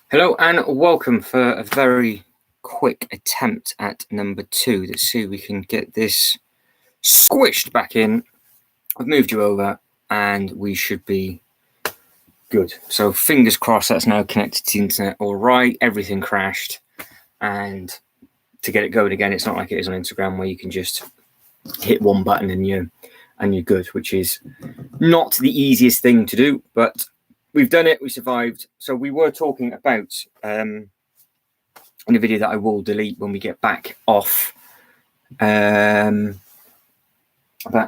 Hello and welcome for a very quick attempt at number 2. Let's see if we can get this squished back in. I've moved you over and we should be good. So fingers crossed that's now connected to the internet all right. Everything crashed, and to get it going again, it's not like it is on Instagram where you can just hit one button and you're good, which is not the easiest thing to do, but we've done it. We survived. So we were talking about in a video that I will delete when we get back off, about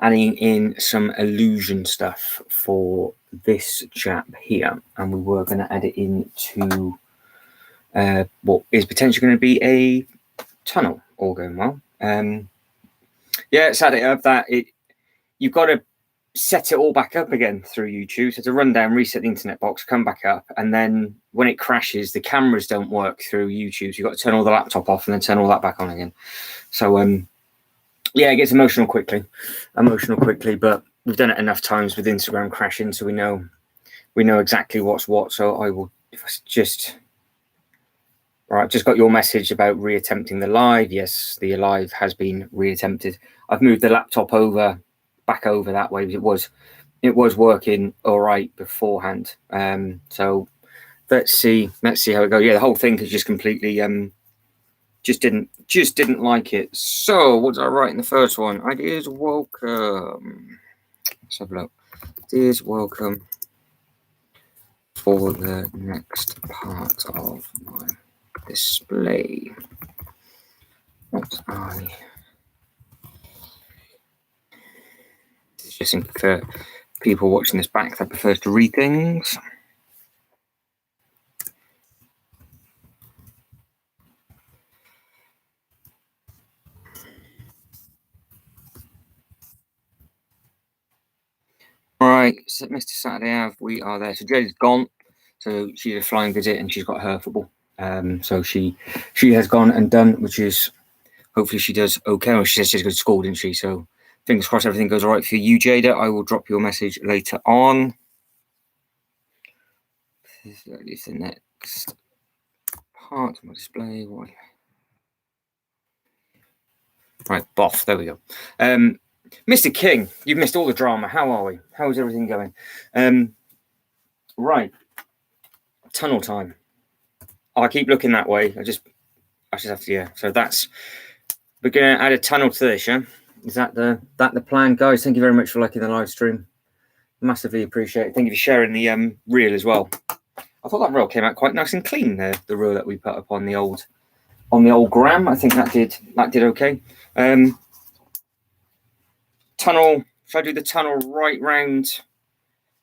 adding in some illusion stuff for this chap here, and we were going to add it into what is potentially going to be a tunnel, all going well. Yeah, it's added up that you've got to set it all back up again through YouTube. So to run down, reset the internet box, come back up, and then when it crashes, the cameras don't work through YouTube. So you've got to turn all the laptop off and then turn all that back on again. So yeah, it gets emotional quickly, but we've done it enough times with Instagram crashing, so we know exactly what's what. So I will just just got your message about reattempting the live. Yes, the live has been reattempted. I've moved the laptop back over that way. It was working all right beforehand. So let's see how it goes. Yeah, the whole thing is just completely just didn't like it. So what did I write in the first one? Ideas welcome. Let's have a look. Ideas welcome for the next part of my display. What it's just for people watching this back that prefers to read things. All right, so Mr. Saturday Ave, we are there. So Jada's gone. So she's a flying visit and she's got her football. So she has gone and done, which is hopefully she does okay. Well, she says she's going to school, didn't she? So fingers crossed everything goes all right for you, Jada. I will drop your message later on. This is the next part of my display. Right, boff. There we go. Mr. King, you've missed all the drama. How are we? How's everything going? Right. Tunnel time. I keep looking that way. I just have to, yeah. So we're going to add a tunnel to this, yeah? Is that the plan, guys? Thank you very much for liking the live stream. Massively appreciate it. Thank you for sharing the reel as well. I thought that reel came out quite nice and clean, the reel that we put up on the old gram. I think that did okay. Tunnel. Should I do the tunnel right round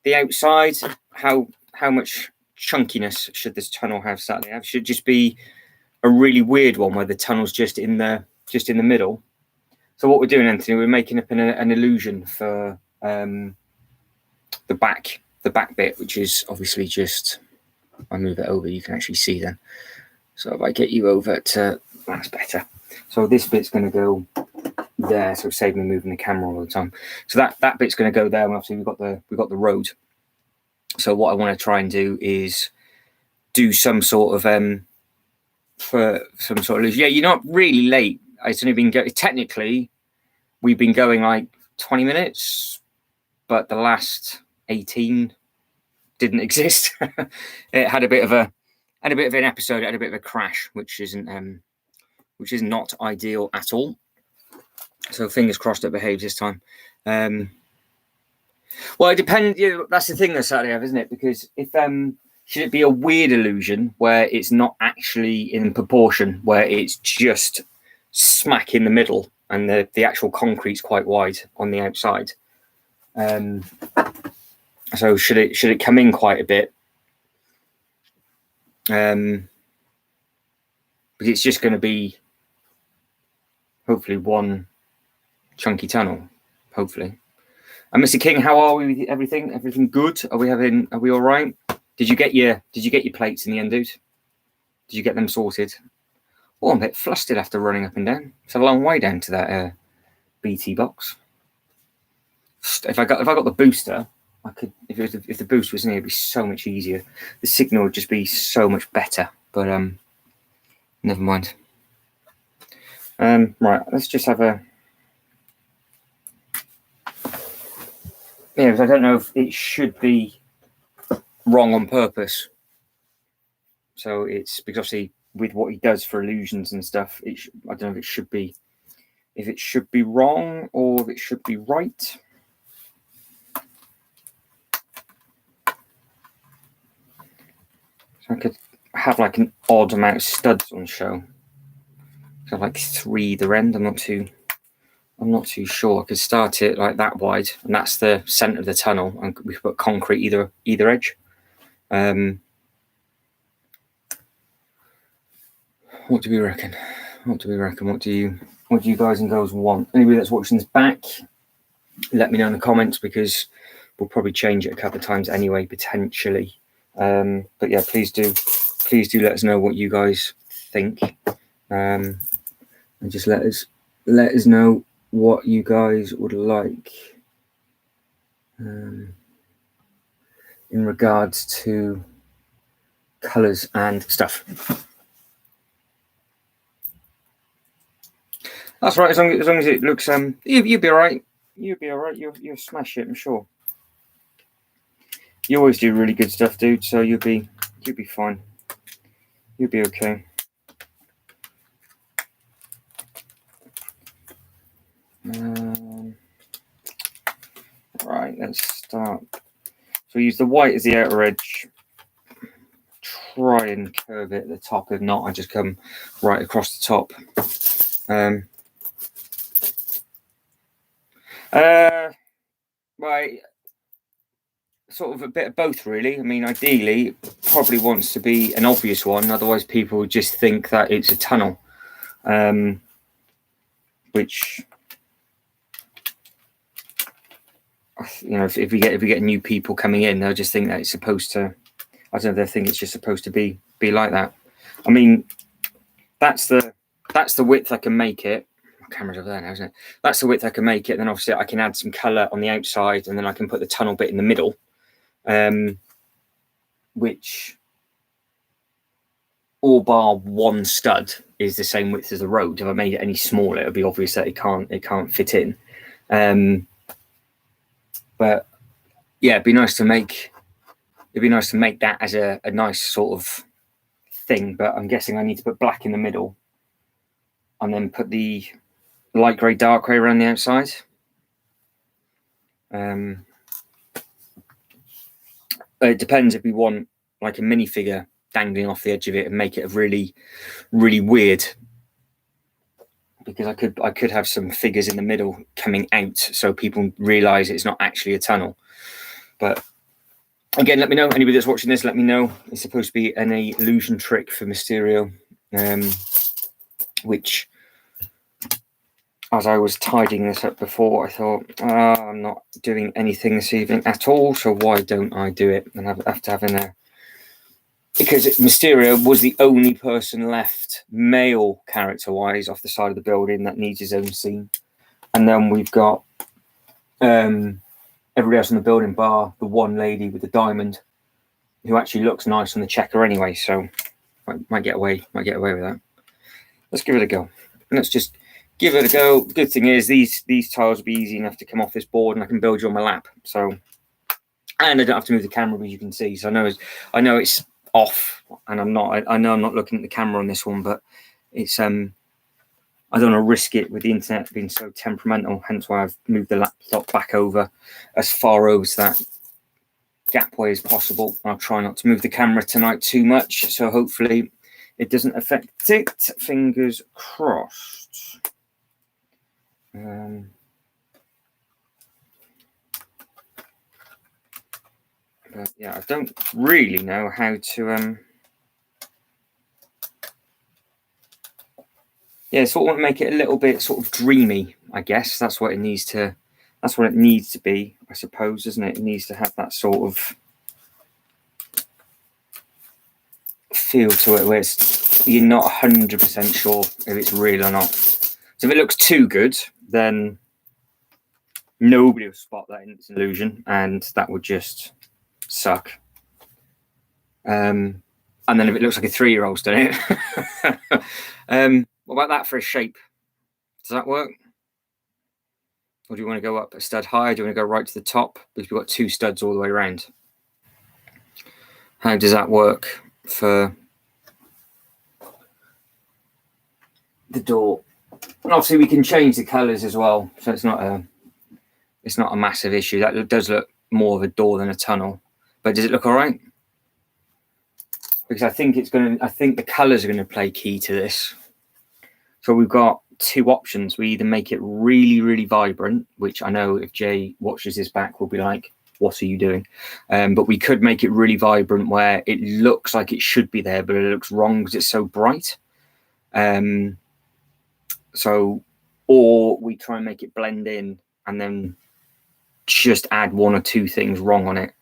the outside? How much chunkiness should this tunnel have? Saturday have? Should it just be a really weird one where the tunnel's just in the middle? So what we're doing, Anthony, we're making up an illusion for the back bit, which is obviously just, I move it over, you can actually see then. So if I get you over to, that's better. So this bit's going to go there, so save me moving the camera all the time. So that bit's going to go there, and obviously we've got the road. So what I want to try and do is do some sort of yeah, you're not really late. It's only been technically we've been going like 20 minutes, but the last 18 didn't exist. It had a bit of an episode. It had a bit of a crash, which is not ideal at all. So fingers crossed it behaves this time. Well, it depends. That's the thing that's Saturday, isn't it? Because if should it be a weird illusion where it's not actually in proportion, where it's just smack in the middle and the actual concrete's quite wide on the outside? So should it come in quite a bit? But it's just going to be hopefully one chunky tunnel, hopefully. And Mr. King, how are we with everything? Everything good? Are we all right? Did you get your plates in the end, dude? Did you get them sorted? Oh, I'm a bit flustered after running up and down. It's a long way down to that BT box. If I got the booster, I could, if the boost was in here, it'd be so much easier. The signal would just be so much better. But never mind. Right, let's just have a. Yeah, because I don't know if it should be wrong on purpose. So it's because obviously with what he does for illusions and stuff, I don't know if it should be wrong or if it should be right. So I could have like an odd amount of studs on show. So like 3 either end. I'm not too sure. I could start it like that wide, and that's the centre of the tunnel, and we could put concrete either edge. What do we reckon? What do you guys and girls want? Anybody that's watching this back, let me know in the comments, because we'll probably change it a couple of times anyway, potentially. But yeah, please do let us know what you guys think, and just let us know what you guys would like in regards to colours and stuff. That's right. As long as it looks, you'll be all right. You'll be all right. You'll smash it, I'm sure. You always do really good stuff, dude. So you'll be fine. You'll be okay. Right, let's start. So use the white as the outer edge. Try and curve it at the top. If not, I just come right across the top. Right, sort of a bit of both, really. I mean, ideally, probably wants to be an obvious one. Otherwise, people would just think that it's a tunnel, which, you know, if we get new people coming in, they'll just think that it's supposed to. I don't know. They think it's just supposed to be like that. I mean, that's the width I can make it. My camera's over there now, isn't it? That's the width I can make it. Then obviously I can add some colour on the outside, and then I can put the tunnel bit in the middle, which all bar one stud is the same width as the road. If I made it any smaller, it'd be obvious that it can't fit in. But yeah, it'd be nice to make that as a nice sort of thing. But I'm guessing I need to put black in the middle, and then put the light grey, dark grey around the outside. It depends if we want like a minifigure dangling off the edge of it and make it really, really weird. Because I could have some figures in the middle coming out, so people realise it's not actually a tunnel. But again, let me know. Anybody that's watching this, let me know. It's supposed to be an illusion trick for Mysterio, which, as I was tidying this up before, I thought, I'm not doing anything this evening at all, so why don't I do it? And after having because Mysterio was the only person left, male character-wise, off the side of the building that needs his own scene. And then we've got everybody else in the building, bar the one lady with the diamond, who actually looks nice on the checker anyway, so might get away with that. Let's give it a go. Let's just give it a go. Good thing is these tiles will be easy enough to come off this board, and I can build you on my lap. So, and I don't have to move the camera, as you can see. So I know it's off, and I know I'm not looking at the camera on this one, but it's I don't want to risk it with the internet being so temperamental, hence why I've moved the laptop back over as far over to that gap way as possible. I'll try not to move the camera tonight too much, so hopefully it doesn't affect it. Fingers crossed. But yeah, I don't really know how to sort of want to make it a little bit sort of dreamy, I guess. That's what it needs to be, I suppose, isn't it? It needs to have that sort of feel to it where you're not 100% sure if it's real or not. So if it looks too good, then Nobody will spot that it's an illusion, and that would just suck. And then if it looks like a 3-year-old's done it. What about that for a shape? Does that work? Or do you want to go up a stud higher? Do you want to go right to the top? Because we've got 2 studs all the way around. How does that work for the door? And obviously we can change the colours as well, so it's not a massive issue. That does look more of a door than a tunnel. But does it look all right? Because I think the colours are going to play key to this. So we've got 2 options. We either make it really, really vibrant, which I know if Jay watches this back, will be like, what are you doing? But we could make it really vibrant where it looks like it should be there, but it looks wrong because it's so bright. Or we try and make it blend in and then just add 1 or 2 things wrong on it.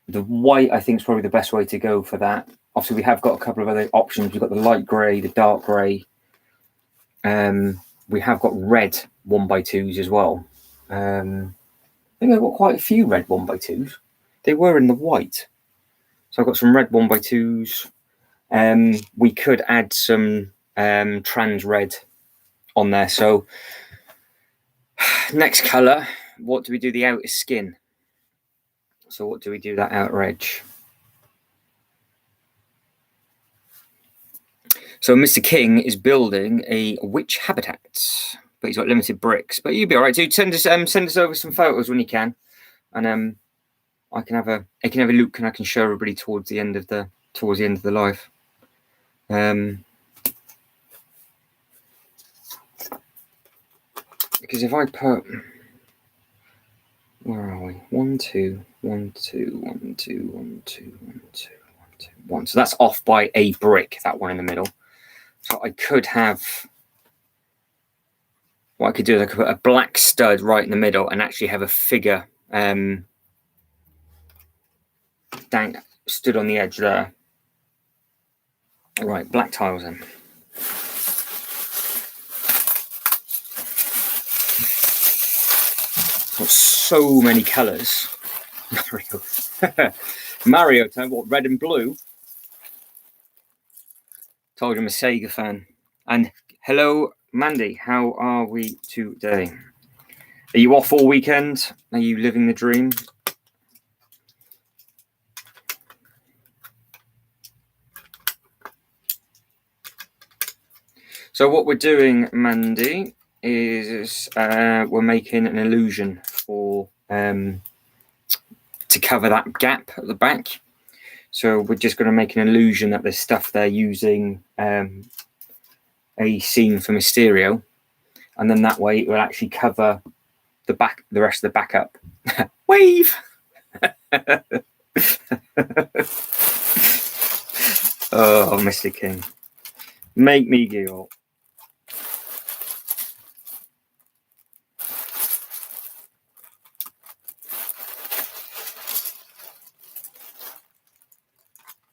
The white, I think, is probably the best way to go for that. Obviously, we have got a couple of other options. We've got the light grey, the dark grey. We have got red 1x2s as well. I think I've got quite a few red 1x2s. They were in the white. So I've got some red 1x2s. We could add some trans red on there. So next colour, what do we do? The outer skin. So what do we do that outer edge? So Mr. King is building a witch habitat, but he's got limited bricks. But you'll be all right, dude. Send us over some photos when you can, and I can have a look and I can show everybody towards the end of the live. Because if I put, where are we? 1 2 1 2 1 2 1 2 1 2 1 2 1. So that's off by a brick. That one in the middle. So I could have, what I could do is I could put a black stud right in the middle and actually have a figure stood on the edge there. All right, black tiles then. Got so many colours. Mario time, what, red and blue? Told you I'm a Sega fan. And hello, Mandy. How are we today? Are you off all weekend? Are you living the dream? So what we're doing, Mandy, is we're making an illusion for to cover that gap at the back. So we're just going to make an illusion that there's stuff there using a scene for Mysterio, and then that way it will actually cover the rest of the back up. Wave. Oh, Mr. King, make me giggle.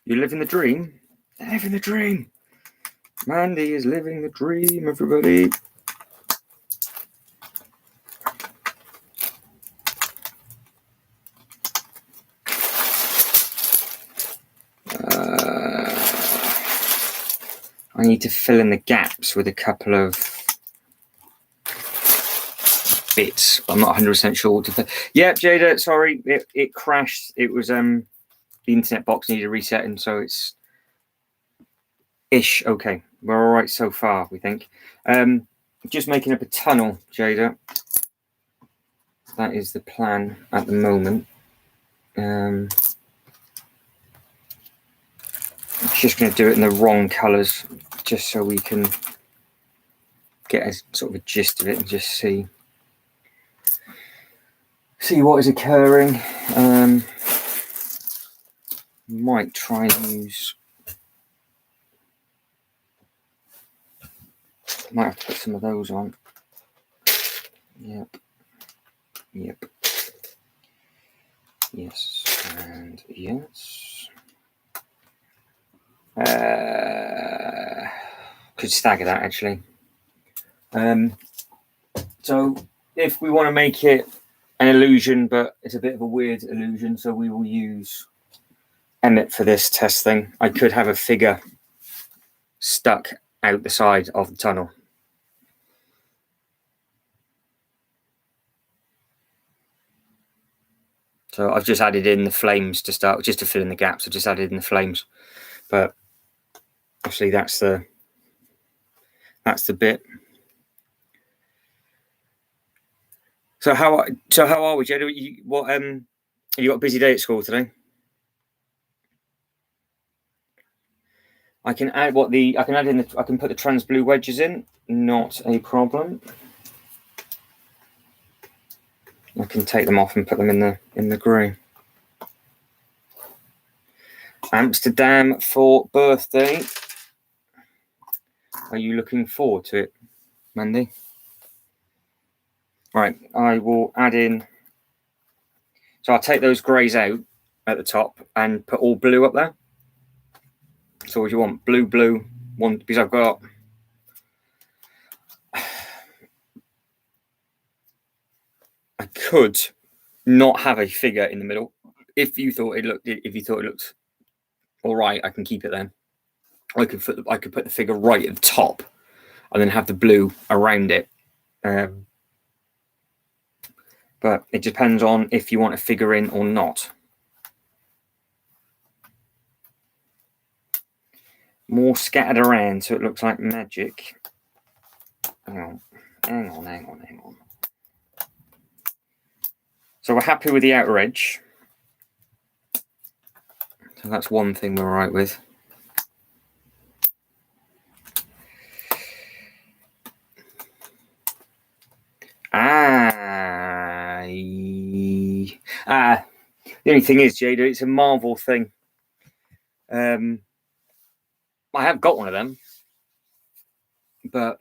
You living the dream? Living the dream. Mandy is living the dream, everybody. I need to fill in the gaps with a couple of bits, but I'm not 100% sure what to fill. Yeah, Jada, sorry, it crashed. It was the internet box needed resetting, so it's ish okay. We're all right so far, we think. Just making up a tunnel, Jada. That is the plan at the moment. Just going to do it in the wrong colours, just so we can get a sort of a gist of it and just see what is occurring. Might try and use. Might have to put some of those on. Yep. Yes, and yes. Could stagger that actually. So if we want to make it an illusion, but it's a bit of a weird illusion, so we will use Emmet for this test thing. I could have a figure stuck out the side of the tunnel. So I've just added in the flames to start, just to fill in the gaps. I've just added in the flames, but obviously that's the bit. So how are we, Jed? What have you got a busy day at school today? I can add I can put the trans blue wedges in, not a problem. I can take them off and put them in the grey. Amsterdam for birthday. Are you looking forward to it, Mandy? Right, I will add in. So I'll take those greys out at the top and put all blue up there. So what do you want? Blue, one, because I've got. I could not have a figure in the middle. If you thought it looked all right, I can keep it then. I could put the figure right at the top, and then have the blue around it. But it depends on if you want a figure in or not. More scattered around, so it looks like magic. Hang on. So we're happy with the outer edge. So that's one thing we're all right with. The only thing is, Jada, it's a Marvel thing. I have got one of them, but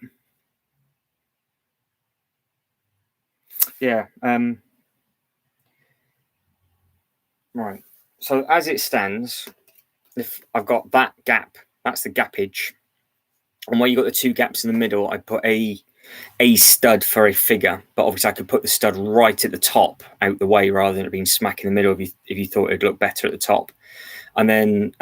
yeah. Right. So as it stands, if I've got that gap, that's the gappage, and where you got the two gaps in the middle, I put a stud for a figure, but obviously I could put the stud right at the top out the way rather than it being smack in the middle if you thought it'd look better at the top. And then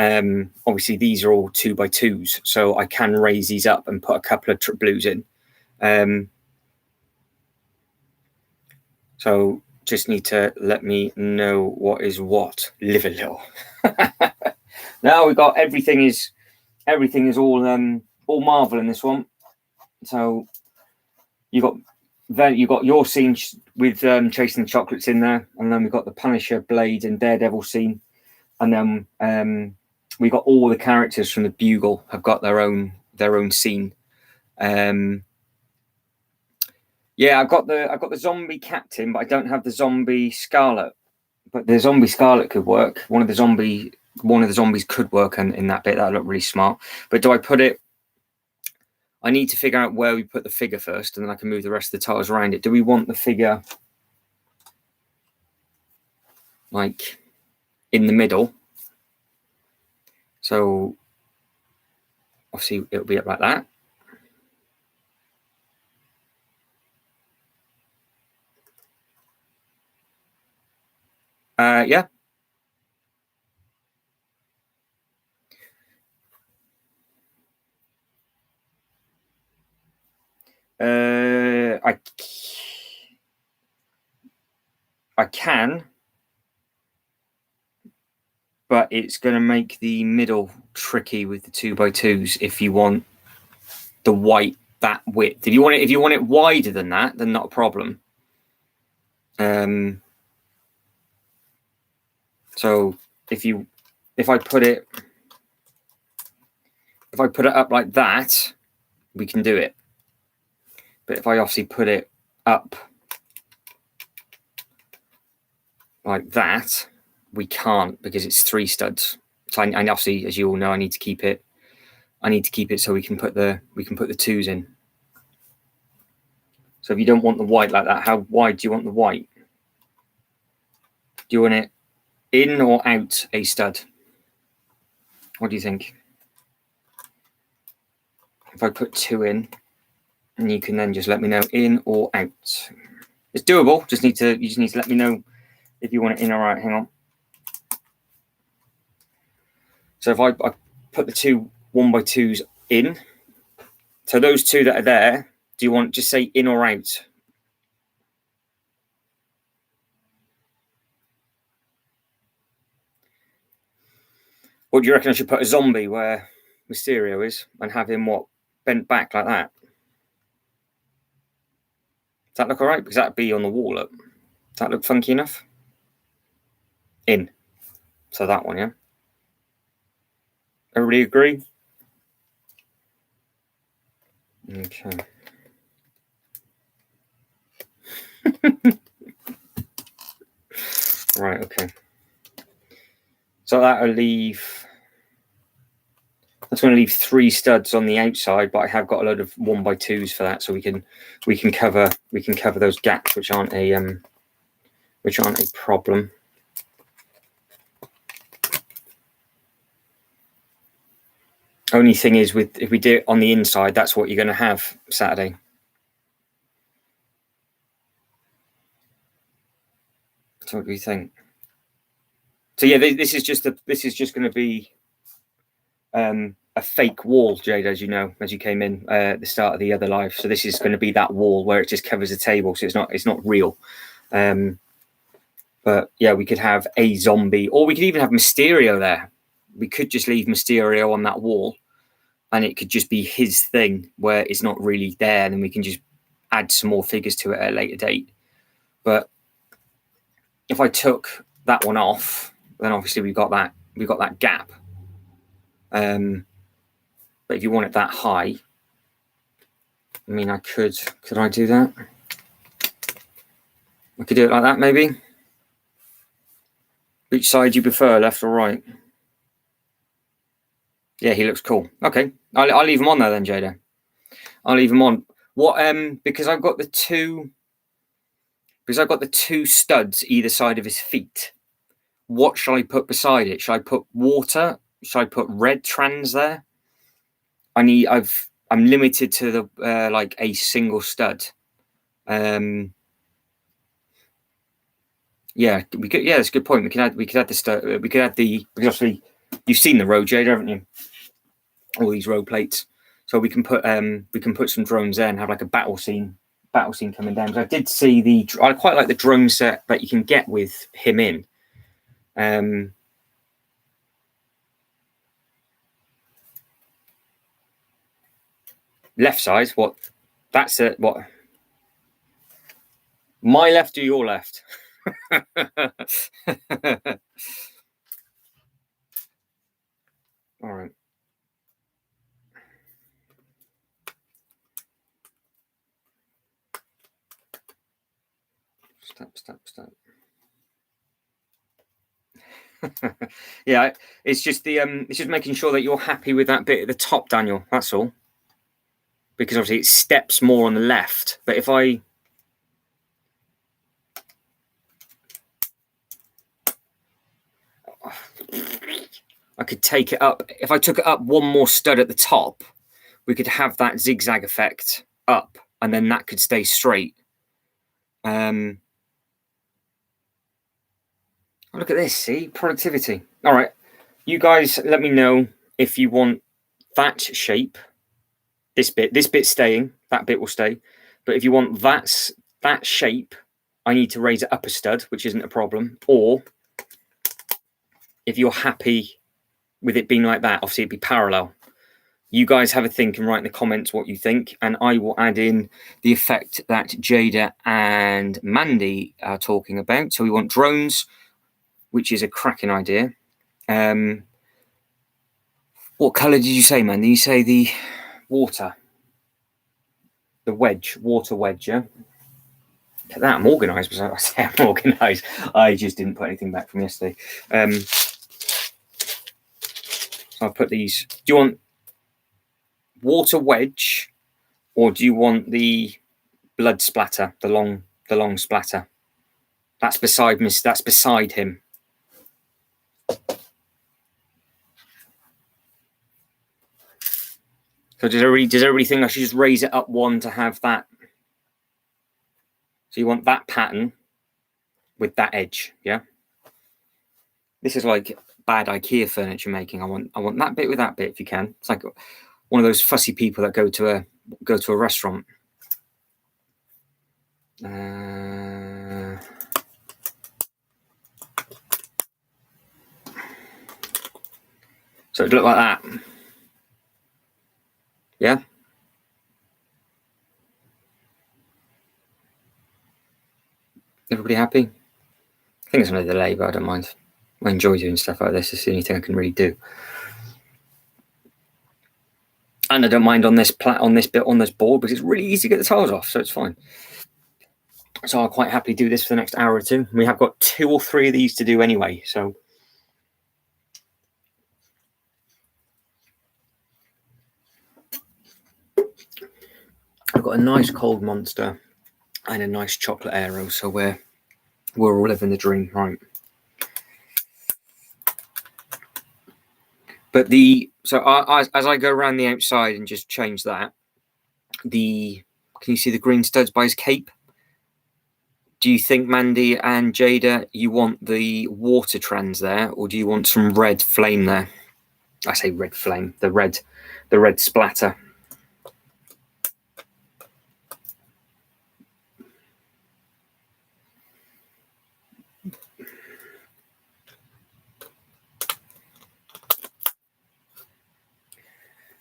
obviously these are all 2x2s, so I can raise these up and put a couple of blues in. So just need to let me know what is what. Live a little. Now we got everything is all Marvel in this one. So you got your scene with chasing the chocolates in there, and then we've got the Punisher, Blade, and Daredevil scene, and then we got all the characters from the Bugle have got their own scene. Yeah, I've got the zombie captain, but I don't have the zombie Scarlet. But the zombie Scarlet could work. One of the zombies could work in that bit. That looked really smart. But do I put it? I need to figure out where we put the figure first, and then I can move the rest of the tiles around it. Do we want the figure like in the middle? So obviously it'll be up like that. Yeah. I can, but it's going to make the middle tricky with the 2x2s if you want the white that width. If you want it wider than that, then not a problem. So if I put it up like that, we can do it. But if I obviously put it up like that, we can't because it's 3 studs. So I obviously, as you all know, I need to keep it so we can put the 2s in. So if you don't want the white like that, how wide do you want the white? Do you want it in or out a stud? What do you think? If I put 2 in, and you can then just let me know in or out. It's doable. You just need to let me know if you want it in or out. Hang on. So if I put the two 1x2s in, so those two that are there, do you want just say in or out? Or do you reckon I should put a zombie where Mysterio is and have him bent back like that? Does that look all right? Because that'd be on the wall. Does that look funky enough? In. So that one, yeah. Everybody agree? Okay. Right, okay. So that'll leave. That's going to leave 3 studs on the outside, but I have got a load of 1x2s for that, so we can cover those gaps, which aren't a problem. Only thing is, if we do it on the inside, that's what you're going to have Saturday. So what do you think? So yeah, this is just going to be a fake wall, Jade, as you know, as you came in at the start of the other live. So this is going to be that wall where it just covers the table, so it's not real. But yeah, we could have a zombie, or we could even have Mysterio there. We could just leave Mysterio on that wall, and it could just be his thing where it's not really there, and then we can just add some more figures to it at a later date. But if I took that one off, then obviously we got that gap. But if you want it that high, I mean, could I do that? I could do it like that, maybe. Which side do you prefer, left or right? Yeah, he looks cool. Okay, I'll leave him on there then, Jada. I'll leave him on. What? Because I've got the two studs either side of his feet. What shall I put beside it? Shall I put water? Shall I put red trans there? I'm limited to the like a single stud. Yeah, we could. Yeah, that's a good point. We could add the stud. We could add the, because obviously you've seen the road, Jade, haven't you? All these road plates. So we can put some drones there and have like a battle scene coming down. So I did see I quite like the drone set that you can get with him in. Left side, what? That's it. What? My left or your left? All right. Stop. Yeah, it's just making sure that you're happy with that bit at the top, Daniel. That's all. Because obviously it steps more on the left. But if I could take it up, if I took it up one more stud at the top, we could have that zigzag effect up, and then that could stay straight. Look at this, see? Productivity. All right. You guys let me know if you want that shape. This bit's staying. That bit will stay. But if you want that shape, I need to raise it up a stud, which isn't a problem. Or if you're happy with it being like that, obviously it'd be parallel. You guys have a think and write in the comments what you think, and I will add in the effect that Jada and Mandy are talking about. So we want drones, which is a cracking idea. What colour did you say, man? Did you say the water? The water wedge, yeah? Look at that, I'm organised. I say I'm organised. I just didn't put anything back from yesterday. So I'll put these. Do you want water wedge, or do you want the blood splatter, the long splatter? That's beside him. So does everybody think I should just raise it up one to have that? So you want that pattern with that edge, yeah? This is like bad IKEA furniture making. I want that bit with that bit if you can. It's like one of those fussy people that go to a restaurant. So it looked like that. Yeah. Everybody happy? I think it's another delay, but I don't mind. I enjoy doing stuff like this. It's the only thing I can really do. And I don't mind on this board because it's really easy to get the tiles off, so it's fine. So I'll quite happily do this for the next hour or two. We have got 2 or 3 of these to do anyway, so I've got a nice cold monster and a nice chocolate aero, so we're all living the dream, right? But as I go around the outside and just change that, can you see the green studs by his cape? Do you think, Mandy and Jada, you want the water trends there, or do you want some red flame there? I say red flame, the red splatter.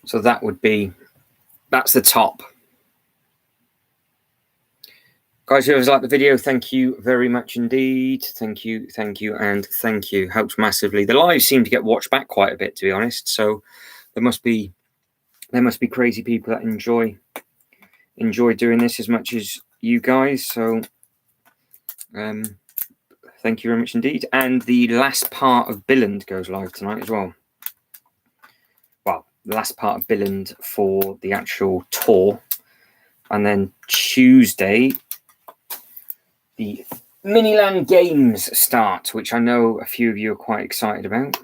So that's the top. Guys, whoever's liked the video, thank you very much indeed. Thank you, and thank you. Helps massively. The lives seem to get watched back quite a bit, to be honest. So there must be crazy people that enjoy doing this as much as you guys. So thank you very much indeed. And the last part of Billand goes live tonight as well. Well, the last part of Billand for the actual tour. And then Tuesday, the Miniland Games start, which I know a few of you are quite excited about.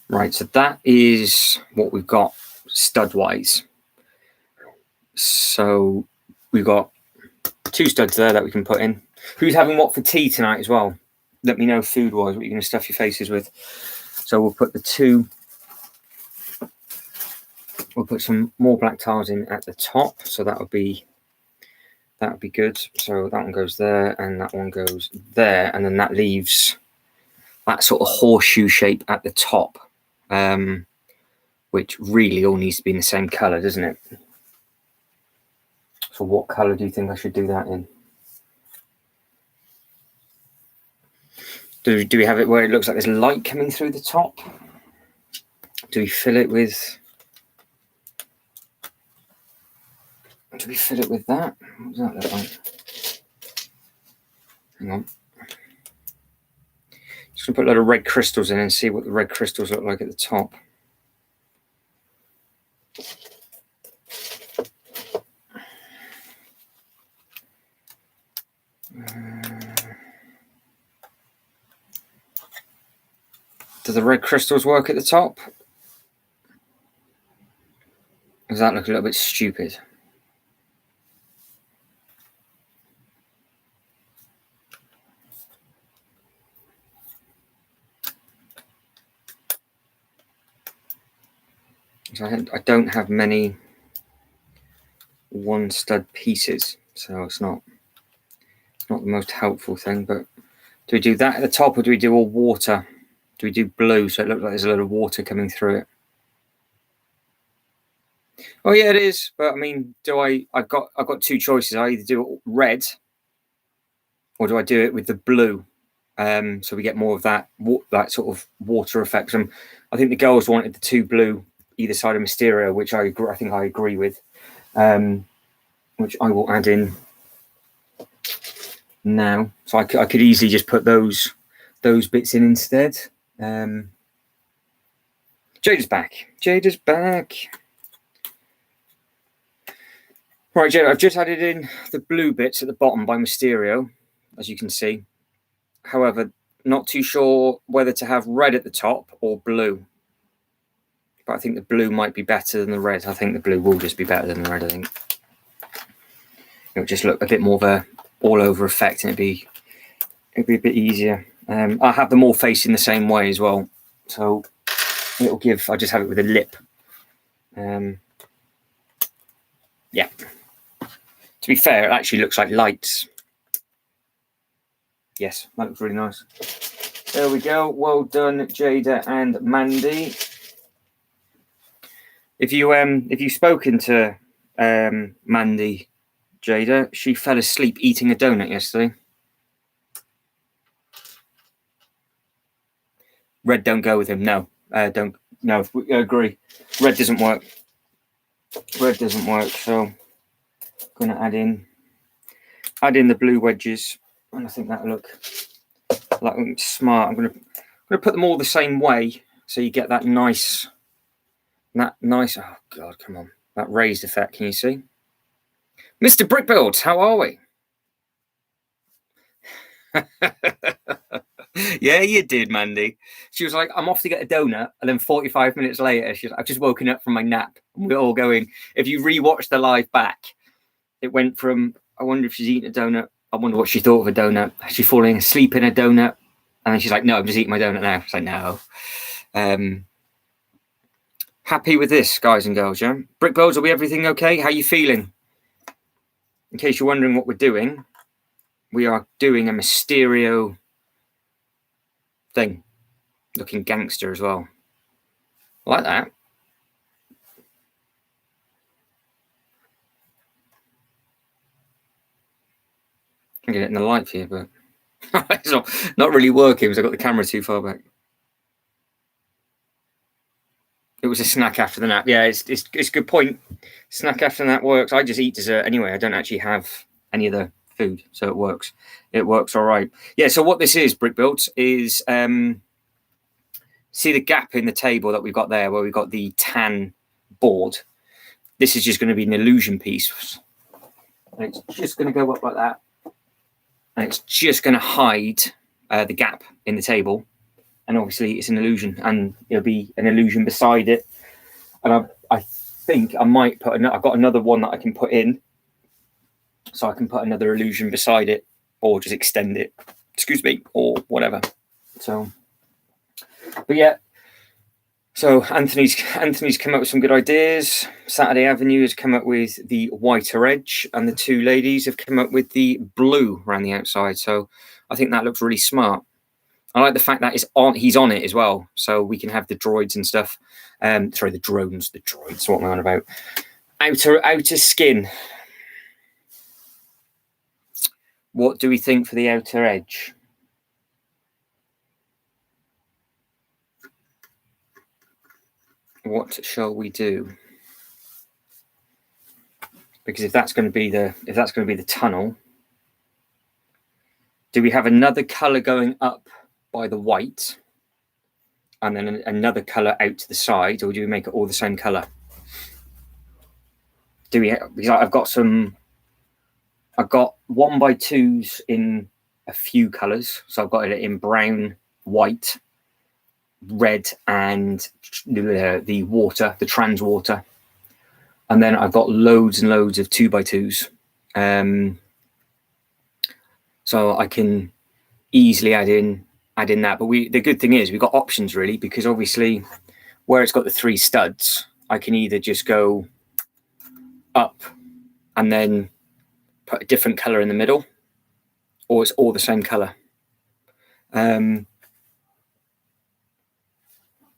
Right, so that is what we've got stud-wise. So we've got 2 studs there that we can put in. Who's having what for tea tonight as well? Let me know food-wise what you're going to stuff your faces with. So we'll put the 2... We'll put some more black tiles in at the top, so that would be good. So that one goes there, and that one goes there, and then that leaves that sort of horseshoe shape at the top, which really all needs to be in the same colour, doesn't it? So what colour do you think I should do that in? Do we have it where it looks like there's light coming through the top? Do we fill it with... Do we fill it with that? What does that look like? Hang on. Just going to put a lot of red crystals in and see what the red crystals look like at the top. Do the red crystals work at the top? Does that look a little bit stupid? So I don't have many 1 stud pieces, so it's not the most helpful thing. But do we do that at the top, or do we do all water? Do we do blue so it looks like there's a lot of water coming through it? Oh yeah, it is. But I mean, I've got 2 choices. I either do it red, or do I do it with the blue? So we get more of that sort of water effect. I think the girls wanted the 2 blue either side of Mysterio, which I think I agree with, which I will add in now. So I could easily just put those bits in instead. Jada's back. Right, Jada, I've just added in the blue bits at the bottom by Mysterio, as you can see. However, not too sure whether to have red at the top or blue. but I think the blue might be better than the red. I think the blue will just be better than the red, I think. It'll just look a bit more of a all-over effect, and it'd be a bit easier. I have them all facing the same way as well, so it'll give. I just have it with a lip. Yeah. To be fair, it actually looks like lights. Yes, that looks really nice. There we go. Well done, Jada and Mandy. If you've spoken to Mandy, Jada, she fell asleep eating a donut yesterday. Red don't go with him. No, don't. No, I agree. Red doesn't work. Red doesn't work. So I'm gonna add in the blue wedges, and I think that'll look smart. I'm gonna put them all the same way, so you get that nice. Oh God, come on, that raised effect. Can you see, Mr. Brickbuilds? How are we? Yeah, you did, Mandy. She was like, I'm off to get a donut, and then 45 minutes later, she's like, I've just woken up from my nap. And we're all going. If you rewatch the live back, it went from, I wonder if she's eating a donut. I wonder what she thought of a donut. Is she falling asleep in a donut? And then she's like, no, I'm just eating my donut now. It's like, no. Happy with this, guys and girls, yeah? Brickbuilds, are we everything okay? How are you feeling? In case you're wondering what we're doing, we are doing a Mysterio thing. Looking gangster as well. I like that. I can get it in the light here, but it's not really working because I've got the camera too far back. It was a snack after the nap. Yeah, it's a good point. Snack after the nap works. I just eat dessert anyway. I don't actually have any other food, so it works. It works all right. Yeah, so what this is, Brickbuilds, is see the gap in the table that we've got there where we've got the tan board. This is just going to be an illusion piece. And it's just going to go up like that. And it's just going to hide the gap in the table. And obviously it's an illusion, and there'll be an illusion beside it. And I think I might put I've got another one that I can put in. So I can put another illusion beside it, or just extend it, excuse me, or whatever. So, but yeah. So Anthony's come up with some good ideas. Saturday Avenue has come up with the whiter edge, and the two ladies have come up with the blue around the outside. So I think that looks really smart. I like the fact that he's on it as well, so we can have the droids and stuff. Sorry, the droids. What am I on about? Outer skin. What do we think for the outer edge? What shall we do? Because if that's going to be the tunnel, do we have another color going up by the white, and then another color out to the side, or do we make it all the same color? Because I've got 1x2s in a few colors, so I've got it in brown, white, red, and the water, the trans water, and then I've got loads and loads of 2x2s, so I can easily add in that. But the good thing is we've got options really, because obviously where it's got the 3 studs, I can either just go up and then put a different color in the middle, or it's all the same color.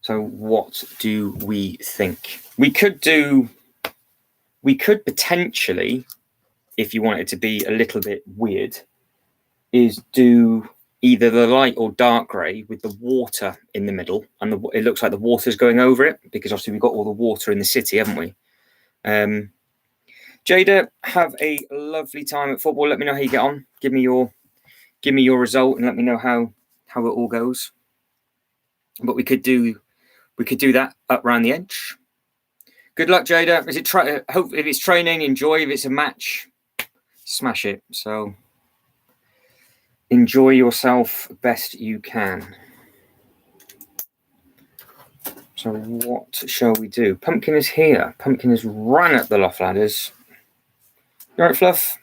So what do we think? We could potentially, if you want it to be a little bit weird, is do either the light or dark grey with the water in the middle, and it looks like the water's going over it, because obviously we've got all the water in the city, haven't we? Jada, have a lovely time at football. Let me know how you get on. Give me your result, and let me know how it all goes. But we could do that up around the edge. Good luck, Jada. Hope if it's training, enjoy. If it's a match, smash it. So enjoy yourself best you can. So what shall we do? Pumpkin is here. Pumpkin has run up the loft ladders. You alright, Fluff?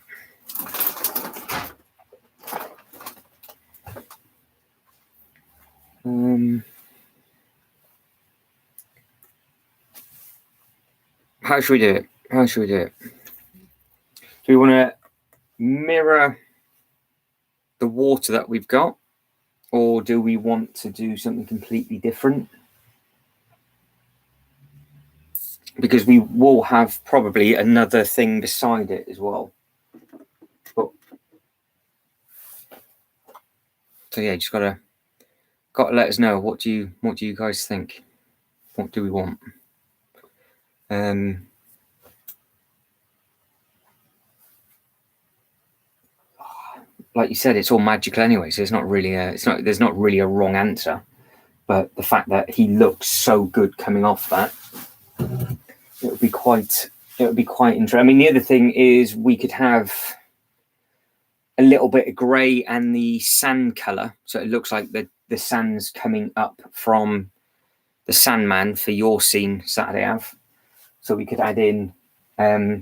How should we do it? How should we do it? Do we want to mirror the water that we've got, or do we want to do something completely different? Because we will have probably another thing beside it as well. But so yeah, just gotta let us know. What do you guys think? What do we want? Like you said, it's all magical anyway, so it's not really there's not really a wrong answer. But the fact that he looks so good coming off that, it would be quite interesting. I mean, the other thing is we could have a little bit of grey and the sand colour, so it looks like the sand's coming up from the Sandman for your scene, Saturday Ave. So we could add in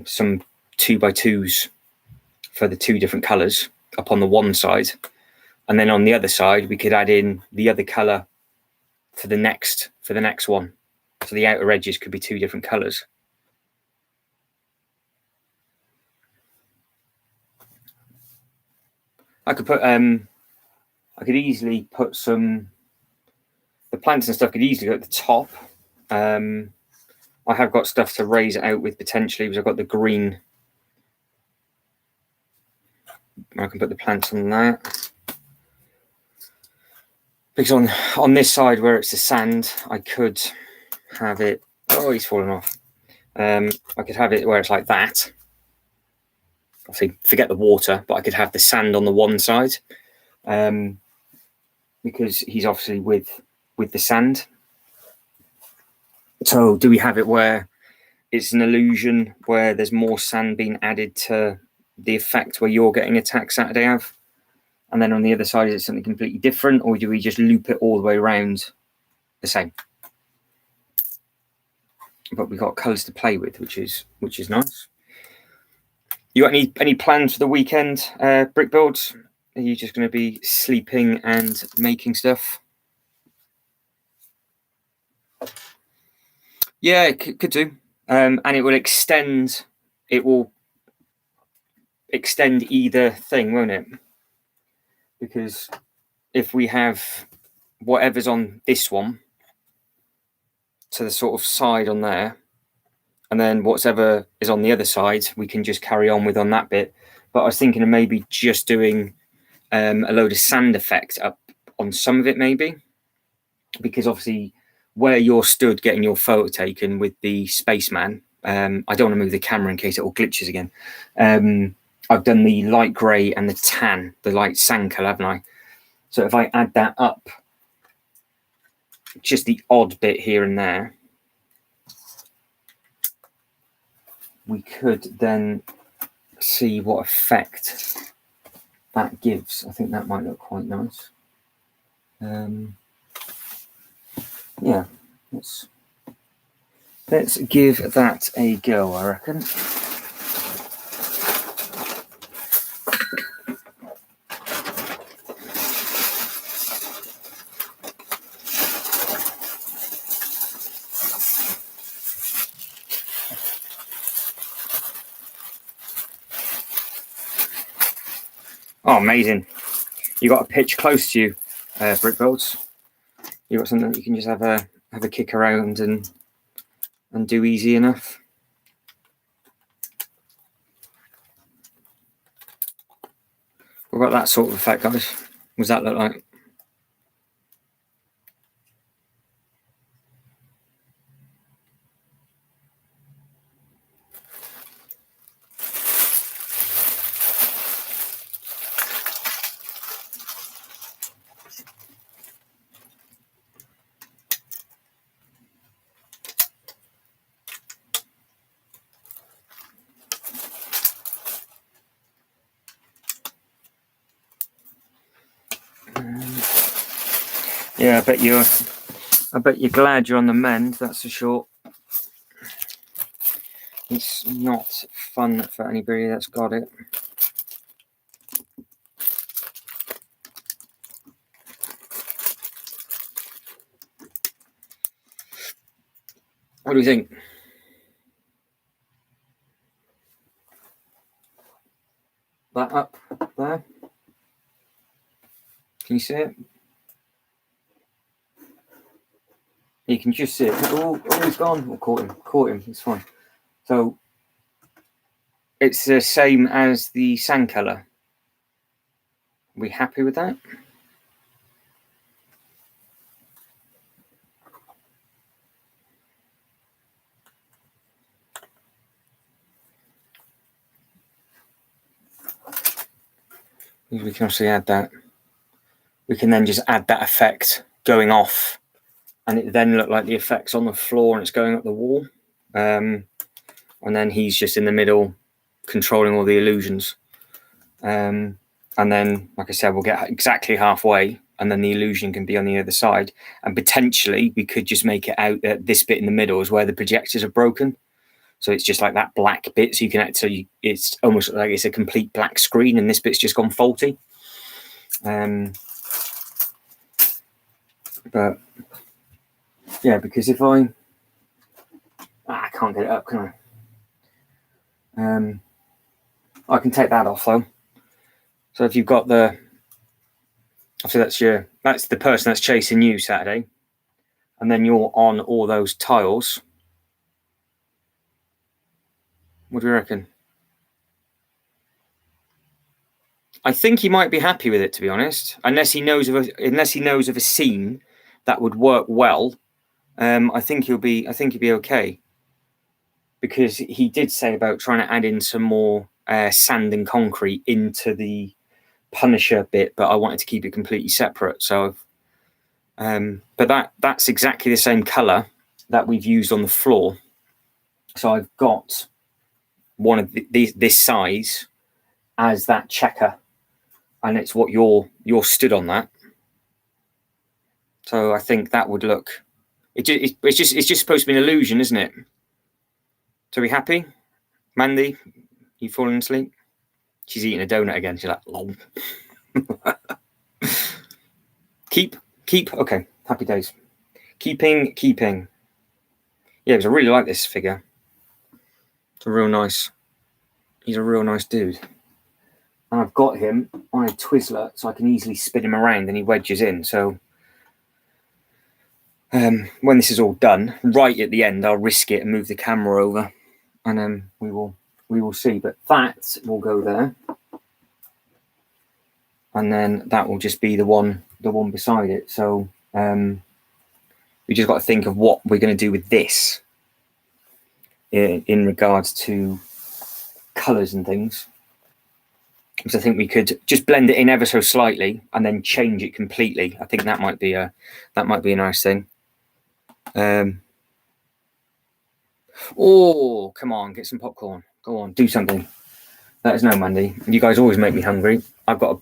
some 2x2s for the two different colours up on the one side, and then on the other side we could add in the other colour for the next one. So the outer edges could be two different colours. I could easily put some, the plants and stuff could easily go at the top. I have got stuff to raise it out with potentially, because I've got the green. I can put the plants on that. Because on this side where it's the sand, I could have it. Oh, he's fallen off. I could have it where it's like that. Obviously, forget the water, but I could have the sand on the one side, because he's obviously with the sand. So do we have it where it's an illusion where there's more sand being added to the effect where you're getting attacked Saturday Ave? And then on the other side, is it something completely different, or do we just loop it all the way around the same? But we've got colours to play with, which is nice. You got any plans for the weekend, brick builds? Are you just going to be sleeping and making stuff? Yeah, it could do. And it will extend. It will extend either thing, won't it? Because if we have whatever's on this one to the sort of side on there, and then whatever is on the other side, we can just carry on with on that bit. But I was thinking of maybe just doing a load of sand effect up on some of it, maybe, because obviously where you're stood getting your photo taken with the spaceman, I don't want to move the camera in case it all glitches again. I've done the light grey and the tan, the light sand colour, haven't I? So if I add that up, just the odd bit here and there, we could then see what effect that gives. I think that might look quite nice. Yeah, let's give that a go, I reckon. Oh, amazing. You got a pitch close to you, brick builds. You got something that you can just have a kick around and do easy enough. What about that sort of effect, guys? What does that look like? Yeah, I bet I bet you're glad you're on the mend, that's for sure. It's not fun for anybody that's got it. What do you think? That up there? Can you see it? You can just see it. Oh, he's gone. Oh, caught him. It's fine. So it's the same as the sand colour. Are we happy with that? We can obviously add that. We can then just add that effect going off, and it then look like the effect's on the floor and it's going up the wall. And then he's just in the middle controlling all the illusions. And then, like I said, we'll get exactly halfway, and then the illusion can be on the other side. And potentially we could just make it out that this bit in the middle is where the projectors are broken. So it's just like that black bit. So you can actually, it's almost like it's a complete black screen, and this bit's just gone faulty. But yeah, because if I can't get it up, can I? I can take that off though. So if you've got obviously that's the person that's chasing you Saturday, and then you're on all those tiles. What do you reckon? I think he might be happy with it, to be honest, unless he knows of a scene that would work well. I think he'll be okay, because he did say about trying to add in some more sand and concrete into the Punisher bit, but I wanted to keep it completely separate. So, but that's exactly the same color that we've used on the floor. So I've got one of this size as that checker, and it's what you're stood on that. So I think that would look. It's just supposed to be an illusion, isn't it? So are we happy, Mandy? You falling asleep? She's eating a donut again. She's like, lol. Keep. Okay, happy days. Keeping. Yeah, because I really like this figure. It's a real nice. He's a real nice dude. And I've got him on a Twizzler, so I can easily spin him around, and he wedges in. So when this is all done, right at the end, I'll risk it and move the camera over, and then we will see. But that will go there, and then that will just be the one beside it. So we just got to think of what we're going to do with this in regards to colours and things. Because I think we could just blend it in ever so slightly and then change it completely. I think that might be a nice thing. Oh, come on, get some popcorn. Go on, do something. Let us know, Mandy. You guys always make me hungry. I've got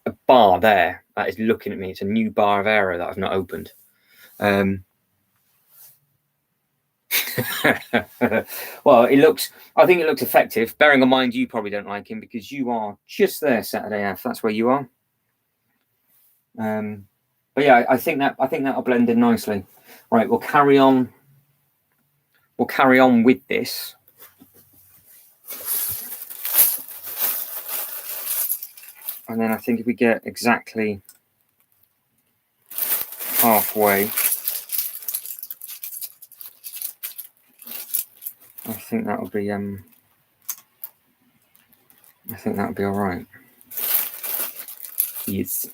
a bar there that is looking at me. It's a new bar of Aero that I've not opened. Well, I think it looks effective, bearing in mind you probably don't like him because you are just there, Saturday F. That's where you are. But yeah, I think that'll blend in nicely. Right, we'll carry on with this. And then I think if we get exactly halfway, I think that'll be all right. Yes.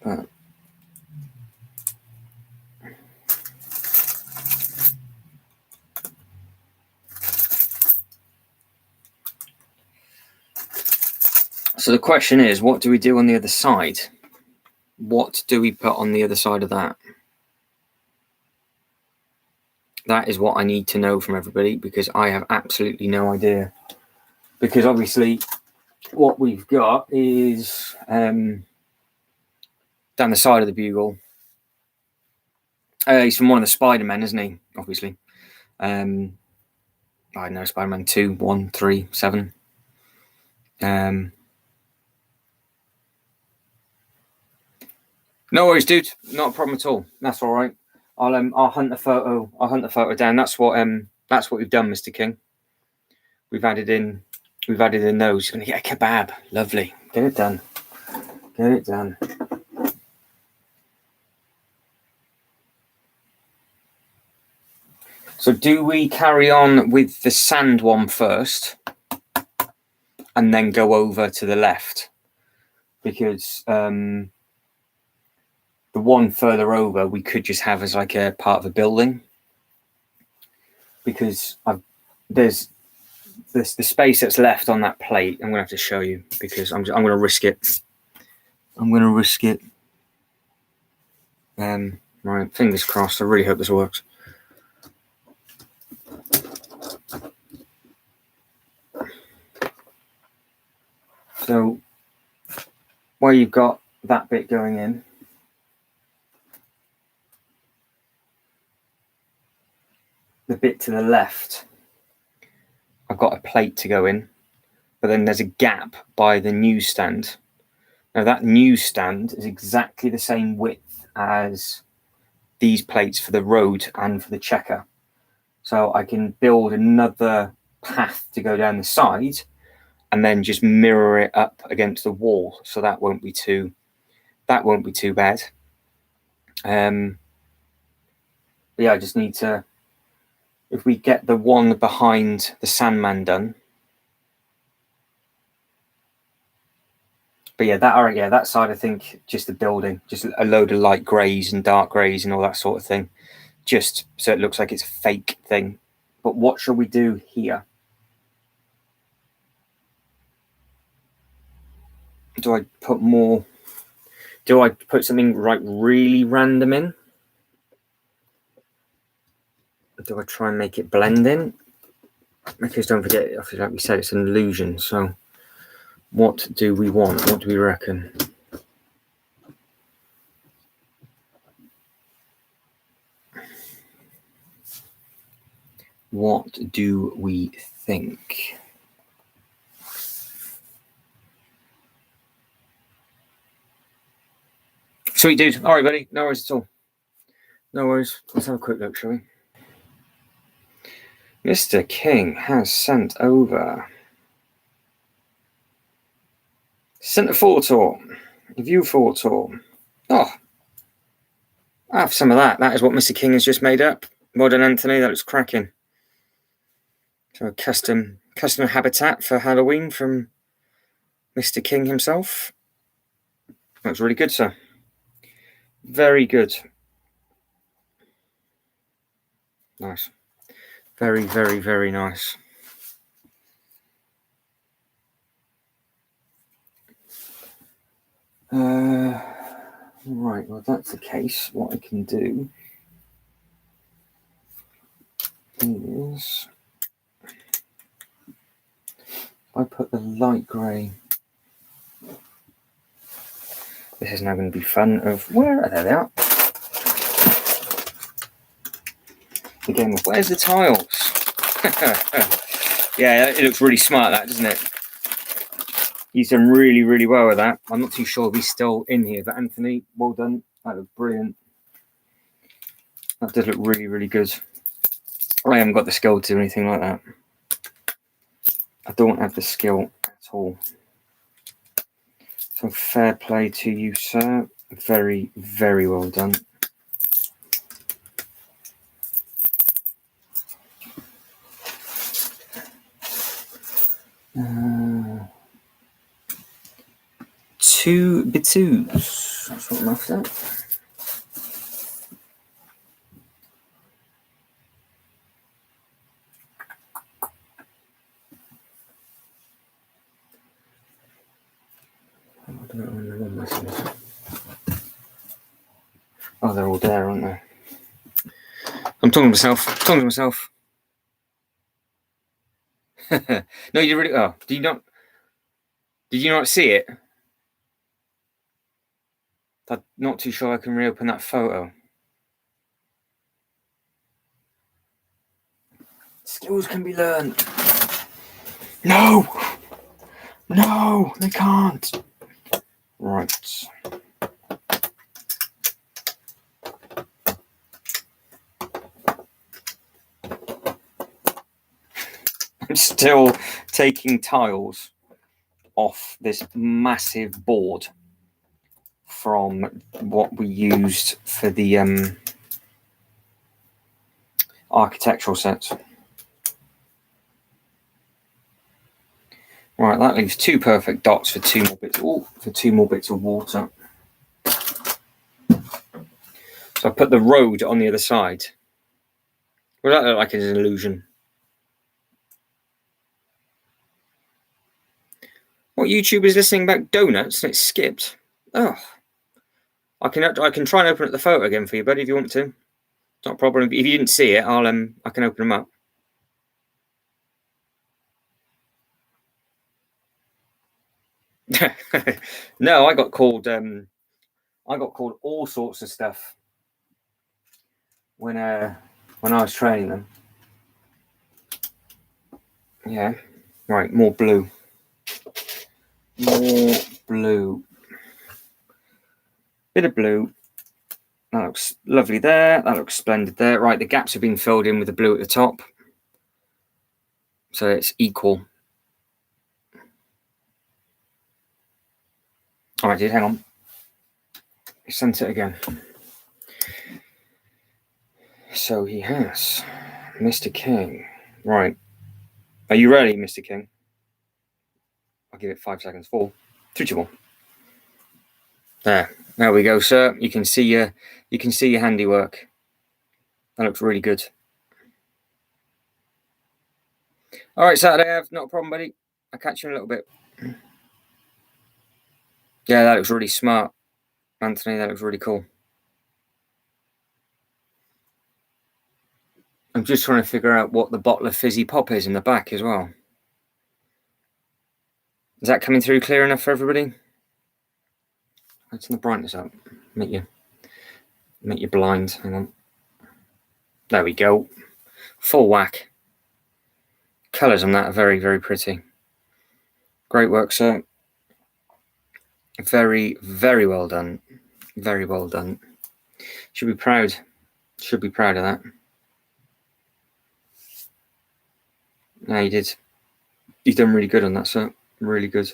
But so the question is, what do we do on the other side? What do we put on the other side of that? That is what I need to know from everybody, because I have absolutely no idea. Because obviously what we've got is down the side of the bugle. He's from one of the Spider-Men, isn't he? Obviously. I don't know, Spider-Man 2, 1, 3, 7. No worries, dude. Not a problem at all. That's all right. I'll hunt the photo. I'll hunt the photo down. That's what we've done, Mr. King. We've added in those. You're gonna get a kebab. Lovely. Get it done. Get it done. So do we carry on with the sand one first and then go over to the left? Because the one further over we could just have as like a part of a building. Because there's the space that's left on that plate. I'm going to have to show you because I'm going to risk it. I'm going to risk it. Right, fingers crossed. I really hope this works. So where you've got that bit going in, the bit to the left, I've got a plate to go in, but then there's a gap by the newsstand. Now that newsstand is exactly the same width as these plates for the road and for the checker. So I can build another path to go down the side and then just mirror it up against the wall. So that won't be too bad. But yeah, I just need to, if we get the one behind the Sandman done. But yeah, that side, I think just the building, just a load of light greys and dark greys and all that sort of thing. Just so it looks like it's a fake thing. But what shall we do here? Do I put something really random in? Do I try and make it blend in? Because don't forget, like we said, it's an illusion. So what do we want? What do we reckon? What do we think? Sweet dude. All right, buddy. No worries at all. No worries. Let's have a quick look, shall we? Mr. King has sent over Centre Photo, View Photo. Oh, I have some of that. That is what Mr. King has just made up. Well done, Anthony. That looks cracking. So a custom habitat for Halloween from Mr. King himself. That's really good, sir. Very good. Nice. Very, very, very nice. Right, well, if that's the case, what I can do is I put the light grey. This is now going to be fun of where? There they are. Again, where's the tiles? Yeah, it looks really smart, that, doesn't it? He's done really, really well with that. I'm not too sure if he's still in here, but Anthony, well done. That looks brilliant. That does look really, really good. I haven't got the skill to do anything like that. I don't have the skill at all. So fair play to you, sir. Very, very well done. Two B2s. That's what I'm after. Oh, they're all there, aren't they? I'm talking to myself. No, you really. Oh, did Did you not see it? I'm not too sure I can reopen that photo. Skills can be learned. No! No, they can't. Right. I'm still taking tiles off this massive board from what we used for the architectural sets. Right, that leaves 2 perfect dots for 2 more bits. For 2 more bits of water. So I put the road on the other side. Well, that look like it's an illusion. What, YouTube is listening about donuts and it skipped? Oh, I can try and open up the photo again for you, buddy, if you want to. It's not a problem. If you didn't see it, I can open them up. No, I got called all sorts of stuff when I was training them. Yeah. Right, more blue. More blue. Bit of blue. That looks lovely there. That looks splendid there. Right, the gaps have been filled in with the blue at the top. So it's equal. All right, dude, hang on. Sent it again. So he has. Mr. King. Right. Are you ready, Mr. King? I'll give it 5 seconds. 4, 3, 2, 1. There we go, sir. You can see your handiwork. That looks really good. All right, Saturday Ave, not a problem, buddy. I'll catch you in a little bit. Yeah, that looks really smart, Anthony. That looks really cool. I'm just trying to figure out what the bottle of fizzy pop is in the back as well. Is that coming through clear enough for everybody? Let's turn the brightness up. Make you blind. Hang on. There we go. Full whack. Colours on that are very, very pretty. Great work, sir. Very, very well done. Very well done. Should be proud. Should be proud of that. No, you did. You've done really good on that, sir. Really good.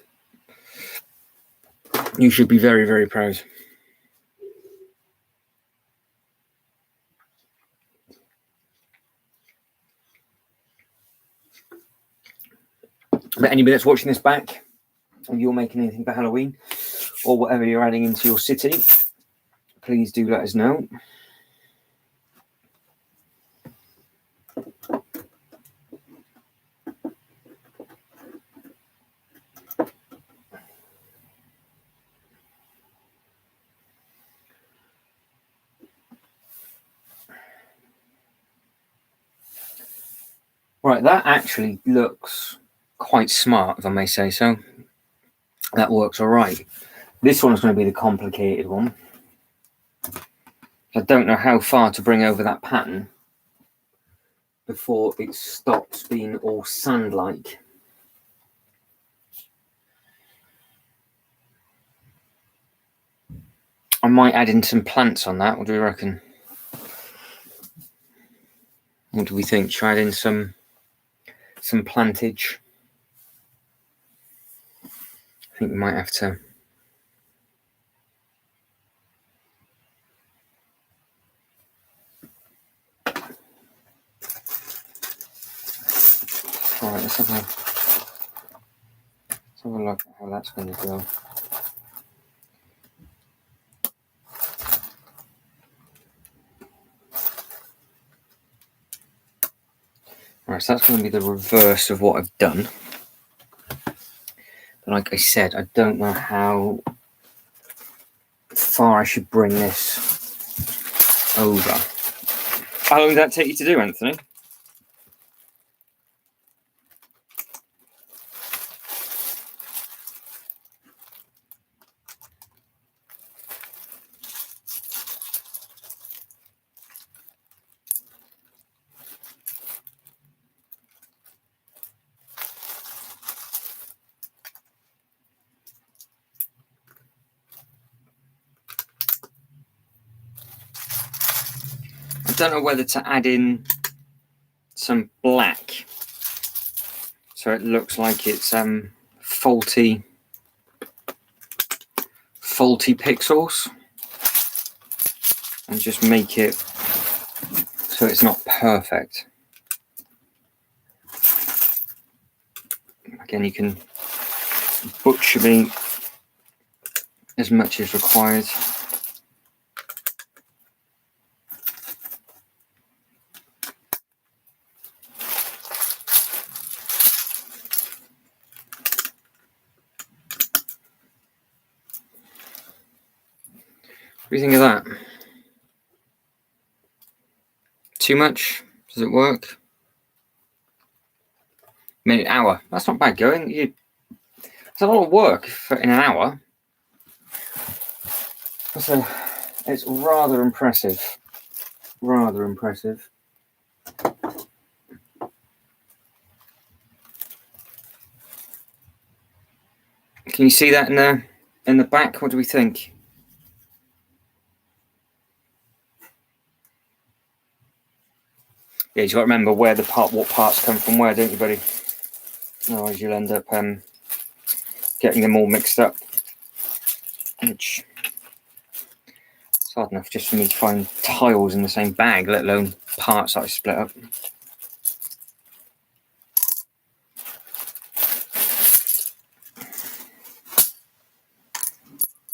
You should be very, very proud. But anybody that's watching this back, if you're making anything for Halloween or whatever you're adding into your city, please do let us know. Right, that actually looks quite smart, if I may say so. That works all right. This one's going to be the complicated one. I don't know how far to bring over that pattern before it stops being all sand-like. I might add in some plants on that. What do you reckon? What do we think? Should I add in some plantage? I think we might have to. All right, let's have a look at how that's going to go. Right, so that's going to be the reverse of what I've done. But like I said, I don't know how far I should bring this over. How long did that take you to do, Anthony? I don't know whether to add in some black so it looks like it's faulty pixels, and just make it so it's not perfect. Again, you can butcher me as much as required. What do you think of that? Too much? Does it work? Minute, hour. That's not bad going. It's a lot of work in an hour. So it's rather impressive. Rather impressive. Can you see that in the back? What do we think? Yeah, you've got to remember what parts come from where, don't you, buddy? Otherwise you'll end up getting them all mixed up. Which it's hard enough just for me to find tiles in the same bag, let alone parts that I split up.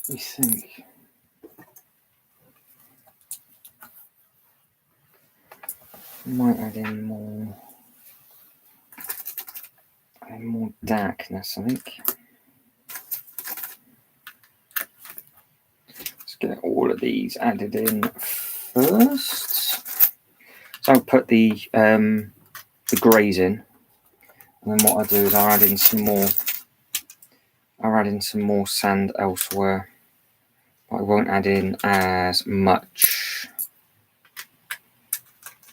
We think. Might add in more darkness, I think. Let's get all of these added in first. So I'll put the greys in, and then what I'll do is I'll add in some more sand elsewhere. But I won't add in as much.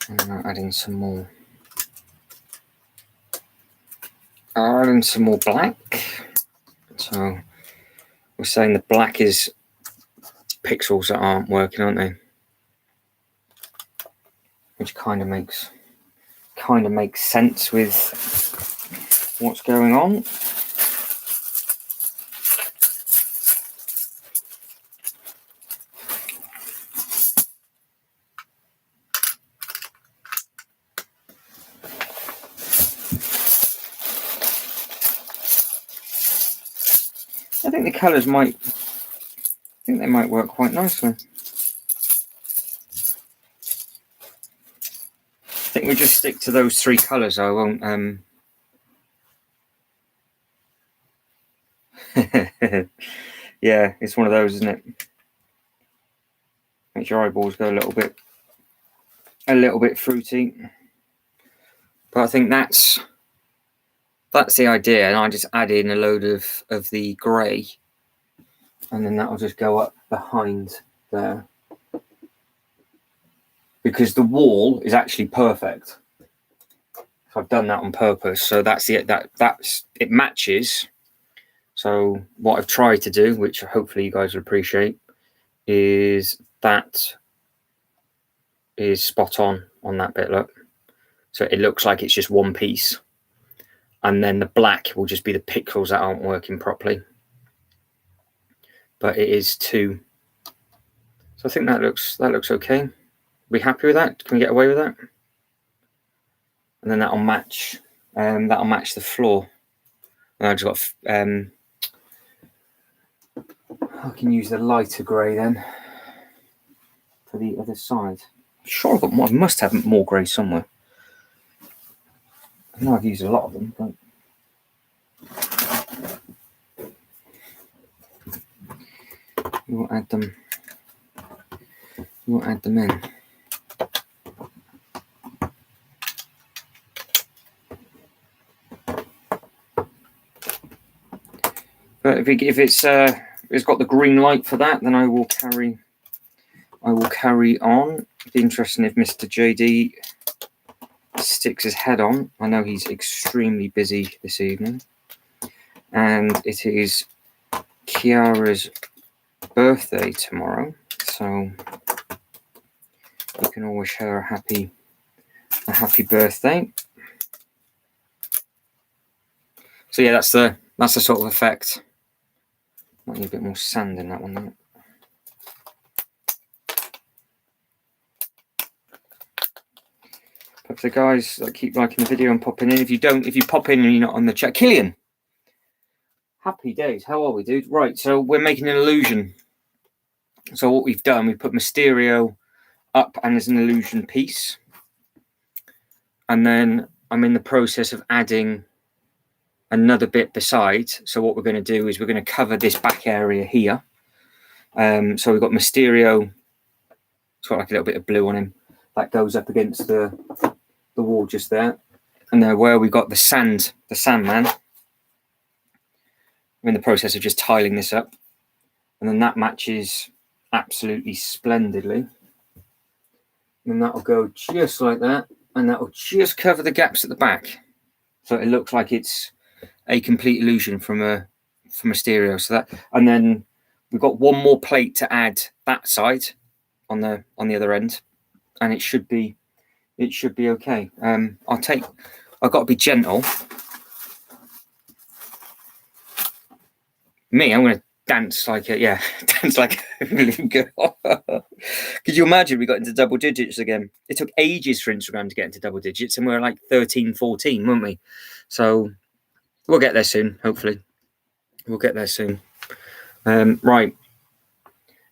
And I'll add in some more. I'll add in some more black. So we're saying the black is pixels that aren't working, aren't they? Which kind of makes sense with what's going on. I think the colours might work quite nicely. I think we just stick to those three colours. I won't yeah, it's one of those, isn't it? Makes your eyeballs go a little bit fruity. But I think that's the idea, and I just add in a load of the grey, and then that'll just go up behind there. Because the wall is actually perfect. So I've done that on purpose. So that's it. It matches. So what I've tried to do, which hopefully you guys will appreciate, is that is spot on that bit. Look, so it looks like it's just one piece, and then the black will just be the pixels that aren't working properly. But it is two. So I think that looks okay. Are we happy with that? Can we get away with that? And then that'll match the floor. And I just got I can use the lighter grey then for the other side. I'm sure I've got more. I must have more grey somewhere. I know I've used a lot of them, but we'll add them. We'll add them in. But if it's got the green light for that, then I will carry on. It'd be interesting if Mr. JD sticks his head on. I know he's extremely busy this evening, and it is Kiara's birthday tomorrow, so we can all wish her a happy birthday. So yeah, that's the sort of effect. Might need a bit more sand in that one though. But for the guys that keep liking the video and popping in, if you pop in and you're not on the chat, Killian, happy days. How are we, dude? Right, so we're making an illusion. So what we've done, we put Mysterio up and as an illusion piece, and then I'm in the process of adding another bit beside. So what we're going to do is we're going to cover this back area here. So we've got Mysterio. It's got like a little bit of blue on him that goes up against the wall just there, and then where we got the Sandman. I'm in the process of just tiling this up, and then that matches absolutely splendidly. And that'll go just like that, and that'll just cover the gaps at the back, so it looks like it's a complete illusion from Mysterio. So that, and then we've got one more plate to add that side on the other end, and it should be okay. I've got to be gentle. I'm going to dance like a little girl. Could you imagine we got into double digits again? It took ages for Instagram to get into double digits, and we were like 13, 14, weren't we? So we'll get there soon, hopefully. We'll get there soon. Right.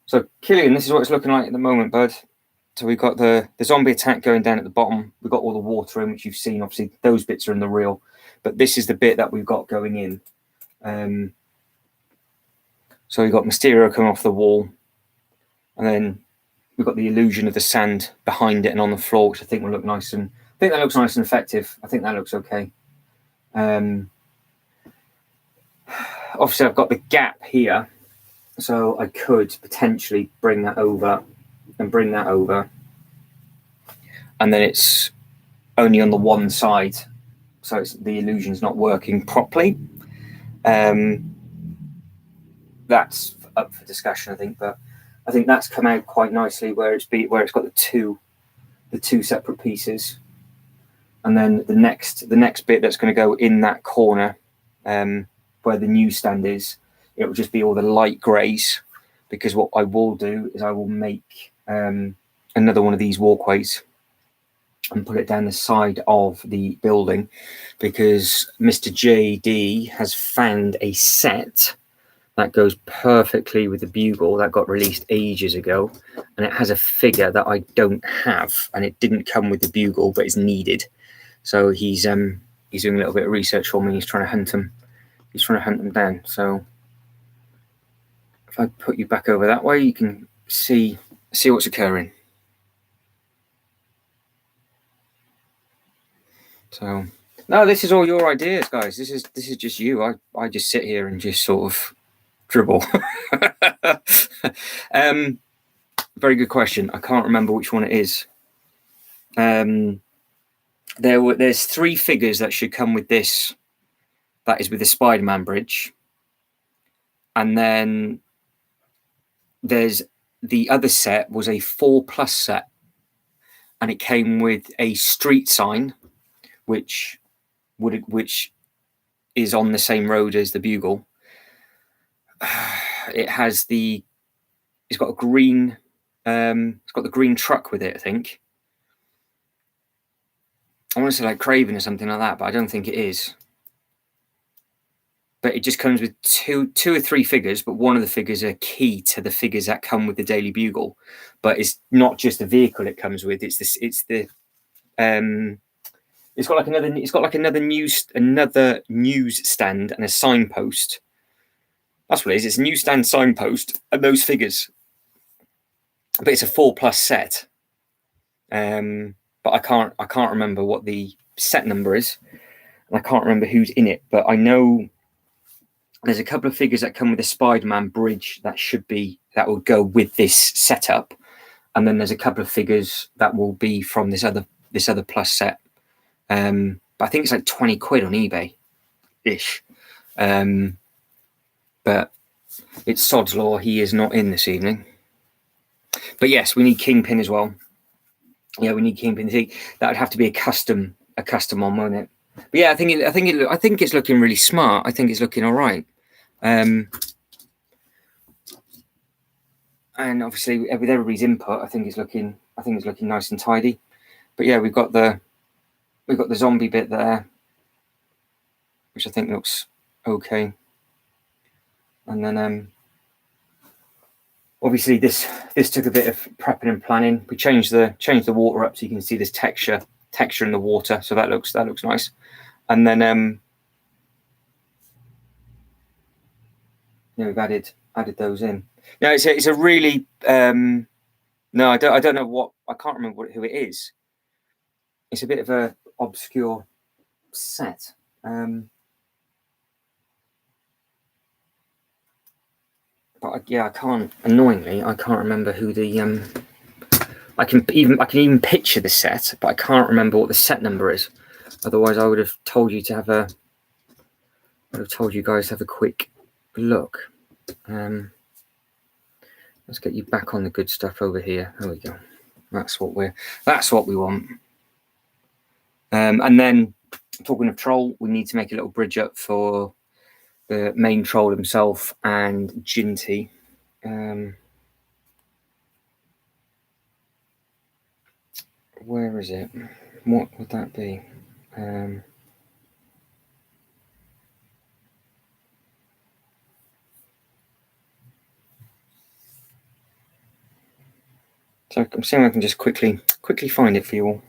So Killian, this is what it's looking like at the moment, bud. So we've got the zombie attack going down at the bottom. We've got all the water in, which you've seen. Obviously, those bits are in the reel, but this is the bit that we've got going in. So we've got Mysterio coming off the wall, and then we've got the illusion of the sand behind it and on the floor, which I think will look nice. And I think that looks nice and effective. I think that looks okay. Obviously, I've got the gap here, so I could potentially bring that over, and then it's only on the one side, so the illusion's not working properly. That's up for discussion, I think, but I think that's come out quite nicely where it's got the two separate pieces, and then the next bit that's going to go in that corner, where the newsstand is, it will just be all the light greys, because what I will do is I will make another one of these walkways and put it down the side of the building, because Mr. JD has found a set that goes perfectly with the bugle that got released ages ago, and it has a figure that I don't have, and it didn't come with the bugle but is needed. So he's doing a little bit of research for me. He's trying to hunt them down. So if I put you back over that way, you can see what's occurring. So no, this is all your ideas, guys. This is just you. I just sit here and just sort of dribble. Very good question. I can't remember which one it is. There's three figures that should come with this. That is with the Spider-Man bridge, and then there's the other set was a 4+ set, and it came with a street sign, which is on the same road as the bugle. It's got a green, it's got the green truck with it, I think. I want to say like Craven or something like that, but I don't think it is. But it just comes with two or three figures, but one of the figures are key to the figures that come with the Daily Bugle. But it's not just the vehicle it comes with. It's got like another news stand and a signpost. That's what it is. It's a newsstand, signpost, and those figures. But it's a 4+ set. But I can't remember what the set number is, and I can't remember who's in it. But I know there's a couple of figures that come with a Spider-Man bridge that will go with this setup, and then there's a couple of figures that will be from this other plus set. But I think it's like 20 quid on eBay ish. But it's sod's law, he is not in this evening. But yes, we need Kingpin as well. Yeah, we need keeping the that would have to be a custom one, won't it? But yeah, I think it's looking really smart. I think it's looking all right. And obviously with everybody's input, I think it's looking nice and tidy. But yeah, we've got the zombie bit there, which I think looks okay. And then obviously this took a bit of prepping and planning. We changed the water up so you can see this texture in the water, so that looks nice. And then we've added those in. No, it's a really no, I don't know what, I can't remember who it is. It's a bit of a obscure set. But yeah, I can't remember who the I can even picture the set, but I can't remember what the set number is. Otherwise, I would have told you guys to have a quick look. Let's get you back on the good stuff over here. There we go. That's what we want. And then, talking of troll, we need to make a little bridge up for the main troll himself and Ginty. Where is it? What would that be? So I'm seeing if I can just quickly find it for you all.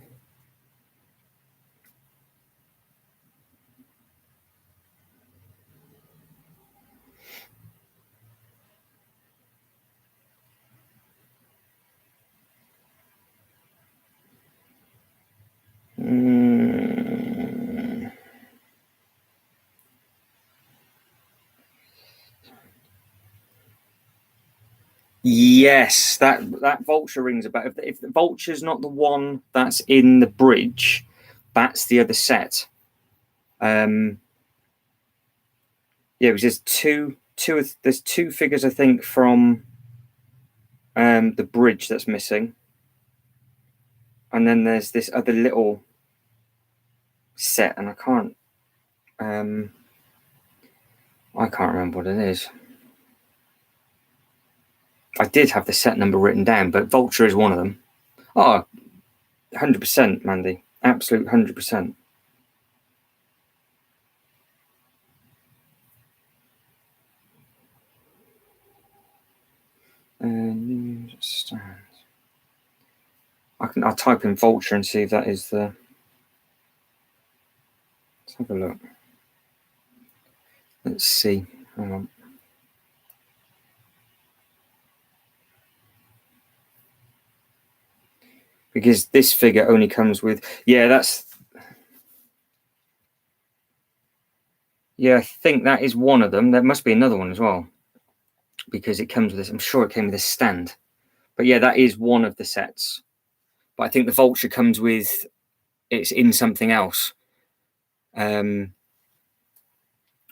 Yes, that vulture rings about. If the vulture's not the one that's in the bridge, that's the other set. Yeah, it was just there's two figures I think from the bridge that's missing, and then there's this other little set, and I can't remember what it is. I did have the set number written down, but vulture is one of them. Oh, 100%, Mandy. Absolute 100%. Newsstand. I'll type in vulture and see if that is the. Let's have a look. Let's see. Hang on. Because this figure only comes with. Yeah, that's. Yeah, I think that is one of them. There must be another one as well. Because it comes with this. I'm sure it came with a stand. But yeah, that is one of the sets. But I think the vulture comes with. It's in something else. But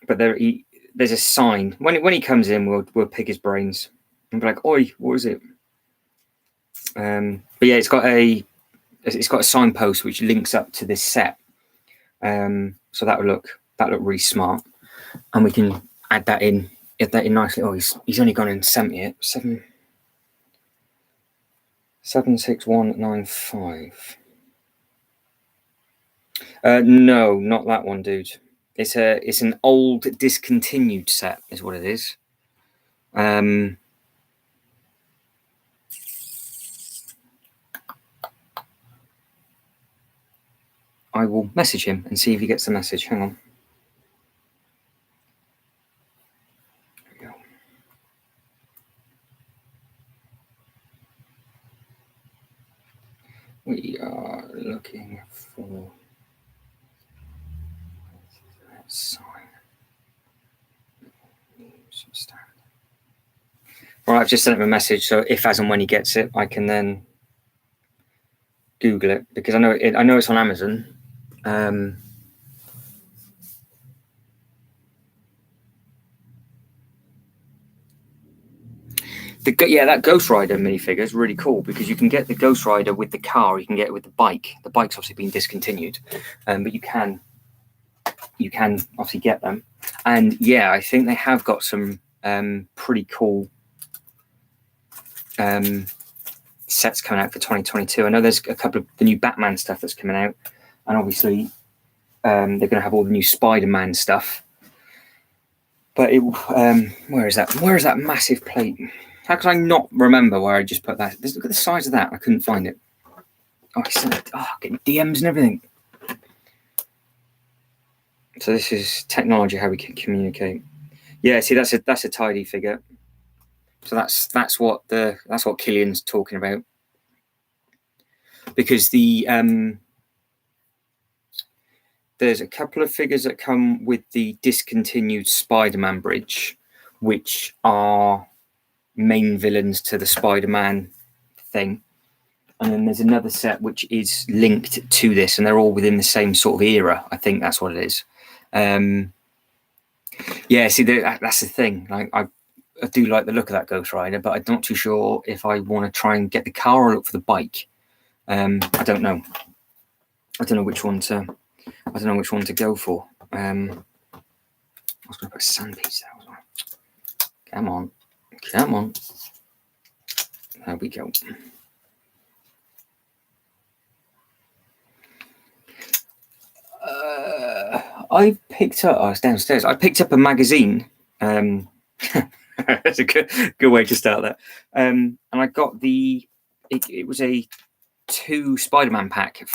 there's a sign. When he comes in, we'll pick his brains and be like, "Oi, what is it?" But yeah, it's got a signpost which links up to this set. So that would look really smart, and we can add that in nicely. Oh, he's only gone in 70 it. 76195. No, not that one, dude. It's an old discontinued set, is what it is. I will message him and see if he gets the message. Hang on. There we go. We are looking for that sign. All right, I've just sent him a message, so if as and when he gets it, I can then Google it, because I know it's on Amazon. That Ghost Rider minifigure is really cool because you can get the Ghost Rider with the car, you can get it with the bike. The bike's obviously been discontinued, but you can obviously get them. And yeah, I think they have got some pretty cool sets coming out for 2022. I know there's a couple of the new Batman stuff that's coming out, and obviously they're going to have all the new Spider-Man stuff. But where is that? Where is that massive plate? How can I not remember where I just put that? Look at the size of that. I couldn't find it. Oh, I sent it. Oh, getting DMs and everything. So this is technology, how we can communicate. Yeah, see, that's a tidy figure. So that's what Killian's talking about. Because there's a couple of figures that come with the discontinued Spider-Man bridge, which are main villains to the Spider-Man thing. And then there's another set which is linked to this, and they're all within the same sort of era. I think that's what it is. Yeah, see, that's the thing. Like, I do like the look of that Ghost Rider, but I'm not too sure if I want to try and get the car or look for the bike. I don't know. I don't know which one to go for. I was going to put a sandpiece there as well. Come on. There we go. I picked up. It's downstairs. I picked up a magazine. That's a good way to start that. And I got it was a 2 Spider-Man pack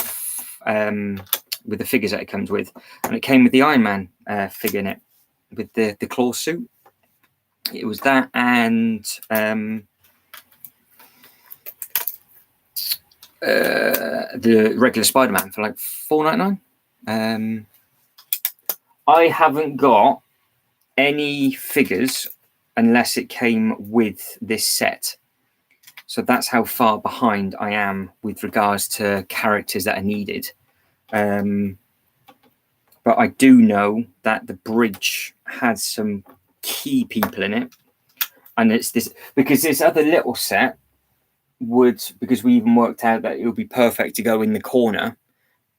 with the figures that it comes with, and it came with the Iron Man figure in it with the claw suit. It was that and the regular Spider-Man for like $4.99. I haven't got any figures unless it came with this set. So that's how far behind I am with regards to characters that are needed. But I do know that the bridge has some key people in it. And it's this, because this other little set because we even worked out that it would be perfect to go in the corner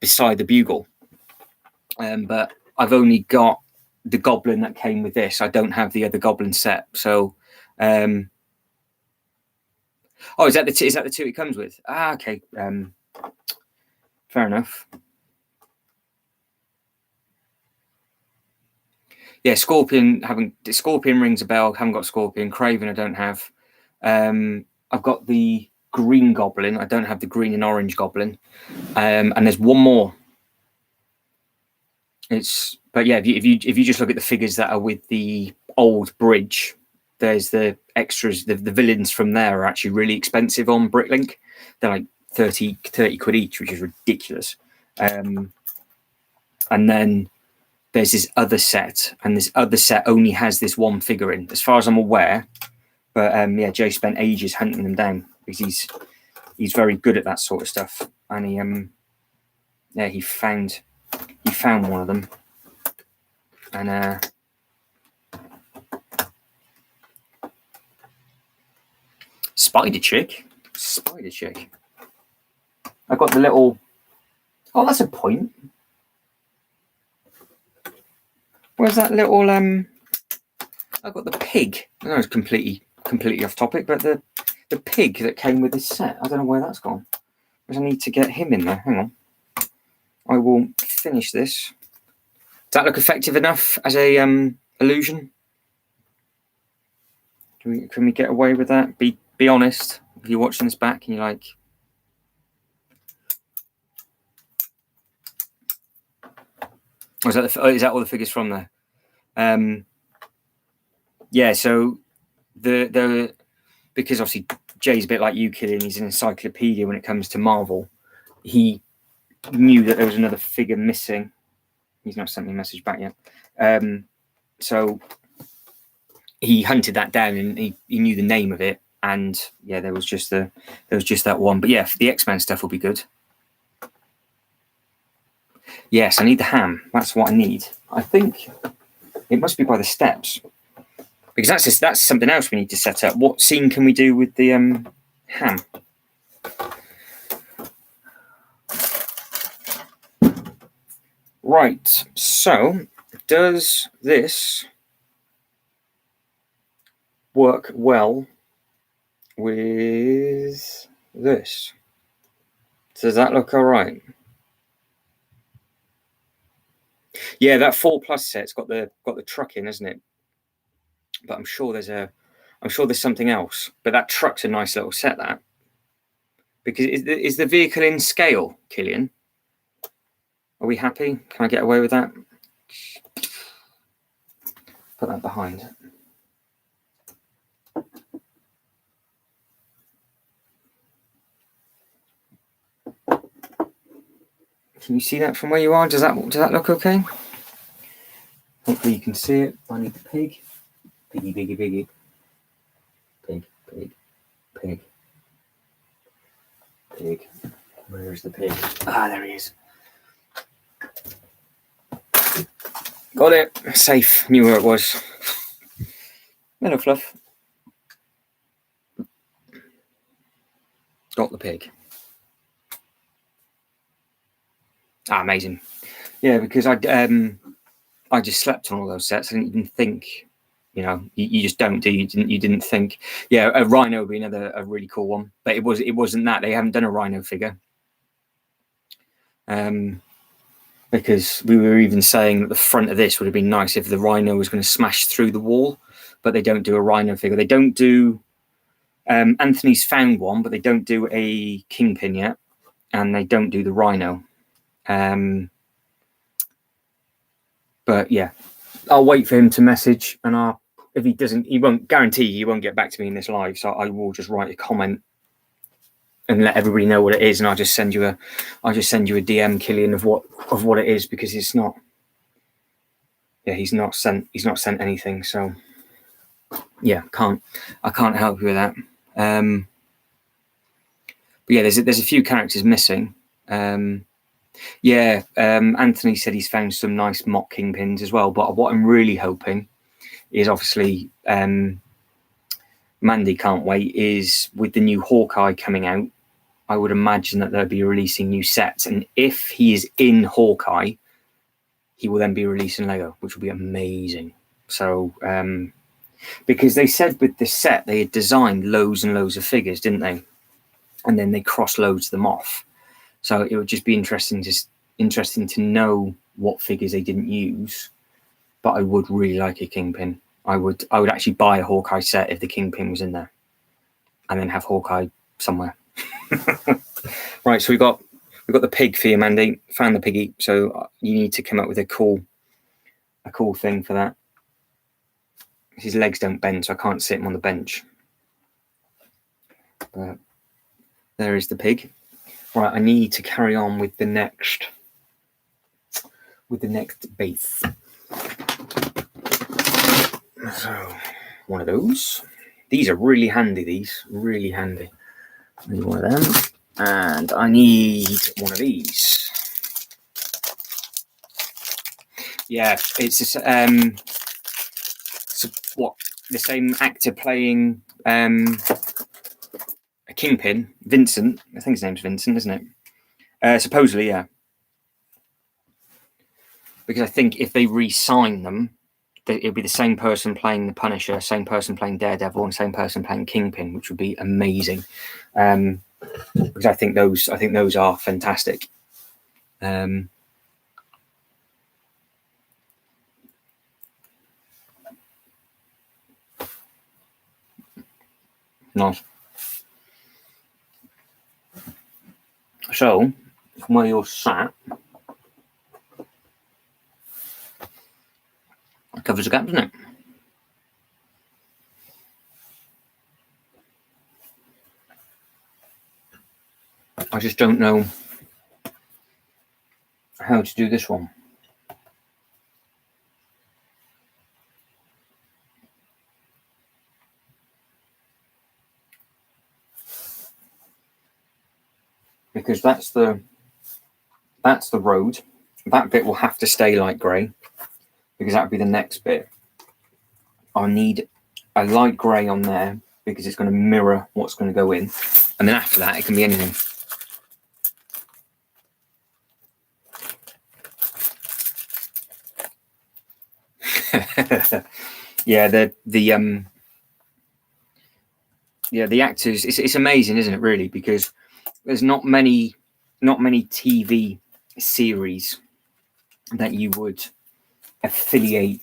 beside the bugle. But I've only got the Goblin that came with this. I don't have the other Goblin set. So, is that the 2 it comes with? Okay. Fair enough. Yeah, Scorpion rings a bell. Haven't got Scorpion. Craven I don't have. I've got the Green Goblin. I don't have the green and orange Goblin. And there's one more. But yeah, if you just look at the figures that are with the old bridge, there's the extras. The villains from there are actually really expensive on Bricklink. They're like 30 quid each, which is ridiculous. And then there's this other set, and this other set only has this one figure in, as far as I'm aware. But yeah, Jay spent ages hunting them down because he's very good at that sort of stuff, and he found one of them, and Spider Chick. I got the little. Oh, that's a point. Where's that little? I got the pig. I know it's completely off topic, but the pig that came with this set. I don't know where that's gone. Because I need to get him in there. Hang on. I will finish this. Does that look effective enough as a illusion? Can we get away with that? Be honest. If you're watching this back and you're like, is that all the figures from there? Yeah. So the because obviously Jay's a bit like you, Killian. He's an encyclopedia when it comes to Marvel. He knew that there was another figure missing. He's not sent me a message back yet. So he hunted that down and he knew the name of it. And yeah, there was just that one. But yeah, for the X-Men stuff will be good. Yes, I need the ham. That's what I need. I think it must be by the steps Because that's something else we need to set up. What scene can we do with the ham? Right, so does this work well with this? Does that look all right? Yeah, that 4+ set's got the truck in, hasn't it? But I'm sure there's something else. But that truck's a nice little set, that. Because is the vehicle in scale, Killian? Are we happy? Can I get away with that? Put that behind. Can you see that from where you are? Does that look okay? Hopefully you can see it. I need the pig. Piggy, piggy, piggy. Pig, pig, pig. Pig. Where is the pig? Ah, there he is. Got it. Safe. Knew where it was. Hello, Fluff. Got the pig. Ah, amazing. Yeah, because I just slept on all those sets. I didn't even think. You know, you just don't do. You didn't think. Yeah, a rhino would be a really cool one, but it wasn't that. They haven't done a rhino figure. Because we were even saying that the front of this would have been nice if the rhino was going to smash through the wall, but they don't do a rhino figure. They don't do. Anthony's found one, but they don't do a kingpin yet, and they don't do the rhino. But yeah, I'll wait for him to message, and if he doesn't, he won't guarantee he won't get back to me in this live. So I will just write a comment and let everybody know what it is, and I'll just send you a DM, Killian, of what it is, because it's not. Yeah, he's not sent anything. So yeah, I can't help you with that. But yeah, there's a few characters missing. Anthony said he's found some nice mock kingpins as well. But what I'm really hoping is, obviously, Mandy can't wait, is with the new Hawkeye coming out, I would imagine that they'll be releasing new sets. And if he is in Hawkeye, he will then be releasing Lego, which will be amazing. So, because they said with this set, they had designed loads and loads of figures, didn't they? And then they cross loads them off. So it would just be interesting to know what figures they didn't use. But I would really like a Kingpin. I would actually buy a Hawkeye set if the Kingpin was in there, and then have Hawkeye somewhere. Right, so we've got the pig for you, Mandy. Found the piggy, so you need to come up with a cool thing for that. His legs don't bend, so I can't sit him on the bench. But there is the pig. Right, I need to carry on with the next base. So one of those. These are really handy. Really handy. I need one of them, and I need one of these. Yeah, it's just, the same actor playing a Kingpin, Vincent. I think his name's Vincent, isn't it? Supposedly, yeah. Because I think if they re-sign them, it'll be the same person playing the Punisher, same person playing Daredevil, and same person playing Kingpin, which would be amazing. Because I think those are fantastic. Nice. So, from where you're sat, it covers the gap, doesn't it? I just don't know how to do this one. Because that's the road. That bit will have to stay light grey, because that would be the next bit. I need a light grey on there because it's going to mirror what's going to go in. And then after that, it can be anything. Yeah, the actors. It's amazing, isn't it? Really, because there's not many TV series that you would affiliate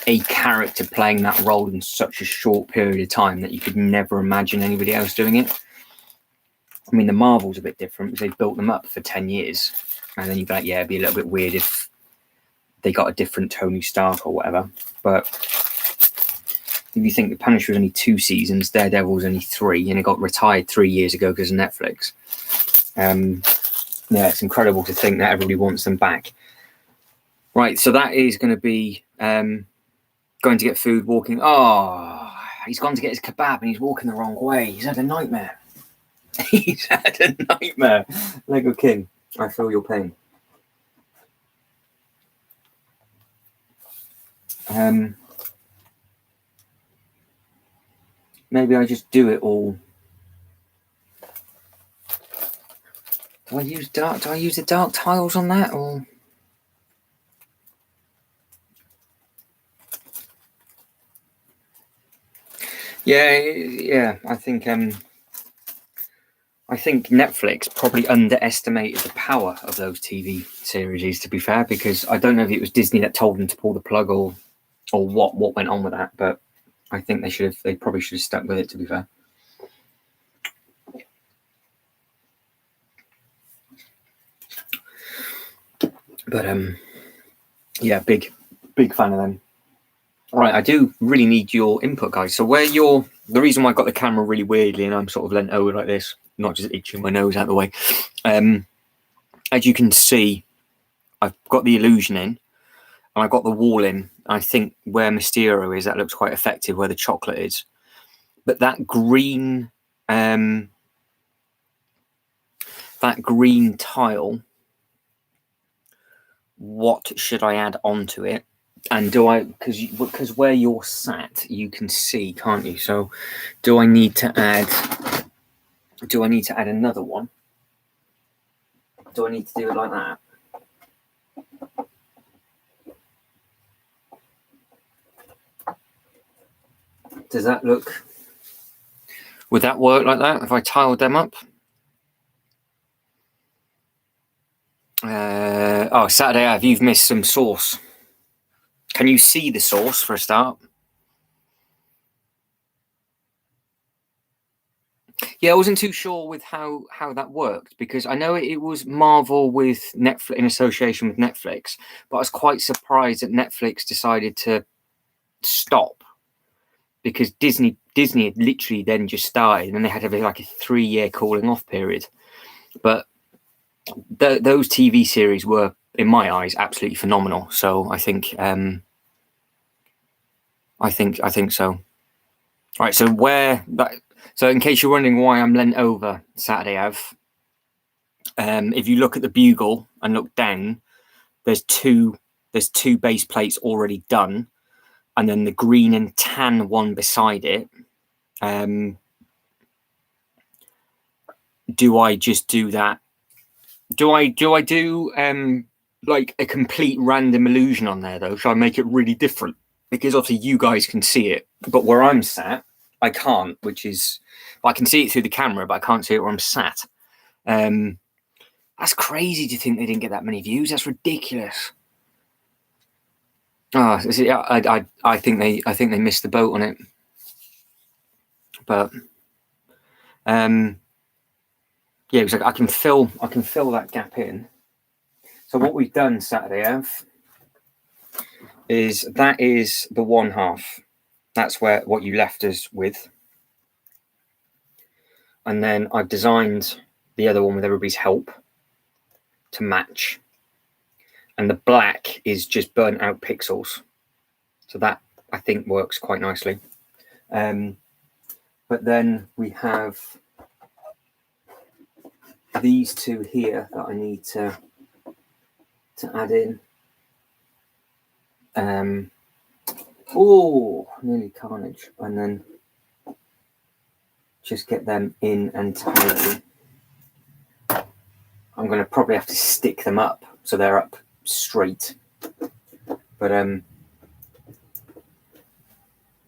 a character playing that role in such a short period of time that you could never imagine anybody else doing it. I mean, the Marvel's a bit different because they've built them up for 10 years. And then you'd be like, yeah, it'd be a little bit weird if they got a different Tony Stark or whatever. But if you think The Punisher was only 2 seasons, Daredevil was only 3, and it got retired 3 years ago because of Netflix. Yeah, it's incredible to think that everybody wants them back. Right, so that is going to be going to get food, walking. Oh, he's gone to get his kebab and he's walking the wrong way. He's had a nightmare. He's had a nightmare. Lego King, I feel your pain. Maybe I just do it all. Do I use the dark tiles on that, or? Yeah. I think Netflix probably underestimated the power of those TV series. To be fair, because I don't know if it was Disney that told them to pull the plug or what went on with that, but I think they probably should have stuck with it. To be fair. But yeah, big fan of them. All right, I do really need your input, guys. So the reason why I got the camera really weirdly and I'm sort of leant over like this, not just itching my nose out of the way. As you can see, I've got the illusion in and I've got the wall in. I think where Mysterio is, that looks quite effective, where the chocolate is. But that green tile, what should I add onto it? And because where you're sat, you can see, can't you? So do I need to add another one? Do I need to do it like that? Does that look... Would that work like that if I tiled them up? Oh, Saturday Ave, you've missed some sauce. Can you see the sauce for a start? Yeah, I wasn't too sure with how that worked, because I know it was Marvel with Netflix, in association with Netflix, but I was quite surprised that Netflix decided to stop, because Disney had literally then just started and they had to have like a 3-year cooling off period. But those TV series were, in my eyes, absolutely phenomenal. So I think so. All right, so in case you're wondering why I'm leant over Saturday Ave, if you look at the bugle and look down, there's two base plates already done, and then the green and tan one beside it. Do I just do that? Do I do like a complete random illusion on there though? Should I make it really different? Because obviously you guys can see it, but where I'm sat, I can't. I can see it through the camera, but I can't see it where I'm sat. That's crazy to think they didn't get that many views. That's ridiculous. Oh, I think they missed the boat on it. But yeah, it was like I can fill that gap in. So what we've done Saturday Ave is the one half. That's what you left us with. And then I've designed the other one with everybody's help to match. And the black is just burnt out pixels. So that, I think, works quite nicely. But then we have these two here that I need to add in. Oh, nearly carnage. And then just get them in entirely. I'm going to probably have to stick them up so they're up straight. But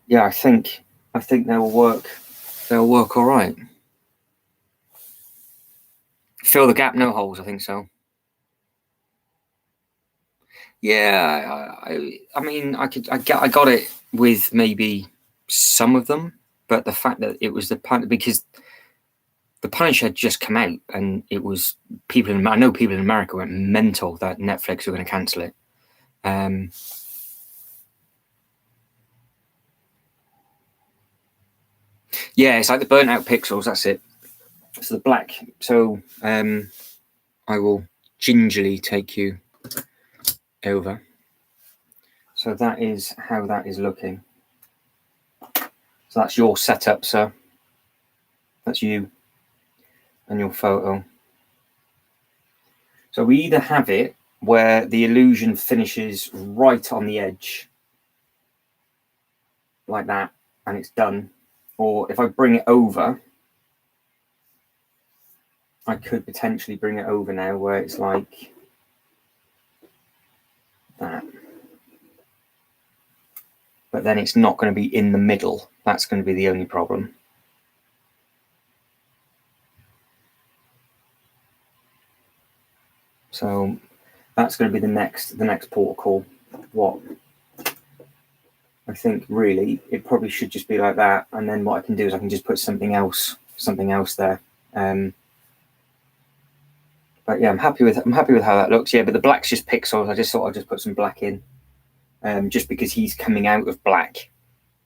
yeah, I think they'll work. They'll work all right. Fill the gap, no holes. I think so. Yeah, I mean, I got it with maybe some of them, but the fact that it was because the Punisher had just come out, and it was I know people in America went mental that Netflix were going to cancel it. Yeah, it's like the burnt out pixels. That's it. So the black. So I will gingerly take you over. So that is how that is looking. So that's your setup, sir. That's you and your photo. So we either have it where the illusion finishes right on the edge, like that, and it's done. Or if I bring it over, I could potentially bring it over now where it's like that. But then it's not going to be in the middle. That's going to be the only problem. So that's going to be the next port call. What I think really it probably should just be like that, and then what I can do is I can just put something else there. But yeah, I'm happy with how that looks. Yeah, but the black's just pixels. I just thought I'd just put some black in, just because he's coming out of black.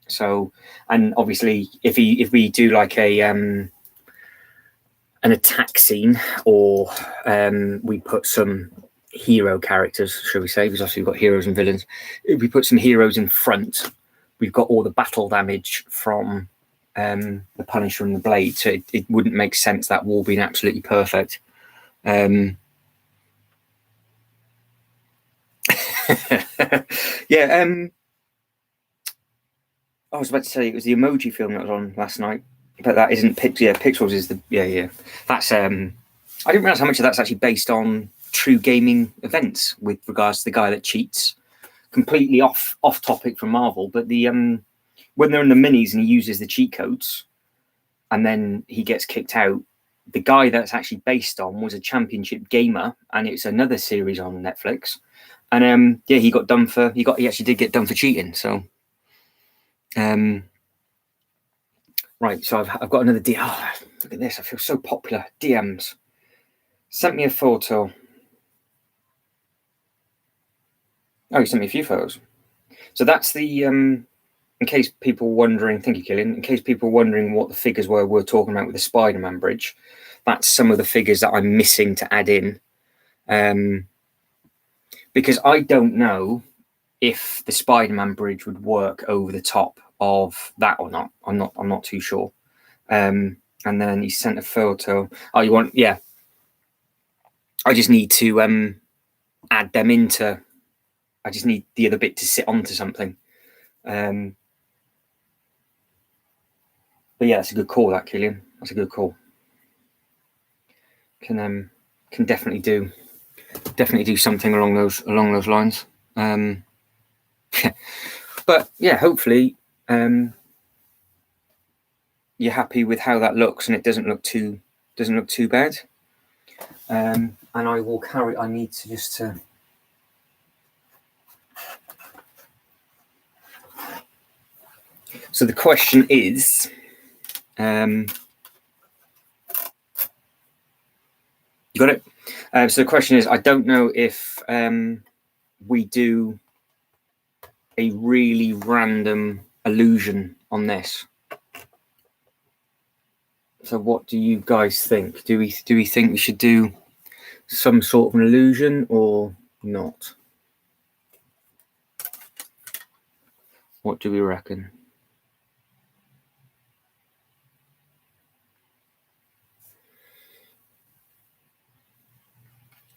So, and obviously, if we do like a an attack scene, or we put some hero characters, shall we say, because obviously we've got heroes and villains. If we put some heroes in front, we've got all the battle damage from the Punisher and the Blade, so it wouldn't make sense that wall being absolutely perfect. Yeah, I was about to say it was the emoji film that was on last night, but that isn't Pixels is the that's I didn't realize how much of that's actually based on true gaming events with regards to the guy that cheats. Completely off topic from Marvel, but the when they're in the minis and he uses the cheat codes and then he gets kicked out, the guy that's actually based on was a championship gamer, and it's another series on Netflix. And he got done for he actually did get done for cheating. So right, so I've got another DM. Oh, look at this! I feel so popular. DMs sent me a photo. Oh, he sent me a few photos. So that's the in case people were wondering. Thank you, Killian. In case people were wondering what the figures we're talking about with the Spider-Man bridge, that's some of the figures that I'm missing to add in. Because I don't know if the Spider-Man bridge would work over the top of that or not. I'm not too sure. And then he sent a photo. Oh, you want? Yeah. I just need to add them into. I just need the other bit to sit onto something. But yeah, that's a good call, that Killian. That's a good call. Can definitely do something along those lines. But yeah, hopefully you're happy with how that looks, and it doesn't look too bad. And I will carry. I need to just. So the question is, you got it. So the question is, I don't know if we do a really random illusion on this. So what do you guys think? Do we think we should do some sort of an illusion or not? What do we reckon?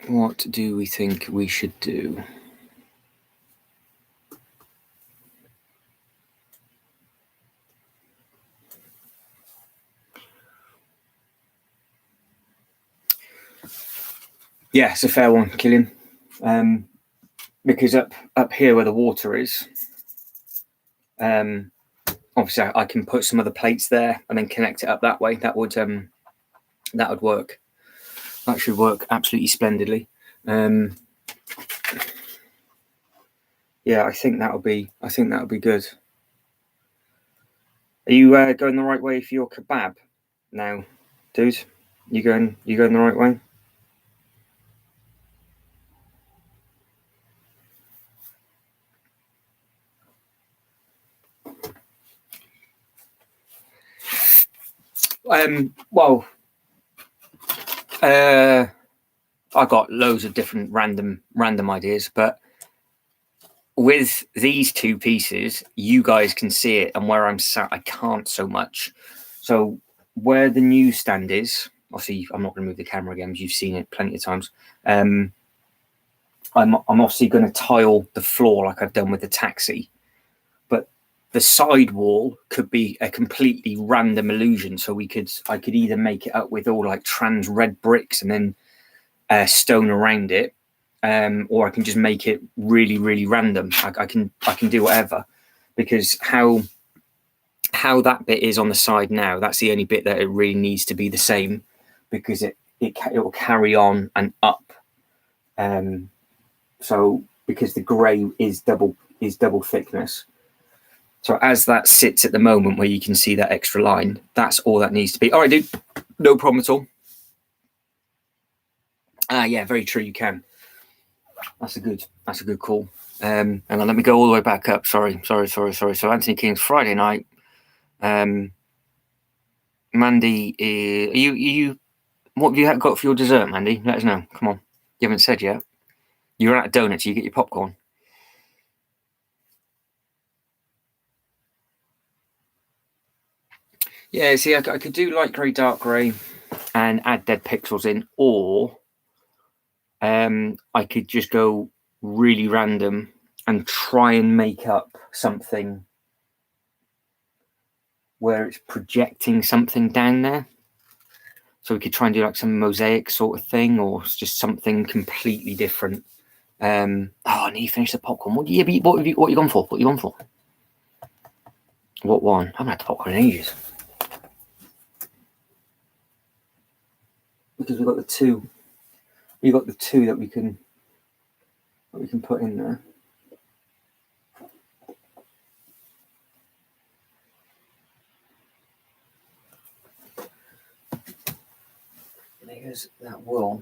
What do we think we should do? Yeah, it's a fair one, Killian. Because up here where the water is, obviously I can put some other plates there and then connect it up that way. That would work. That should work absolutely splendidly. Yeah, I think that'll be good. Are you going the right way for your kebab now, dude? You going the right way? Well, I got loads of different random ideas, but with these two pieces, you guys can see it, and where I'm sat, I can't so much. So where the newsstand is, obviously, I'm not going to move the camera again because you've seen it plenty of times. I'm obviously going to tile the floor like I've done with the taxi, but the side wall could be a completely random illusion. So I could either make it up with all like trans red bricks and then stone around it, or I can just make it really, really random. I can do whatever, because how that bit is on the side now, that's the only bit that it really needs to be the same, because it will carry on and up. So because the grey is double thickness. So as that sits at the moment, where you can see that extra line, that's all that needs to be. All right, dude, no problem at all. Yeah, very true. You can. That's a good call. And then let me go all the way back up. Sorry. So Anthony King's Friday night. Mandy, are you? What have you got for your dessert, Mandy? Let us know. Come on. You haven't said yet. You're out of donuts. You get your popcorn. Yeah. See, I could do light grey, dark grey, and add dead pixels in, or I could just go really random and try and make up something where it's projecting something down there. So we could try and do like some mosaic sort of thing, or just something completely different. I need to finish the popcorn. What you gone for? What you gone for? What one? I haven't had the popcorn in ages. Because we've got the two. We've got the two that we can put in there. Because that will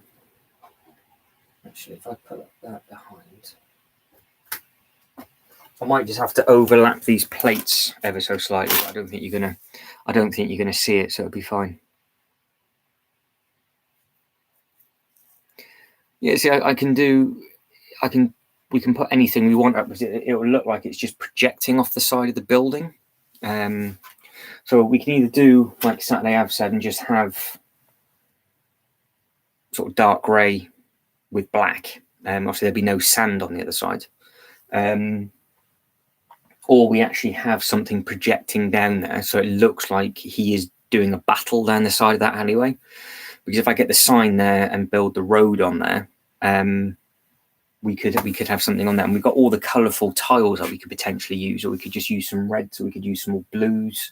actually, if I put that behind, I might just have to overlap these plates ever so slightly. But I don't think you're gonna see it, so it'll be fine. Yeah, see, we can put anything we want up, because it will look like it's just projecting off the side of the building. So we can either do like Saturday Ave said and just have sort of dark grey with black. Obviously there'd be no sand on the other side. Or we actually have something projecting down there, so it looks like he is doing a battle down the side of that alleyway. Because if I get the sign there and build the road on there, we could have something on that. And we've got all the colourful tiles that we could potentially use, or we could just use some reds, or we could use some more blues.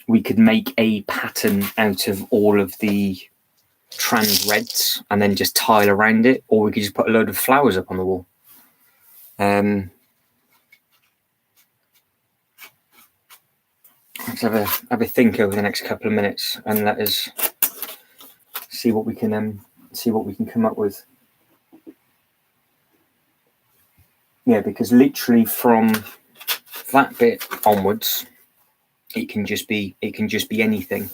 We could make a pattern out of all of the trans reds and then just tile around it, or we could just put a load of flowers up on the wall. Let's have a think over the next couple of minutes, and let us see what we can come up with. Yeah, because literally from that bit onwards, it can just be anything.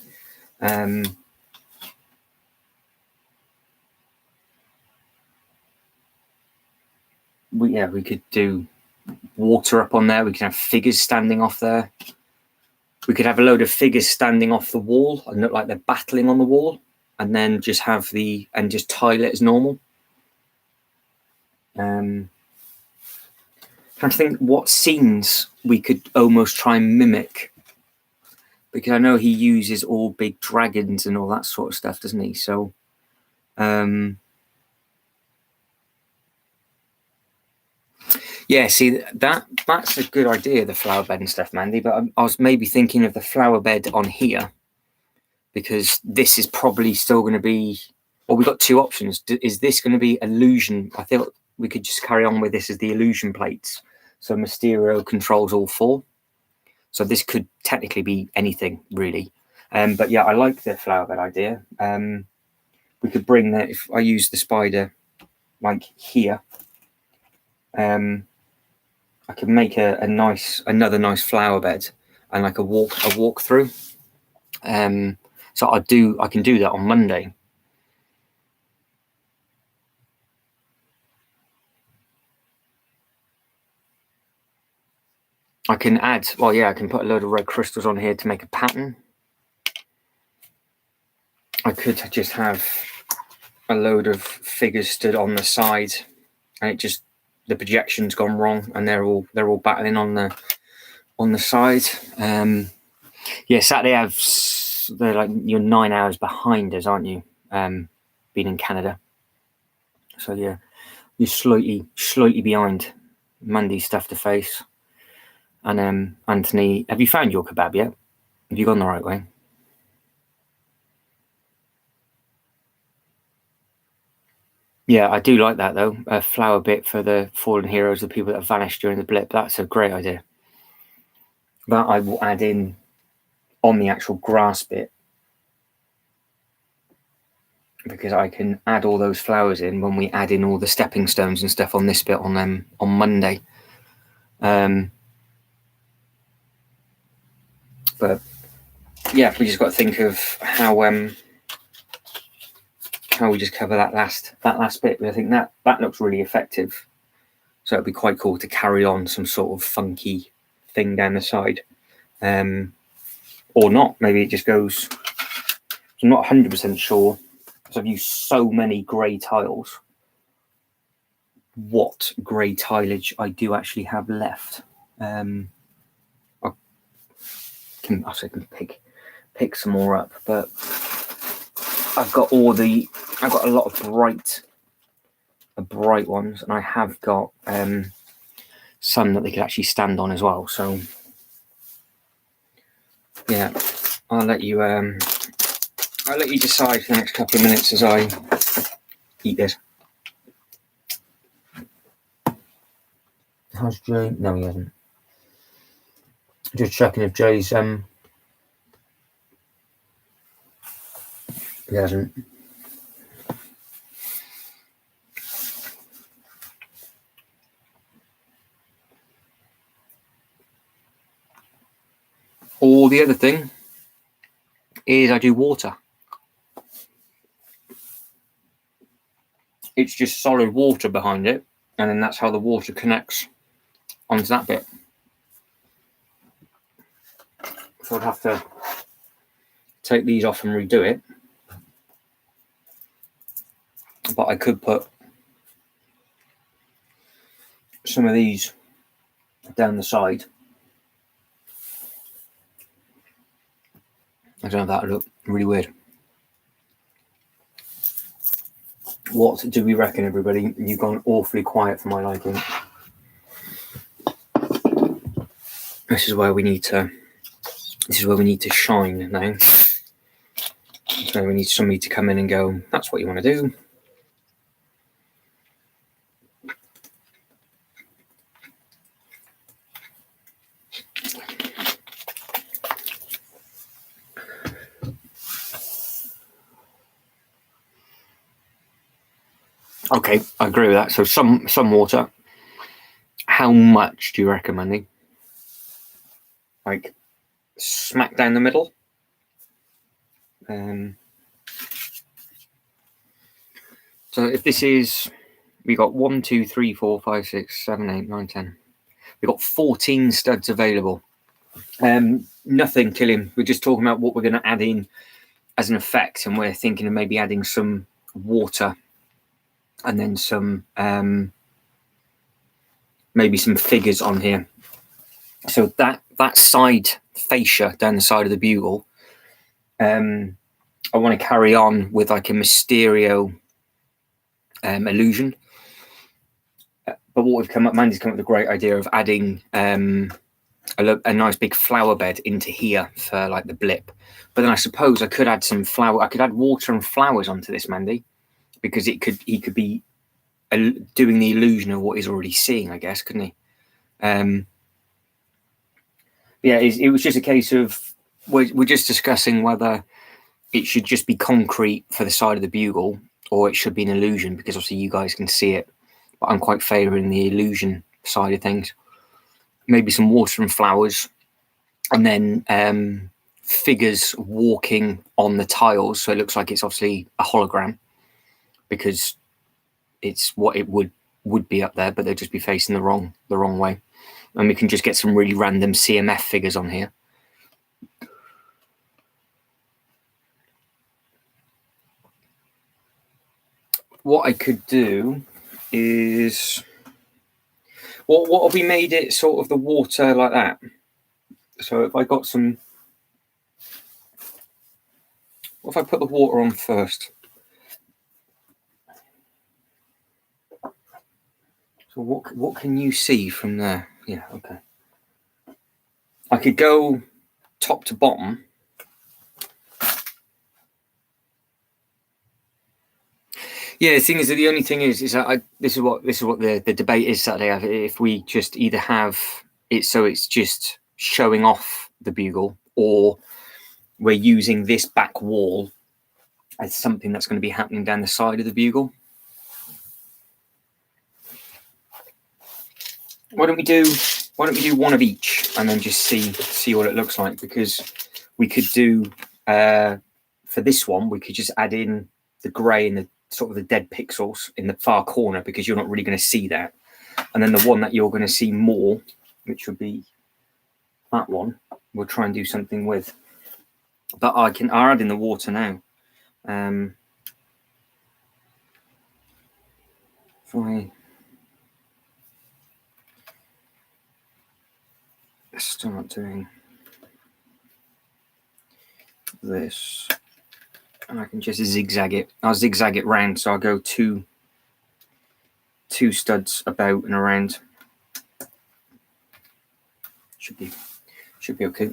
We could do water up on there. We can have figures standing off there. We could have a load of figures standing off the wall and look like they're battling on the wall, and then just just tile it as normal. Trying to think what scenes we could almost try and mimic, because I know he uses all big dragons and all that sort of stuff, doesn't he? So Yeah, see, that's a good idea, the flower bed and stuff, Mandy, but I was maybe thinking of the flower bed on here, because this is probably still going to be, well, we've got two options. Is this going to be illusion? I thought we could just carry on with this as the illusion plates. So Mysterio controls all four. So this could technically be anything, really. But yeah, I like the flower bed idea. We could bring that, if I use the spider like here, I could make another nice flower bed and like a walk through. So I can do that on Monday. I can add, well, yeah, I can put a load of red crystals on here to make a pattern. I could just have a load of figures stood on the side, and it just, the projection's gone wrong, and they're all battling on the side. Yeah, Saturday they're like, you're 9 hours behind us, aren't you? Being in Canada, so yeah, you're slightly behind. Monday stuff to face. And Anthony, have you found your kebab yet? Have you gone the right way? Yeah, I do like that though. A flower bit for the fallen heroes, the people that have vanished during the blip. That's a great idea. That I will add in on the actual grass bit, because I can add all those flowers in when we add in all the stepping stones and stuff on this bit on Monday. But yeah, we just got to think of how we just cover that last bit. But I think that looks really effective. So it'd be quite cool to carry on some sort of funky thing down the side, or not. Maybe it just goes. I'm not 100% sure, because I've used so many grey tiles, what grey tilage I do actually have left. I can pick some more up, but I've got a lot of bright ones, and I have got some that they could actually stand on as well. So yeah, I'll let you decide for the next couple of minutes as I eat this. How's Jay? No, he hasn't. Just checking if Jay's he hasn't. Or the other thing is I do water. It's just solid water behind it, and then that's how the water connects onto that bit. So I'd have to take these off and redo it, but I could put some of these down the side. I don't know if that would look really weird. What do we reckon, everybody? You've gone awfully quiet for my liking. This is where we need to shine now. So we need somebody to come in and go, that's what you want to do. Okay, I agree with that. So some water. How much do you reckon, Mandy? Like smack down the middle? So if this is, we got 1, 2, 3, 4, 5, 6, 7, 8, 9, 10. We've got 14 studs available. Nothing killing. We're just talking about what we're going to add in as an effect, and we're thinking of maybe adding some water, and then some maybe some figures on here. So that side fascia down the side of the bugle, I want to carry on with like a Mysterio illusion. But what we've come up, Mandy's come up with a great idea of adding a nice big flower bed into here for like the blip. But then I suppose I could add some flower. I could add water and flowers onto this, Mandy, because he could be doing the illusion of what he's already seeing, I guess, couldn't he? Yeah, it was just a case of we're just discussing whether it should just be concrete for the side of the bugle or it should be an illusion, because obviously you guys can see it, but I'm quite favouring the illusion side of things. Maybe some water and flowers, and then figures walking on the tiles, so it looks like it's obviously a hologram, because it's what it would be up there, but they'll just be facing the wrong way. And we can just get some really random CMF figures on here. What I could do is, what have we made it sort of the water like that? So if I got some, what if I put the water on first? So what can you see from there? Yeah, okay. I could go top to bottom. Yeah, the thing is that the only thing is that this is what the debate is Saturday. If we just either have it so it's just showing off the bugle, or we're using this back wall as something that's going to be happening down the side of the bugle. Why don't we do one of each and then just see what it looks like? Because we could do for this one, we could just add in the grey and the sort of the dead pixels in the far corner, because you're not really going to see that. And then the one that you're going to see more, which would be that one, we'll try and do something with. But I'll add in the water now. If I start doing this, and I can just zigzag it. I'll zigzag it round, so I'll go two studs about and around. Should be okay.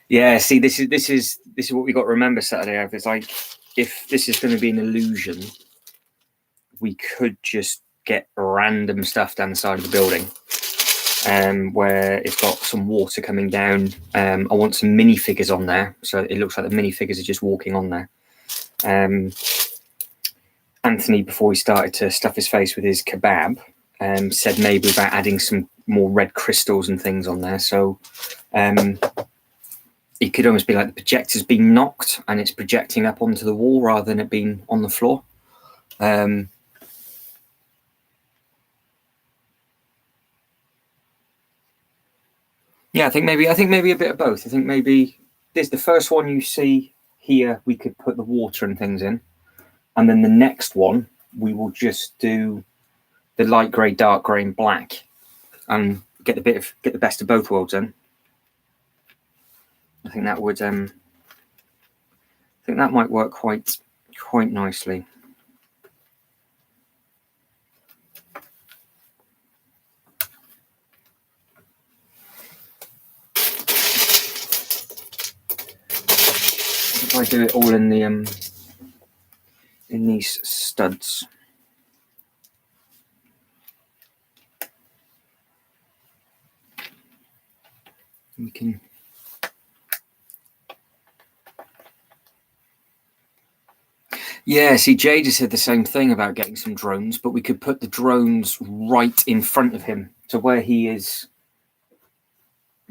Yeah, see, this is what we got to remember Saturday. It's like, if this is going to be an illusion, we could just get random stuff down the side of the building, where it's got some water coming down. I want some minifigures on there, so it looks like the minifigures are just walking on there. Anthony, before he started to stuff his face with his kebab, said maybe about adding some more red crystals and things on there. So it could almost be like the projector's being knocked and it's projecting up onto the wall rather than it being on the floor. Yeah, I think maybe a bit of both. I think maybe this, the first one you see here, we could put the water and things in, and then the next one we will just do the light grey, dark grey, and black, and get the best of both worlds in. I think that would I think that might work quite nicely. If I do it all in the in these studs. We can see, Jay just said the same thing about getting some drones, but we could put the drones right in front of him, to where he is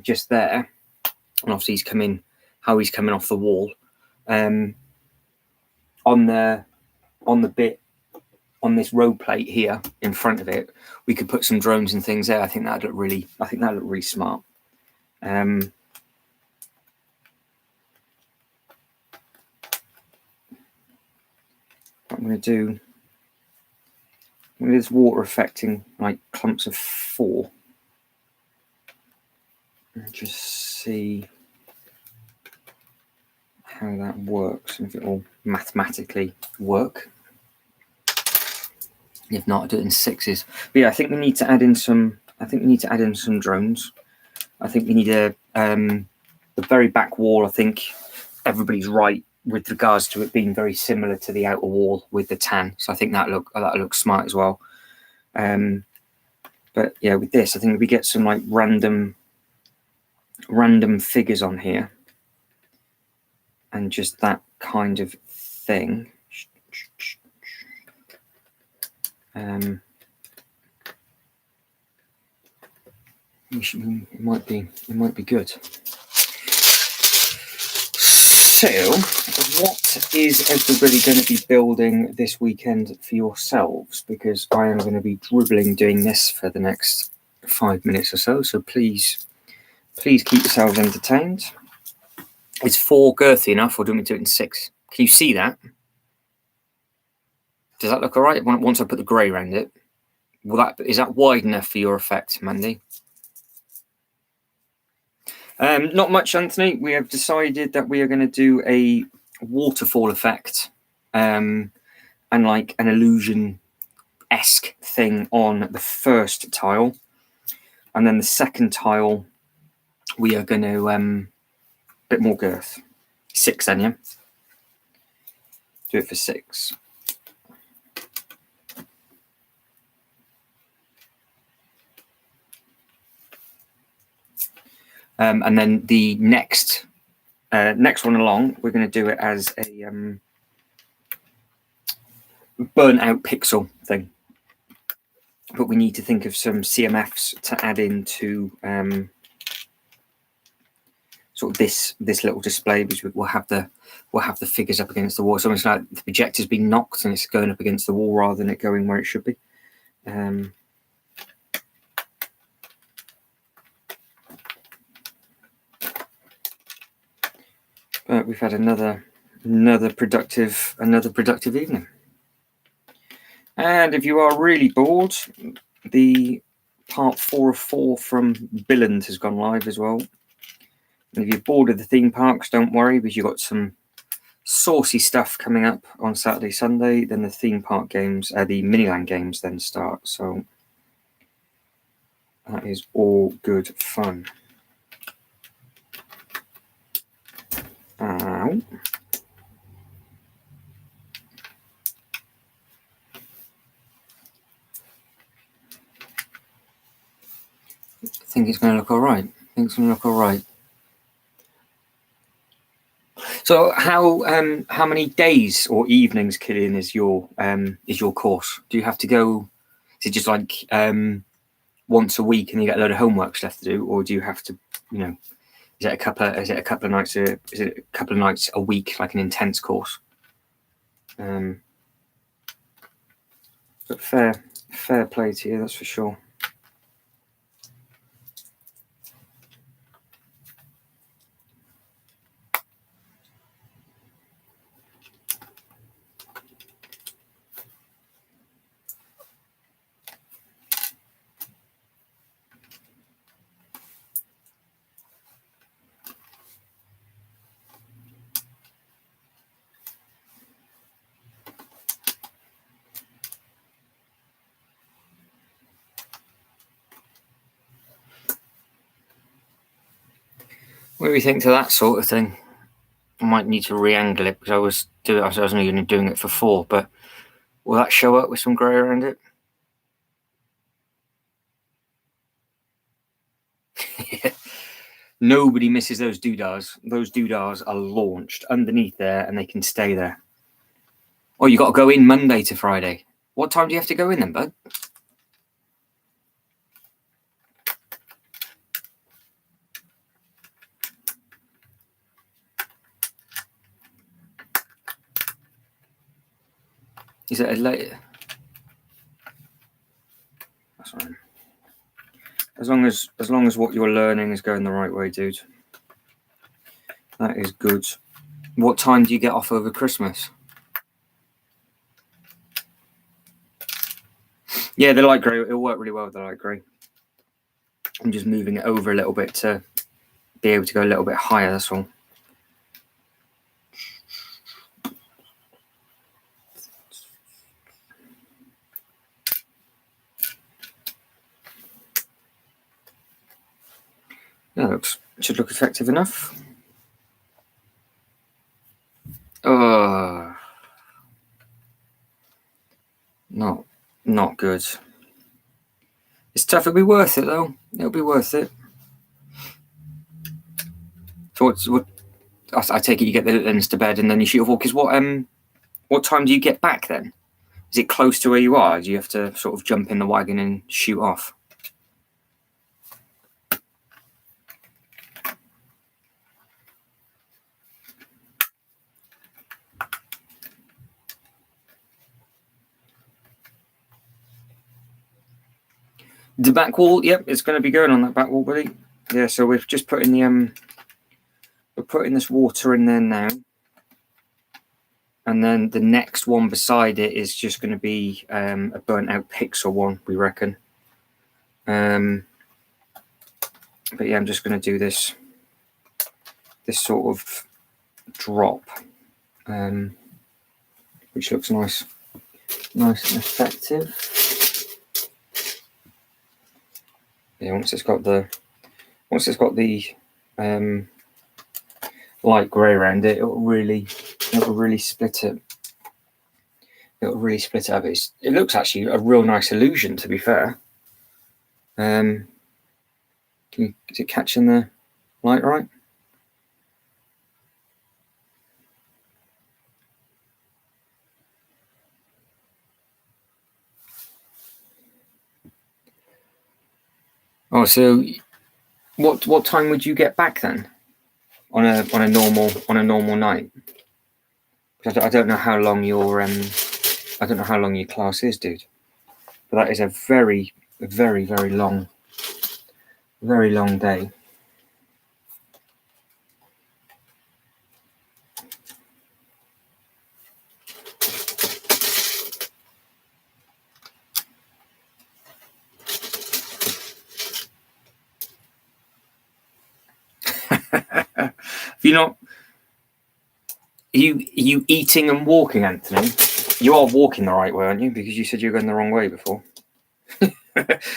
just there. And obviously he's coming off the wall. On the bit on this row plate here in front of it, we could put some drones and things there. I think that'd look really smart. I'm going to do this water affecting like clumps of 4. And just see how that works and if it will mathematically work. If not, I'll do it in 6s. But yeah, I think we need to add in some. I think we need to add in some drones. I think we need a the very back wall. I think everybody's right with regards to it being very similar to the outer wall with the tan. So I think that looks smart as well. But yeah, with this, I think if we get some like random figures on here and just that kind of thing. It might be good. So, what is everybody going to be building this weekend for yourselves? Because I am going to be dribbling doing this for the next 5 minutes or so. So please keep yourselves entertained. Is 4 girthy enough, or do we do it in 6? Can you see that? Does that look all right? Once I put the grey around it, is that wide enough for your effect, Mandy? Not much, Anthony. We have decided that we are going to do a waterfall effect, and like an illusion-esque thing on the first tile, and then the second tile we are going to bit more girth. 6 then, yeah. Do it for 6. And then the next one along, we're going to do it as a burnt out pixel thing. But we need to think of some CMFs to add into sort of this little display, because we'll have the figures up against the wall. So it's like the projector's been knocked and it's going up against the wall rather than it going where it should be. But we've had another productive evening. And if you are really bored, the part 4 of 4 from Billand has gone live as well. And if you're bored of the theme parks, don't worry, because you've got some saucy stuff coming up on Saturday, Sunday. Then the theme park games, the Miniland games then start. So that is all good fun. Ow. I think it's going to look all right. So how many days or evenings, Killian, is your course? Do you have to go? Is it just like once a week and you get a load of homeworks left to do, or do you have to, is it a couple of nights a week, like an intense course? But fair play to you, that's for sure. What do you think to that sort of thing? I might need to re-angle it because I was only going to doing it for 4, but will that show up with some grey around it? Nobody misses those doodahs. Those doodahs are launched underneath there and they can stay there. Oh, you got to go in Monday to Friday. What time do you have to go in then, bud? Is it a late? That's fine. As long as what you're learning is going the right way, dude. That is good. What time do you get off over Christmas? Yeah, the light grey. It'll work really well with the light grey. I'm just moving it over a little bit to be able to go a little bit higher. That's all. That should look effective enough. Oh, not good. It's tough. It'll be worth it though. It'll be worth it. So what? I take it you get the little ends to bed and then you shoot off. Because what time do you get back then? Is it close to where you are? Do you have to sort of jump in the wagon and shoot off? The back wall, yep, it's going to be going on that back wall, buddy. Yeah, so we've just put in the we're putting this water in there now, and then the next one beside it is just going to be a burnt out pixel one, we reckon. But yeah, I'm just going to do this sort of drop, which looks nice and effective. Yeah, once it's got the light grey around it, it'll really split it. It'll really split it up. It looks actually a real nice illusion, to be fair. Is it catching the light right? Oh, so what time would you get back then? On a normal night? I don't know how long your class is, dude. But that is a very long day. If you're not, are you eating and walking, Anthony? You are walking the right way, aren't you? Because you said you were going the wrong way before.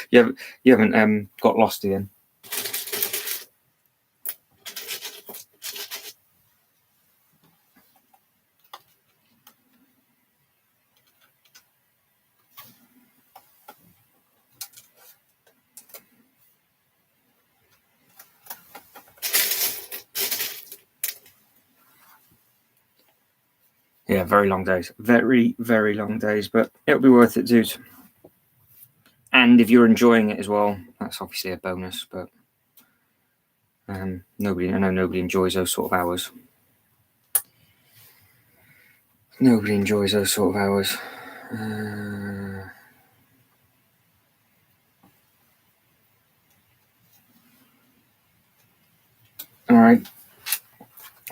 you haven't got lost again. Yeah, very long days. Very long days, but it'll be worth it, dude. And if you're enjoying it as well, that's obviously a bonus. But I know nobody enjoys those sort of hours. Nobody enjoys those sort of hours. All right.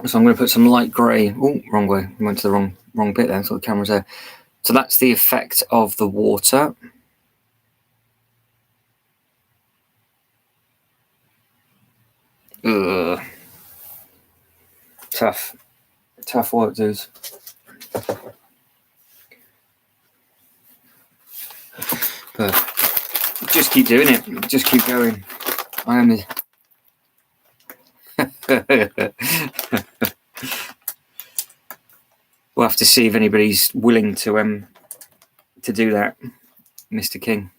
So I'm going to put some light grey. Oh, wrong way. I went to the wrong bit there. So the camera's there. So that's the effect of the water. Ugh. Tough work, dudes. But just keep doing it. Just keep going. I am. We'll have to see if anybody's willing to do that, Mr. King.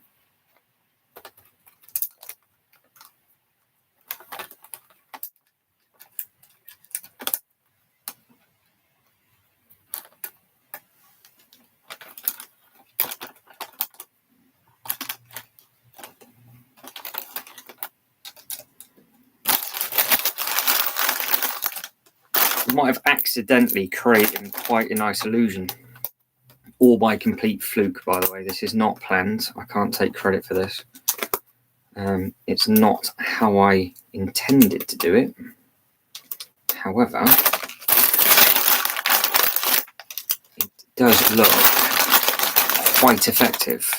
We might have accidentally created quite a nice illusion. All by complete fluke, by the way. This is not planned. I can't take credit for this. It's not how I intended to do it. However, it does look quite effective.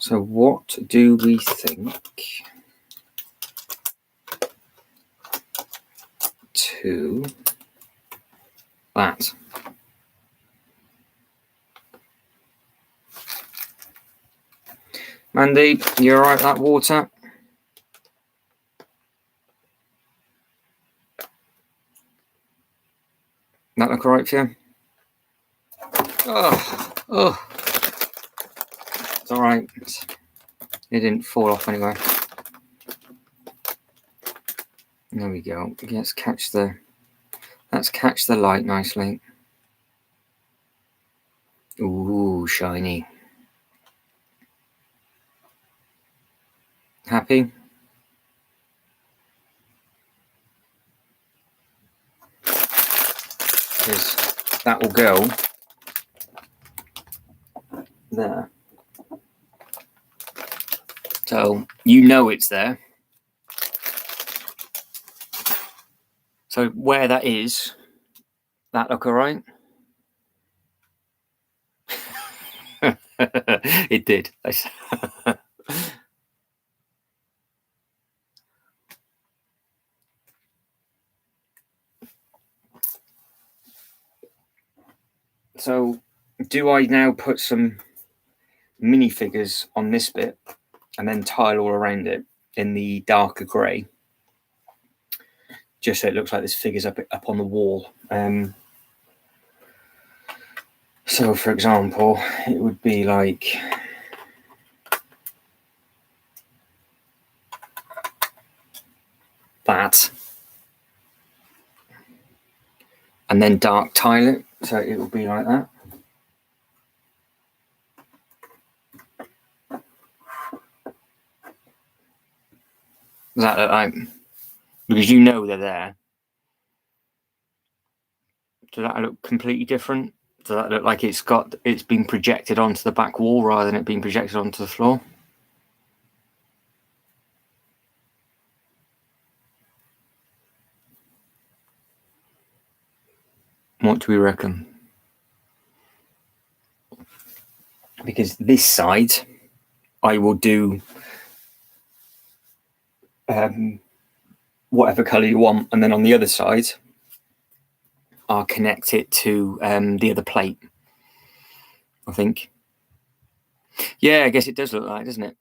So what do we think to that? Mandy, you alright, that water? That look all right for you? Oh, it's all right. It didn't fall off anyway. There we go. Let's catch the light nicely. Ooh, shiny. Happy? Because that will go there. So you know it's there. So where that is, that look all right? It did. So do I now put some minifigures on this bit and then tile all around it in the darker grey, just so it looks like there's figures up on the wall? So for example, it would be like that, and then dark tile it, so it will be like that. Does that look like? Because you know they're there. Does that look completely different? Does that look like it's been projected onto the back wall rather than it being projected onto the floor? What do we reckon? Because this side, I will do whatever colour you want, and then on the other side, I'll connect it to the other plate, I think. Yeah, I guess it does look like that, doesn't it?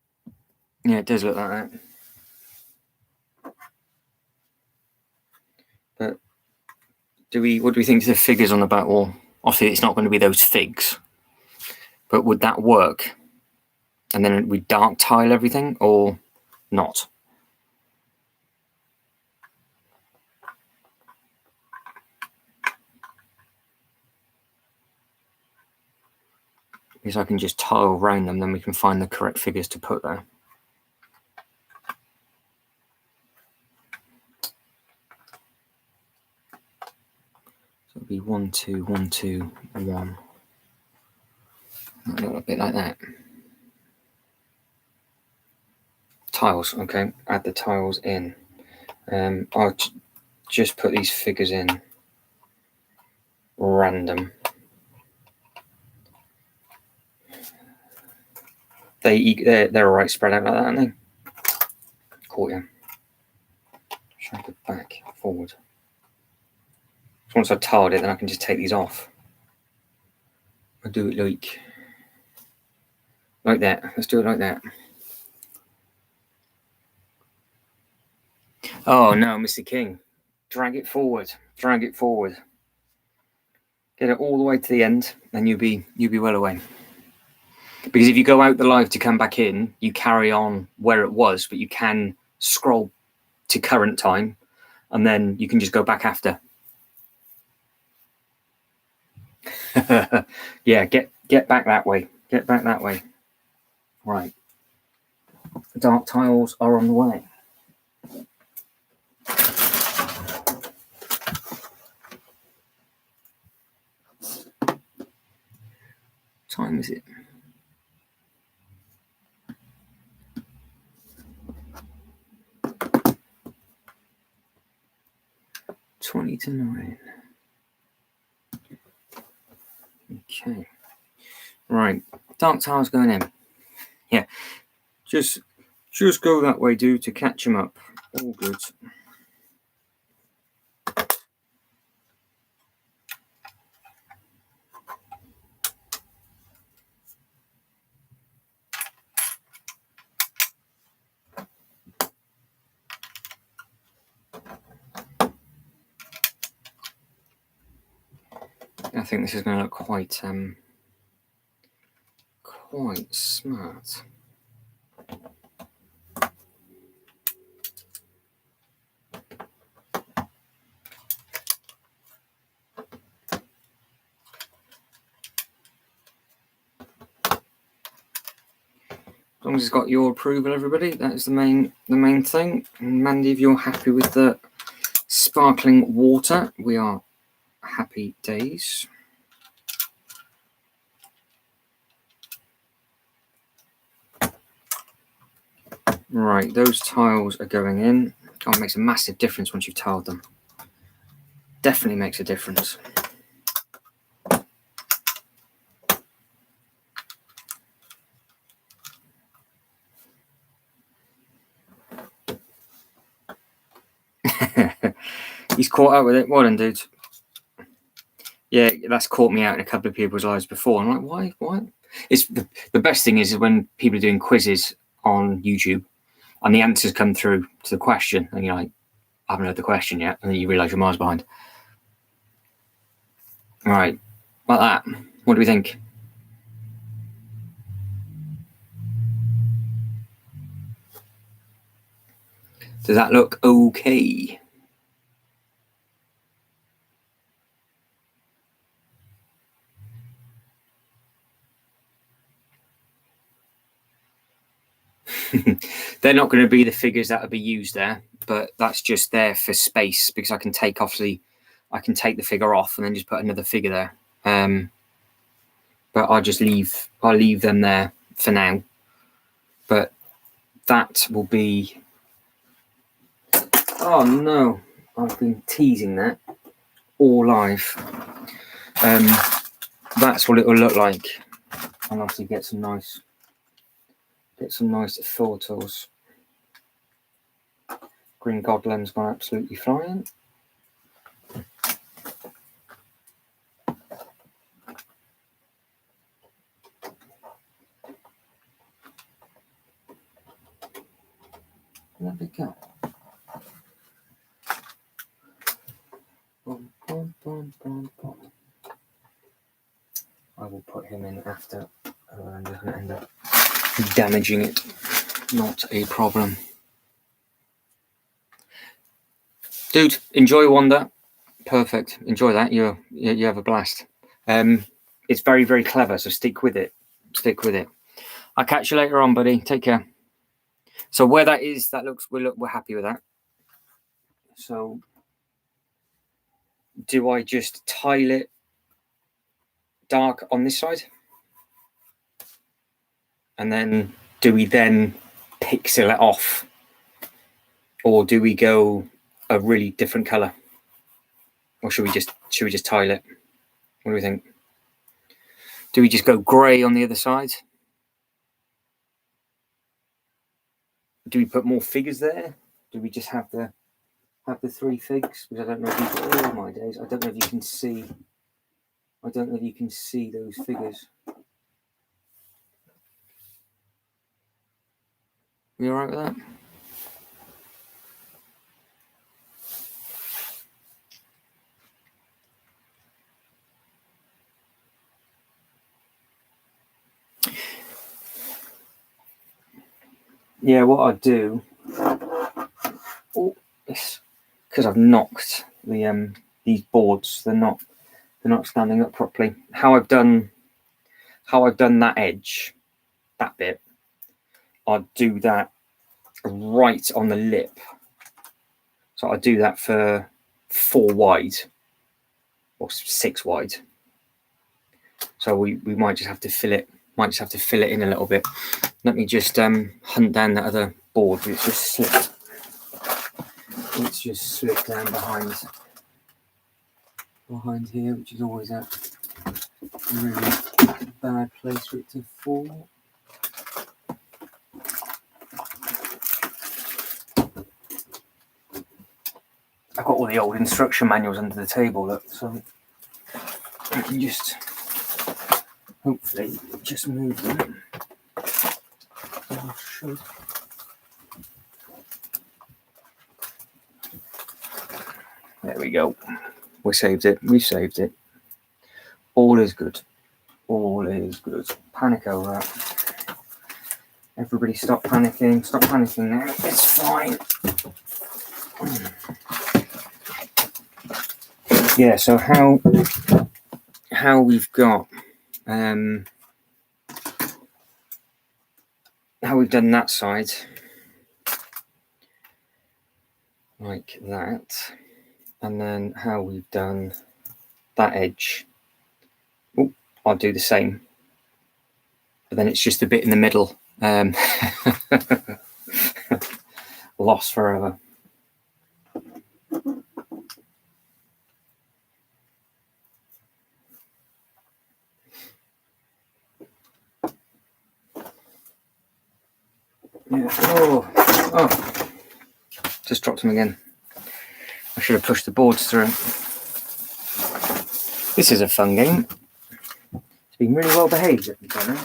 Yeah, it does look like that. But what do we think of the figures on the back wall? Obviously, it's not going to be those figs, but would that work? And then we dark tile everything, or not? Because I can just tile around them, then we can find the correct figures to put there. So it'll be 1, 2, 1, 2, 1. A little bit like that. Tiles, okay. Add the tiles in. I'll just put these figures in random. They're all right spread out like that, aren't they? Caught you. Try to back, forward. So once I've tiled it, then I can just take these off. I'll do it like that. Let's do it like that. Oh no, Mr. King. Drag it forward. Drag it forward. Get it all the way to the end, and you'll be well away. Because if you go out the live to come back in, you carry on where it was, but you can scroll to current time, and then you can just go back after. Yeah, get back that way. Get back that way. Right. The dark tiles are on the way. Time is it? Twenty to 9. Okay. Right. Dark tiles going in. Yeah. Just go that way, dude, to catch him up. All good. think this is going to look quite smart. As long as it's got your approval, everybody, that is the main thing. And Mandy, if you're happy with the sparkling water, we are happy days. Right, those tiles are going in. God, it makes a massive difference once you've tiled them. Definitely makes a difference. He's caught up with it. Well done, dude. Yeah, that's caught me out in a couple of people's lives before. I'm like, why? It's the best thing is when people are doing quizzes on YouTube and the answers come through to the question, and you're like, I haven't heard the question yet, and then you realise you're miles behind. All right, like that. What do we think? Does that look okay? They're not going to be the figures that will be used there, but that's just there for space because I can take the figure off and then just put another figure there. But I'll leave them there for now. But that will be. Oh no! I've been teasing that all live. That's what it will look like. I'll obviously get some nice photos. Green Godlem's gone absolutely flying. Let it go. Boom, boom, boom, boom, boom. I will put him in after. I'm just going to end up damaging it. Not a problem. Dude, enjoy Wanda. Perfect. Enjoy that. You have a blast. It's very, very clever, so stick with it. I'll catch you later on, buddy. Take care. So where that is, we're happy with that. So do I just tile it dark on this side? And then do we then pixel it off? Or do we go a really different color? Or should we just tile it? What do we think? Do we just go grey on the other side? Do we put more figures there? Do we just have the 3 figs? Because I don't know if you can, oh my days, I don't know if you can see. I don't know if you can see those figures. You all right with that? Yeah, what I'd do. Oh, it's because I've knocked the these boards. They're not standing up properly. How I've done that edge, that bit. I'd do that right on the lip. So I'd do that for 4 wide or 6 wide. So we might just have to fill it. Might just have to fill it in a little bit. Let me just hunt down that other board. It's just slipped. It's just slipped down behind here, which is always a really bad place for it to fall. I've got all the old instruction manuals under the table, look, so I can just hopefully just move them. There we go. We saved it. all is good. All is good. Panic over. Everybody stop panicking. Stop panicking now. It's fine. Yeah, so how we've got how we've done that side like that, and then how we've done that edge. Oh, I'll do the same, but then it's just a bit in the middle. Lost forever. Yeah. Oh, just dropped them again. I should have pushed the boards through. This is a fun game. It's been really well behaved at the time.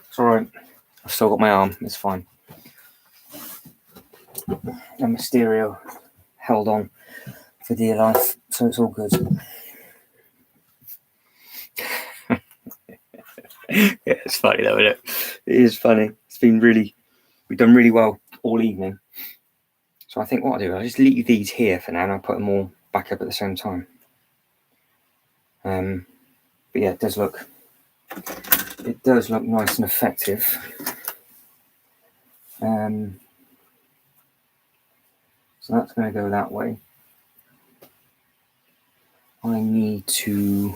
It's alright. I've still got my arm. It's fine. And my stereo held on for dear life, so it's all good. Yeah, it's funny though, isn't it? It is funny. We've done really well all evening. So I think what I'll do, I'll just leave these here for now and I'll put them all back up at the same time. But yeah, it does look nice and effective. So that's going to go that way. I need to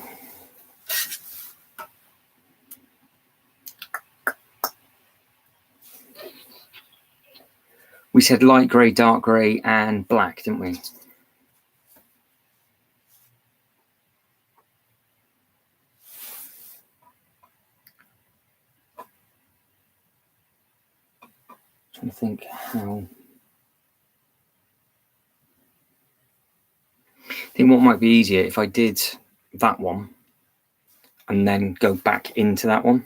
we said light grey, dark grey and black, didn't we? Trying to think how. I think what might be easier if I did that one and then go back into that one,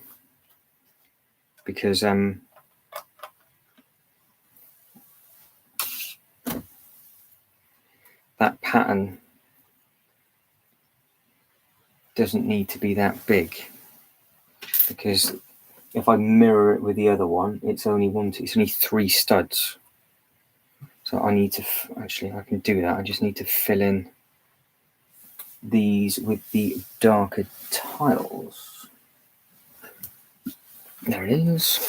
because that pattern doesn't need to be that big, because if I mirror it with the other one, it's only three studs. So I need to actually, I can do that. I just need to fill in these with the darker tiles. There it is.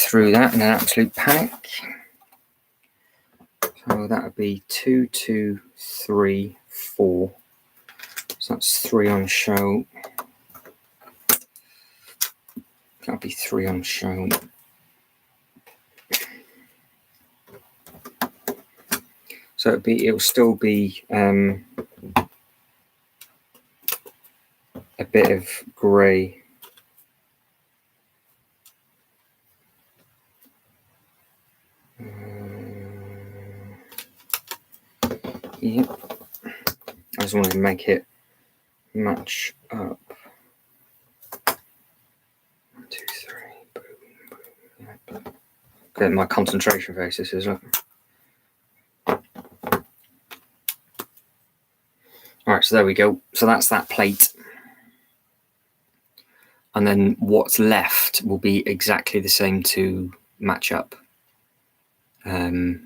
Through that in an absolute panic. So that would be 2, 2, 3, 4. So that's 3 on show. That'll be 3 on show. So it'll still be a bit of grey. Yep. I just wanted to make it match up. 1, 2, 3. Boom, boom. Yep. Get my concentration faces, isn't it? Alright, so there we go. So that's that plate. And then what's left will be exactly the same to match up. So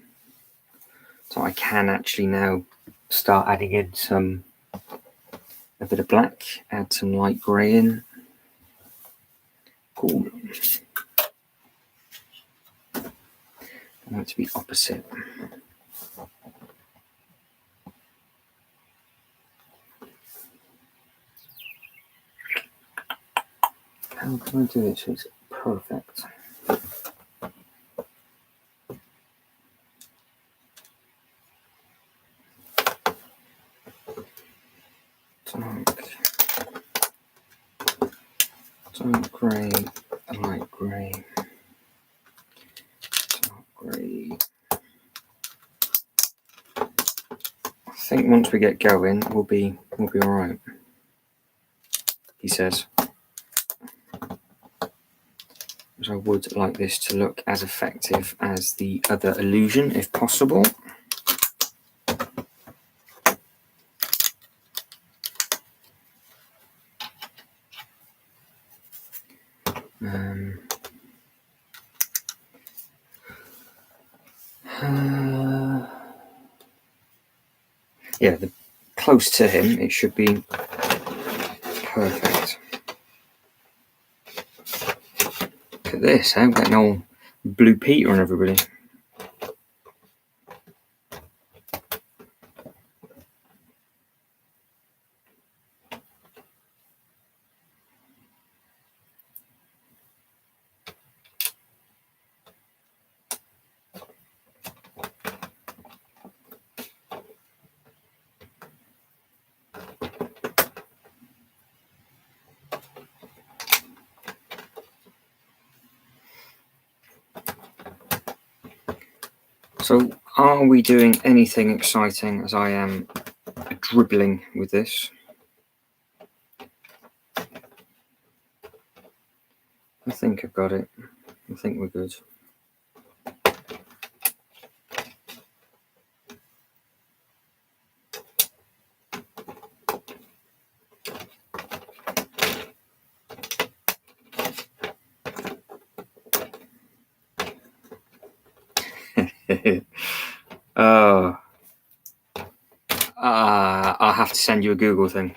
I can actually now start adding in a bit of black, add some light grey in. Cool. I want it to be opposite. How can I do it so it's perfect? Dark grey, light grey, dark grey, think once we get going, we'll be all right. He says. So I would like this to look as effective as the other illusion, if possible. Yeah, close to him, it should be perfect. Look at this, I'm getting all Blue Peter on everybody. So, are we doing anything exciting as I am dribbling with this? I think I've got it. I think we're good. I'll have to send you a Google thing.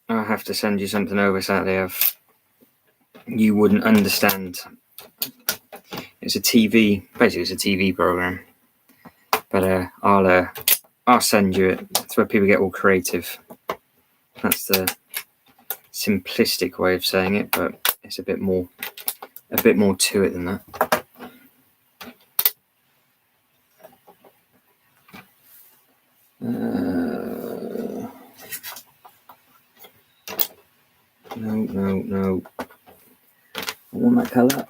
I'll have to send you something over Saturday. You wouldn't understand. It's a TV, basically it's a TV program. But I'll send you it. It's where people get all creative. That's the simplistic way of saying it, but it's a bit more to it than that. No. I want that colour.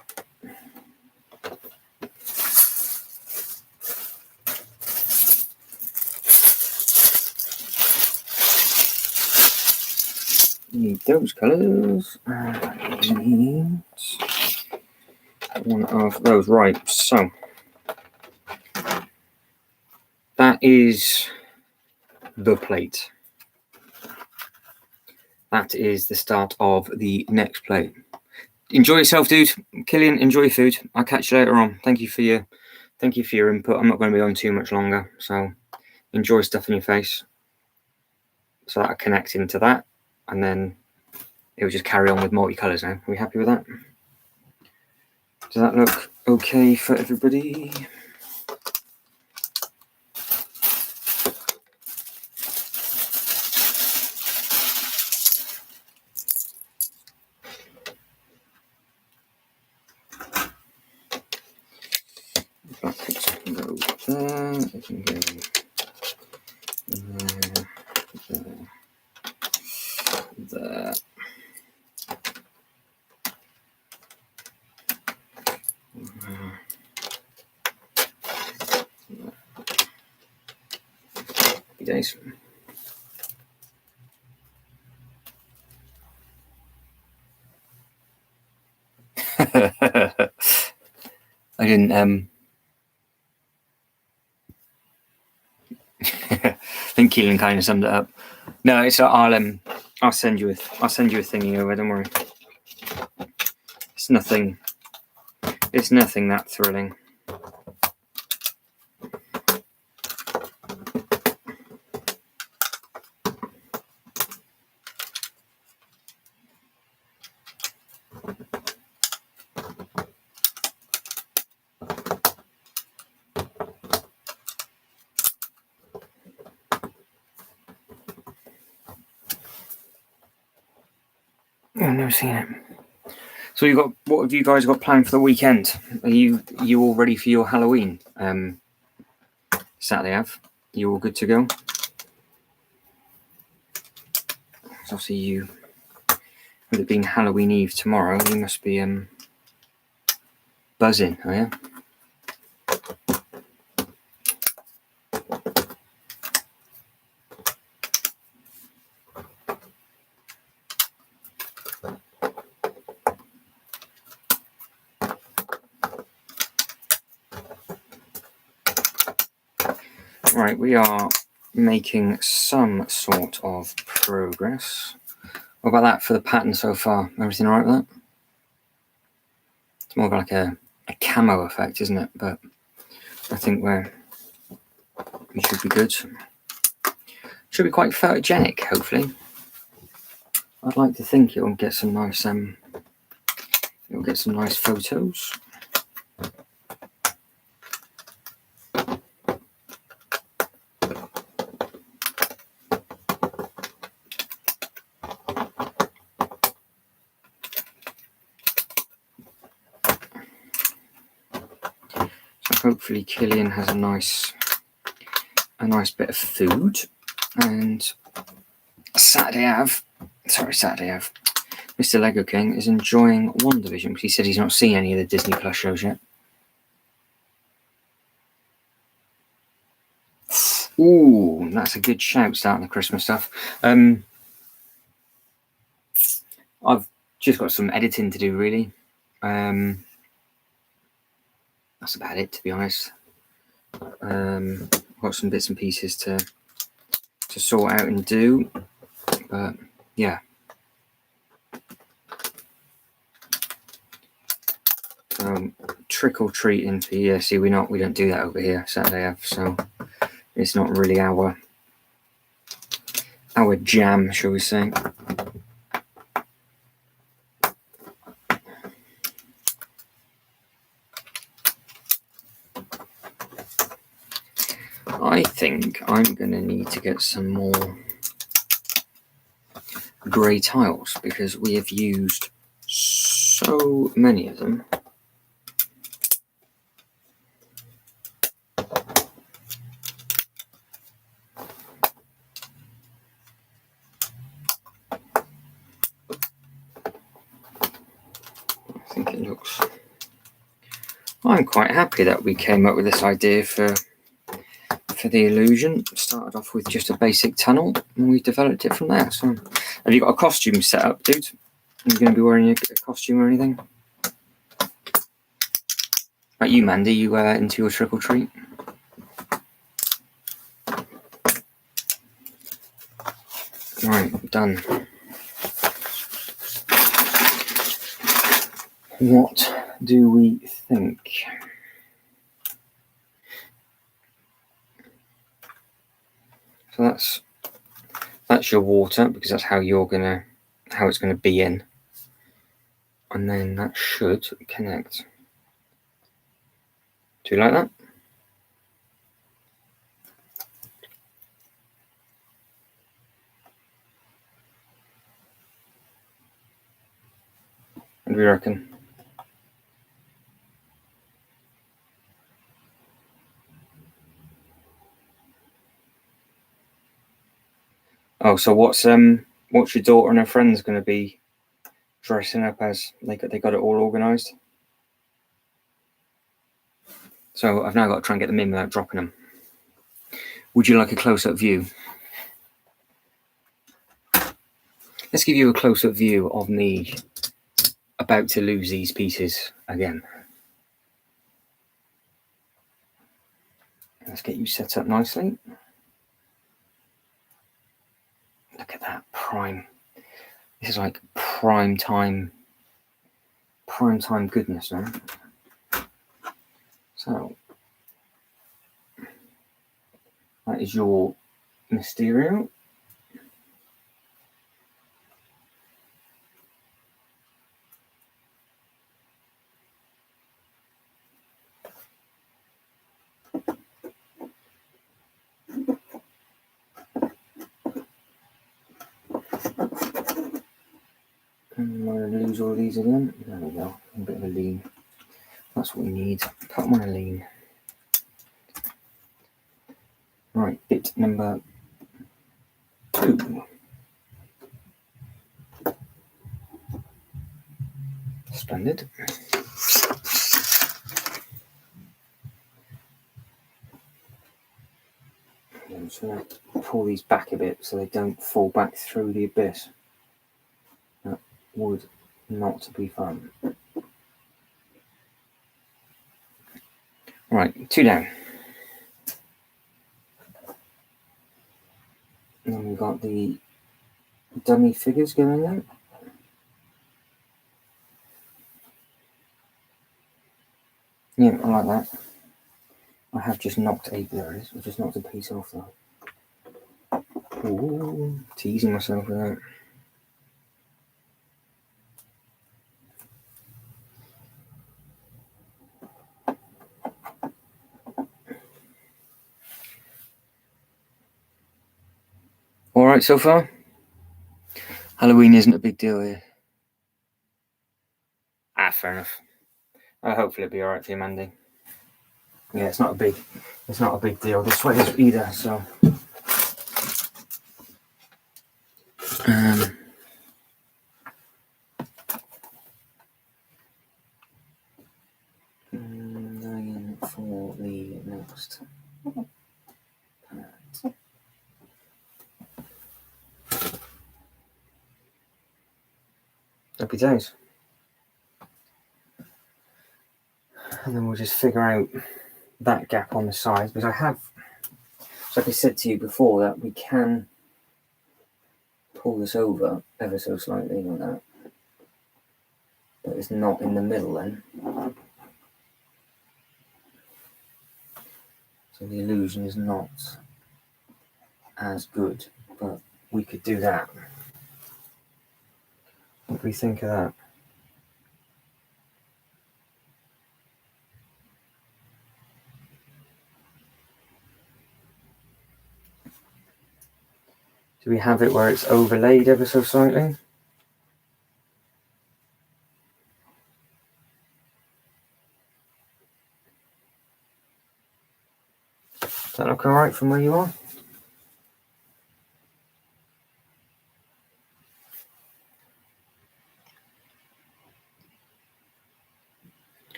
Need those colours. One of those. Right, so that is the plate. That is the start of the next plate. Enjoy yourself, dude. Killian, enjoy your food. I'll catch you later on. Thank you for your input. I'm not going to be on too much longer, so enjoy stuff in your face. So that'll connect into that, and then it will just carry on with multicolours now. Are we happy with that? Does that look okay for everybody? Buckets can go there, it can go there. Happy days. I didn't I think Keelan kind of summed it up. No, it's I'll send you a thingy over, don't worry. It's nothing that thrilling. I've never seen it. So what have you guys got planned for the weekend? Are you all ready for your Halloween? Saturday Ave? You all good to go? So obviously you, with it being Halloween Eve tomorrow, you must be buzzing, are you? Right, we are making some sort of progress. What about that for the pattern so far? Everything all right with that? It's more like a camo effect, isn't it? But I think we should be good. Should be quite photogenic, hopefully. I'd like to think it'll get some nice photos. So hopefully Killian has a nice bit of food, and Saturday Ave, Mr. Lego King is enjoying WandaVision because he said he's not seen any of the Disney Plus shows yet. Ooh, that's a good shout starting the Christmas stuff. I've just got some editing to do, really. That's about it, to be honest. Got some bits and pieces to sort out and do, but yeah. Trick or treating for here. See, we don't do that over here Saturday Ave, so it's not really our jam, shall we say. I think I'm going to need to get some more grey tiles because we have used so many of them. I think it looks... I'm quite happy that we came up with this idea for the illusion. Started off with just a basic tunnel and we developed it from there. So have you got a costume set up, dude? Are you going to be wearing a costume or anything? Like you, Mandy, you into your trick or treat? Right, done. What do we think? So that's your water because that's how it's gonna be in, and then that should connect. Do you like that? What do you reckon? Oh, so what's your daughter and her friends going to be dressing up as? They got it all organised. So I've now got to try and get them in without dropping them. Would you like a close-up view? Let's give you a close-up view of me about to lose these pieces again. Let's get you set up nicely. Look at that, prime. This is like prime time goodness, man. So that is your Mysterio. I'm going to lose all these again. There we go. A bit of a lean. That's what we need. Put them on a lean. Right, bit number 2. Splendid. I'm just going to pull these back a bit so they don't fall back through the abyss. That would not be fun. Right, 2 down. And then we've got the dummy figures going in. Yeah, I like that. I have just knocked I just knocked a piece off though. Ooh, teasing myself with that. Alright so far? Halloween isn't a big deal here. Fair enough. Hopefully it'll be alright for you, Mandy. Yeah, it's not a big deal this way either, so for the next part. Happy days. And then we'll just figure out that gap on the sides, because I have, like I said to you before, that we can pull this over ever so slightly like that, but it's not in the middle then, so the illusion is not as good, but we could do that. What do we think of that? Do we have it where it's overlaid ever so slightly? Does that look alright from where you are?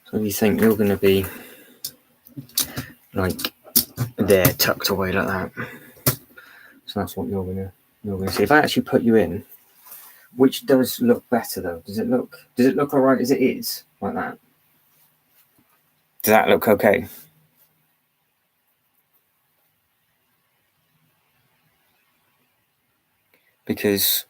So you think you're going to be like there, tucked away like that? So that's what you're going to see. If I actually put you in, which does look better though? Does it look alright as it is like that? Does that look okay? Because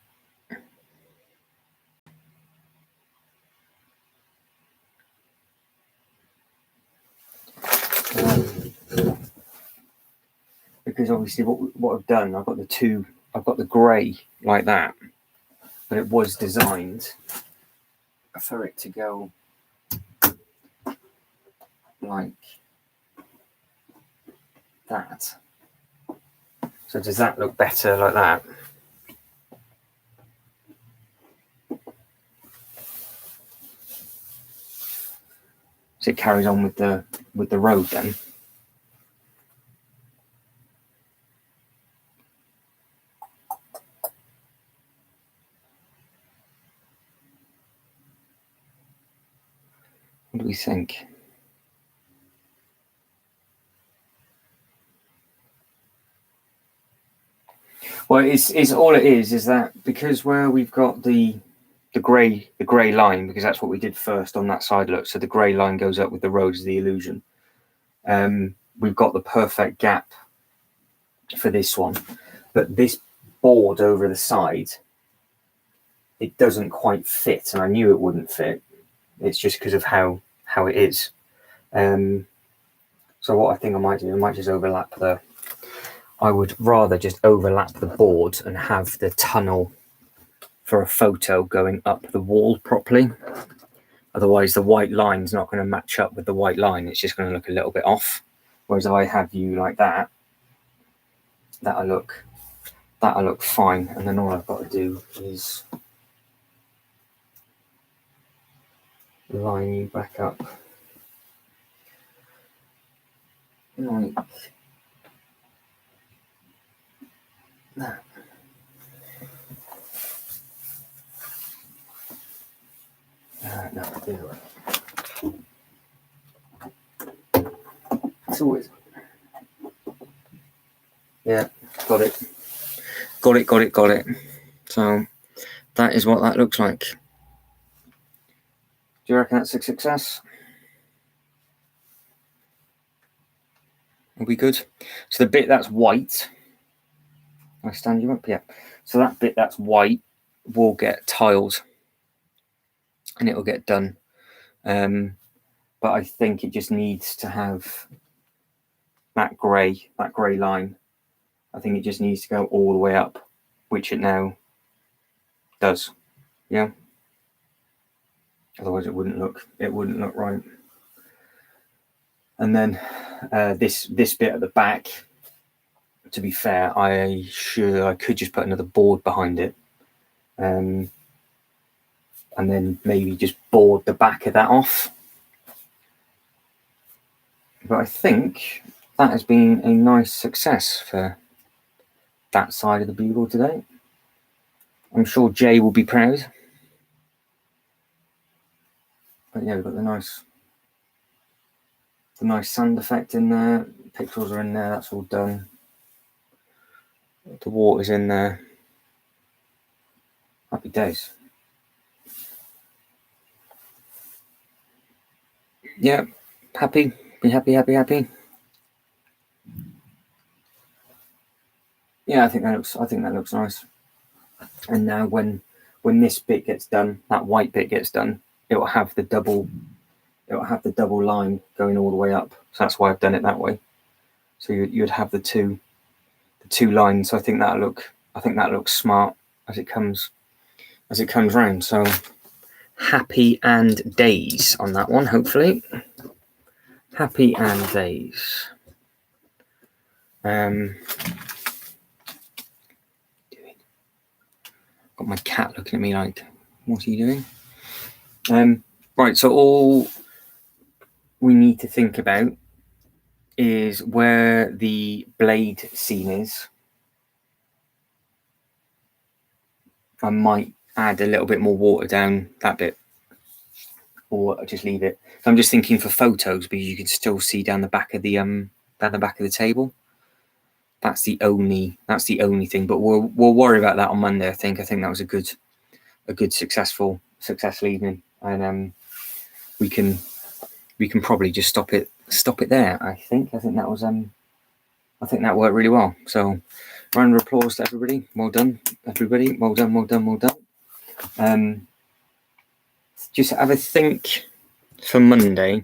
obviously what I've done, I've got the grey like that, but it was designed for it to go like that. So does that look better like that? So it carries on with the road then. What do we think? Well, it's all it is that because where we've got the grey line, because that's what we did first on that side look. So the grey line goes up with the road as the illusion. We've got the perfect gap for this one, but this board over the side, it doesn't quite fit, and I knew it wouldn't fit. It's just because of how it is. So what I think I might do, I might just overlap I would rather just overlap the board and have the tunnel for a photo going up the wall properly. Otherwise the white line's not going to match up with the white line. It's just going to look a little bit off. Whereas if I have you like that, that'll look fine. And then all I've got to do is line you back up like that. No, the other way. It's always, yeah, got it. So that is what that looks like. Do you reckon that's a success? Will be good. So the bit that's white, I stand you up, yeah. So that bit that's white will get tiled and it'll get done. But I think it just needs to have that grey line. I think it just needs to go all the way up, which it now does. Yeah. Otherwise it wouldn't look right. And then this bit at the back, to be fair, I could just put another board behind it. And then maybe just board the back of that off. But I think that has been a nice success for that side of the bugle today. I'm sure Jay will be proud. But yeah, we've got the nice sand effect in there. Pixels are in there, that's all done. The water's in there. Happy days. Yeah, happy. Be happy. Yeah, I think that looks nice. And now when this bit gets done, that white bit gets done, it will have the double line going all the way up. So that's why I've done it that way. So you'd have the two lines. So I think that looks smart as it comes round. So happy and days on that one, hopefully. Happy and days. Got my cat looking at me like, what are you doing? Right, so all we need to think about is where the blade seam is. I might add a little bit more water down that bit, or just leave it. So I'm just thinking for photos, because you can still see down the back of the table. That's the only thing. But we'll worry about that on Monday. I think that was a good successful evening, and we can probably just stop it there. I think that was I think that worked really well. So round of applause to everybody. Well done, everybody. Well done. Just have a think for Monday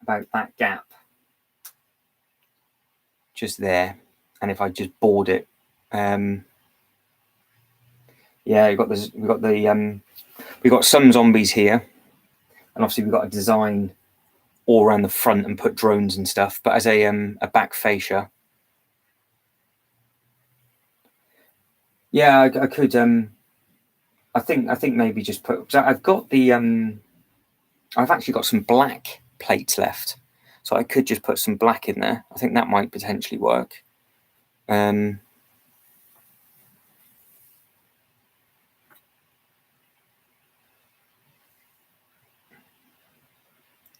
about that gap just there, and if I just board it. Yeah, we've got some zombies here, and obviously we've got a design all around the front and put drones and stuff. But as a back fascia, yeah, I could. I think maybe just put. So I've got the. I've actually got some black plates left, so I could just put some black in there. I think that might potentially work.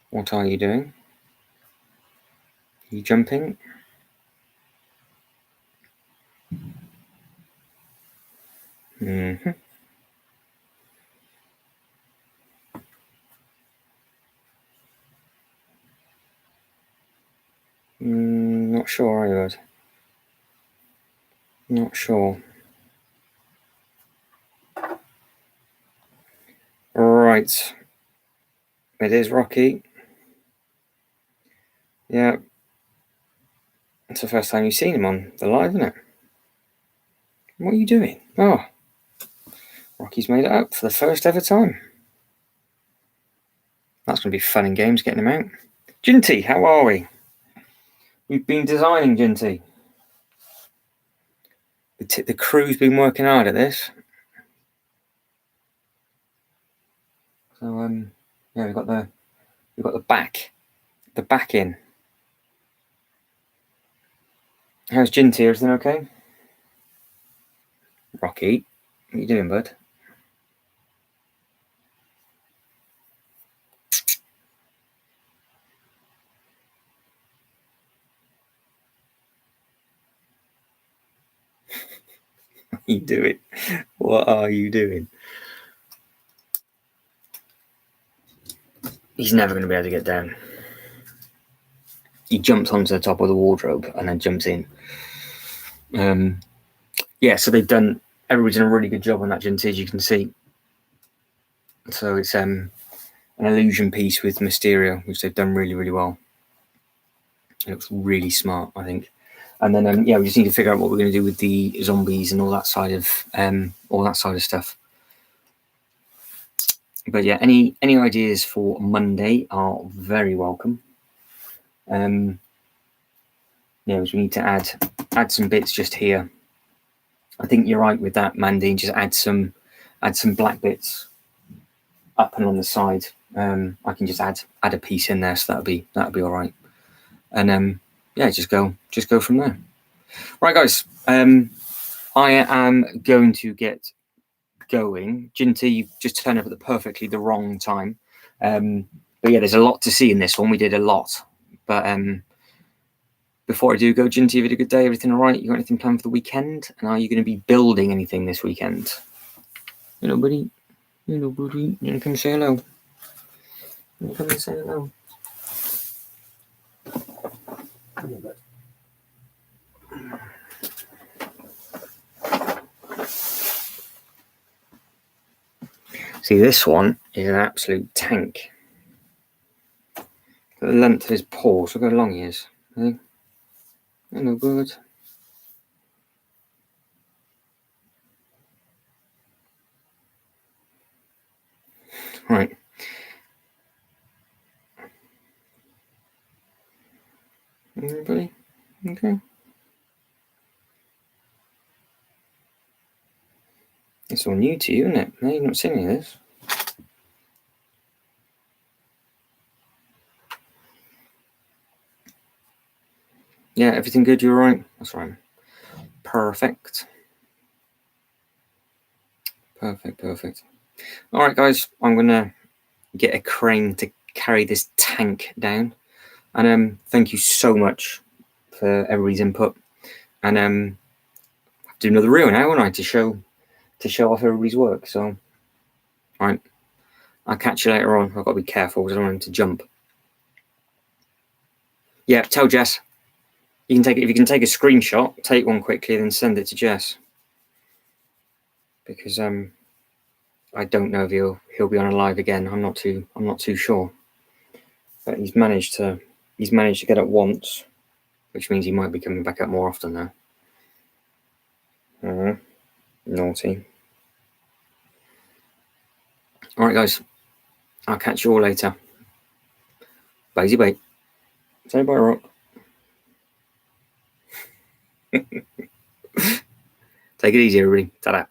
What are you doing? Are you jumping? Mm-hmm. Not sure, I would. Not sure. Right. It is Rocky. Yeah. It's the first time you've seen him on the live, isn't it? What are you doing? Oh. Rocky's made it up for the first ever time. That's going to be fun and games getting him out. Ginty, how are we? We've been designing, Ginty. The crew's been working hard at this. So yeah, we've got the back in. How's Ginty? Everything okay? Rocky, what are you doing, bud? What are you doing? What are you doing? He's never going to be able to get down. He jumps onto the top of the wardrobe and then jumps in. Yeah, so everybody's done a really good job on that, Ginty, as you can see. So it's an illusion piece with Mysterio, which they've done really, really well. It looks really smart, I think. And then we just need to figure out what we're going to do with the zombies and all that side of stuff. But yeah, any ideas for Monday are very welcome. We need to add some bits just here. I think you're right with that, Mandy. Just add some black bits up and on the side. I can just add a piece in there, so that'll be all right. And just go from there. Right, guys. I am going to get going. Ginty, you've just turned up at the wrong time. But yeah, there's a lot to see in this one. We did a lot. But before I do go, Ginty, have you had a good day? Everything all right? You got anything planned for the weekend? And are you going to be building anything this weekend? Hello, buddy. You can say hello. You come and say hello. See, this one is an absolute tank. The length of his paws, look how long he is. Hello, bird. Right. Everybody? Okay. It's all new to you, isn't it? No, you've not seen any of this. Yeah, everything good? You're right? That's right. Perfect. Perfect. All right, guys. I'm going to get a crane to carry this tank down. And thank you so much for everybody's input. And I'll do another reel now, won't I, to show off everybody's work. So, all right. I'll catch you later on. I've got to be careful because I don't want him to jump. Yeah, tell Jess. You can if you can take a screenshot, take one quickly, then send it to Jess. Because I don't know if he'll be on a live again. I'm not too sure. But he's managed to get up once, which means he might be coming back up more often now. Naughty. All right, guys. I'll catch you all later. Bye, bye. Say bye, Rock. Take it easy, everybody. Ta-da.